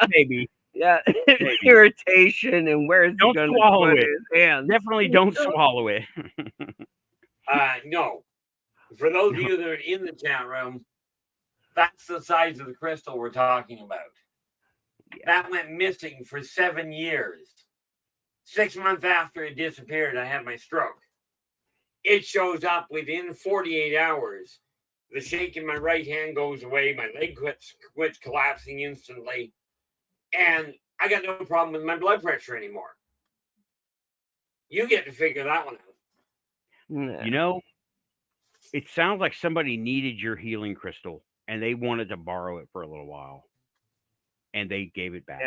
Maybe. Yeah, Maybe. irritation, and where's he Don't going to swallow put it. his hands? Definitely don't swallow it. No. For those of you that are in the chat room, that's the size of the crystal we're talking about. Yeah. That went missing for 7 years. 6 months after it disappeared, I had my stroke. It shows up within 48 hours. The shake in my right hand goes away. My leg quits collapsing instantly. And I got no problem with my blood pressure anymore. You get to figure that one out. Nah. You know, it sounds like somebody needed your healing crystal and they wanted to borrow it for a little while. And they gave it back.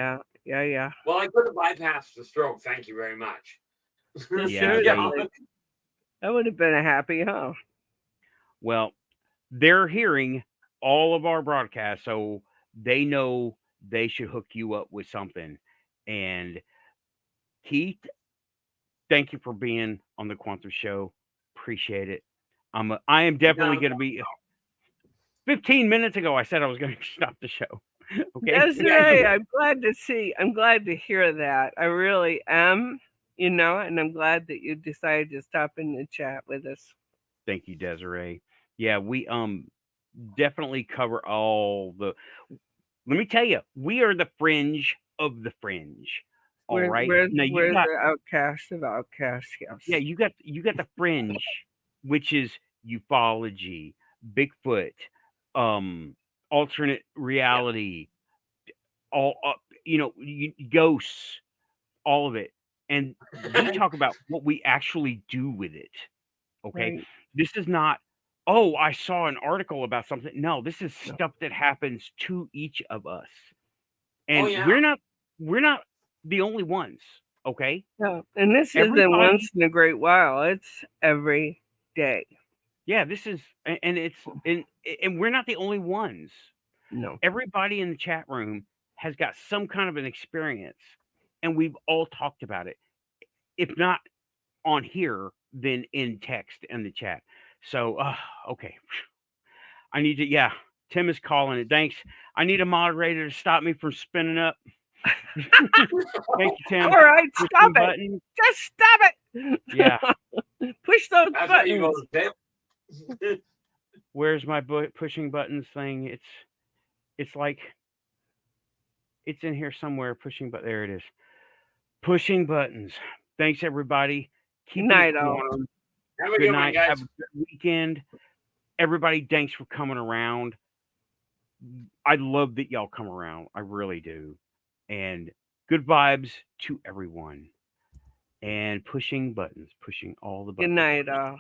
Yeah. Well, I could have bypassed the stroke. Thank you very much. They Yeah, should they- have. That would have been a happy, huh? Well, they're hearing all of our broadcasts, so they know they should hook you up with something. And Keith, thank you for being on the Quantum Show. Appreciate it. I am definitely going to be. 15 minutes ago, I said I was going to stop the show. Okay. Desiree, I'm glad to hear that. I really am, and I'm glad that you decided to stop in and chat with us. Thank you, Desiree. Yeah, we definitely cover all the. Let me tell you, we are the fringe of the fringe. All right. We're Now you got the outcast of outcasts, yes. yeah, you got the fringe, which is ufology, Bigfoot, alternate reality, all ghosts, all of it, and we talk about what we actually do with it. Okay, Right. this is not. Oh, I saw an article about something. No, this is stuff that happens to each of us, and yeah. we're not the only ones. Okay. Yeah. And this Everybody- isn't once in a great while. It's every day. Yeah, this is, and it's, and we're not the only ones. No. Everybody in the chat room has got some kind of an experience, and we've all talked about it. If not on here, then in text in the chat. So, okay. I need to, yeah, Tim is calling it. Thanks. I need a moderator to stop me from spinning up. Thank you, Tim. All right, Push stop the it. button. Just stop it. Yeah. Push those That's how you buttons. go to Tim. Where's my pushing buttons thing? It's like it's in here somewhere. Pushing, but there it is. Pushing buttons. Thanks, everybody. Keep Night, it all. warm. Have a Good good one, night. guys. Have a good weekend. Everybody, thanks for coming around. I love that y'all come around. I really do. And good vibes to everyone. And pushing buttons, pushing all the buttons. Good night, all.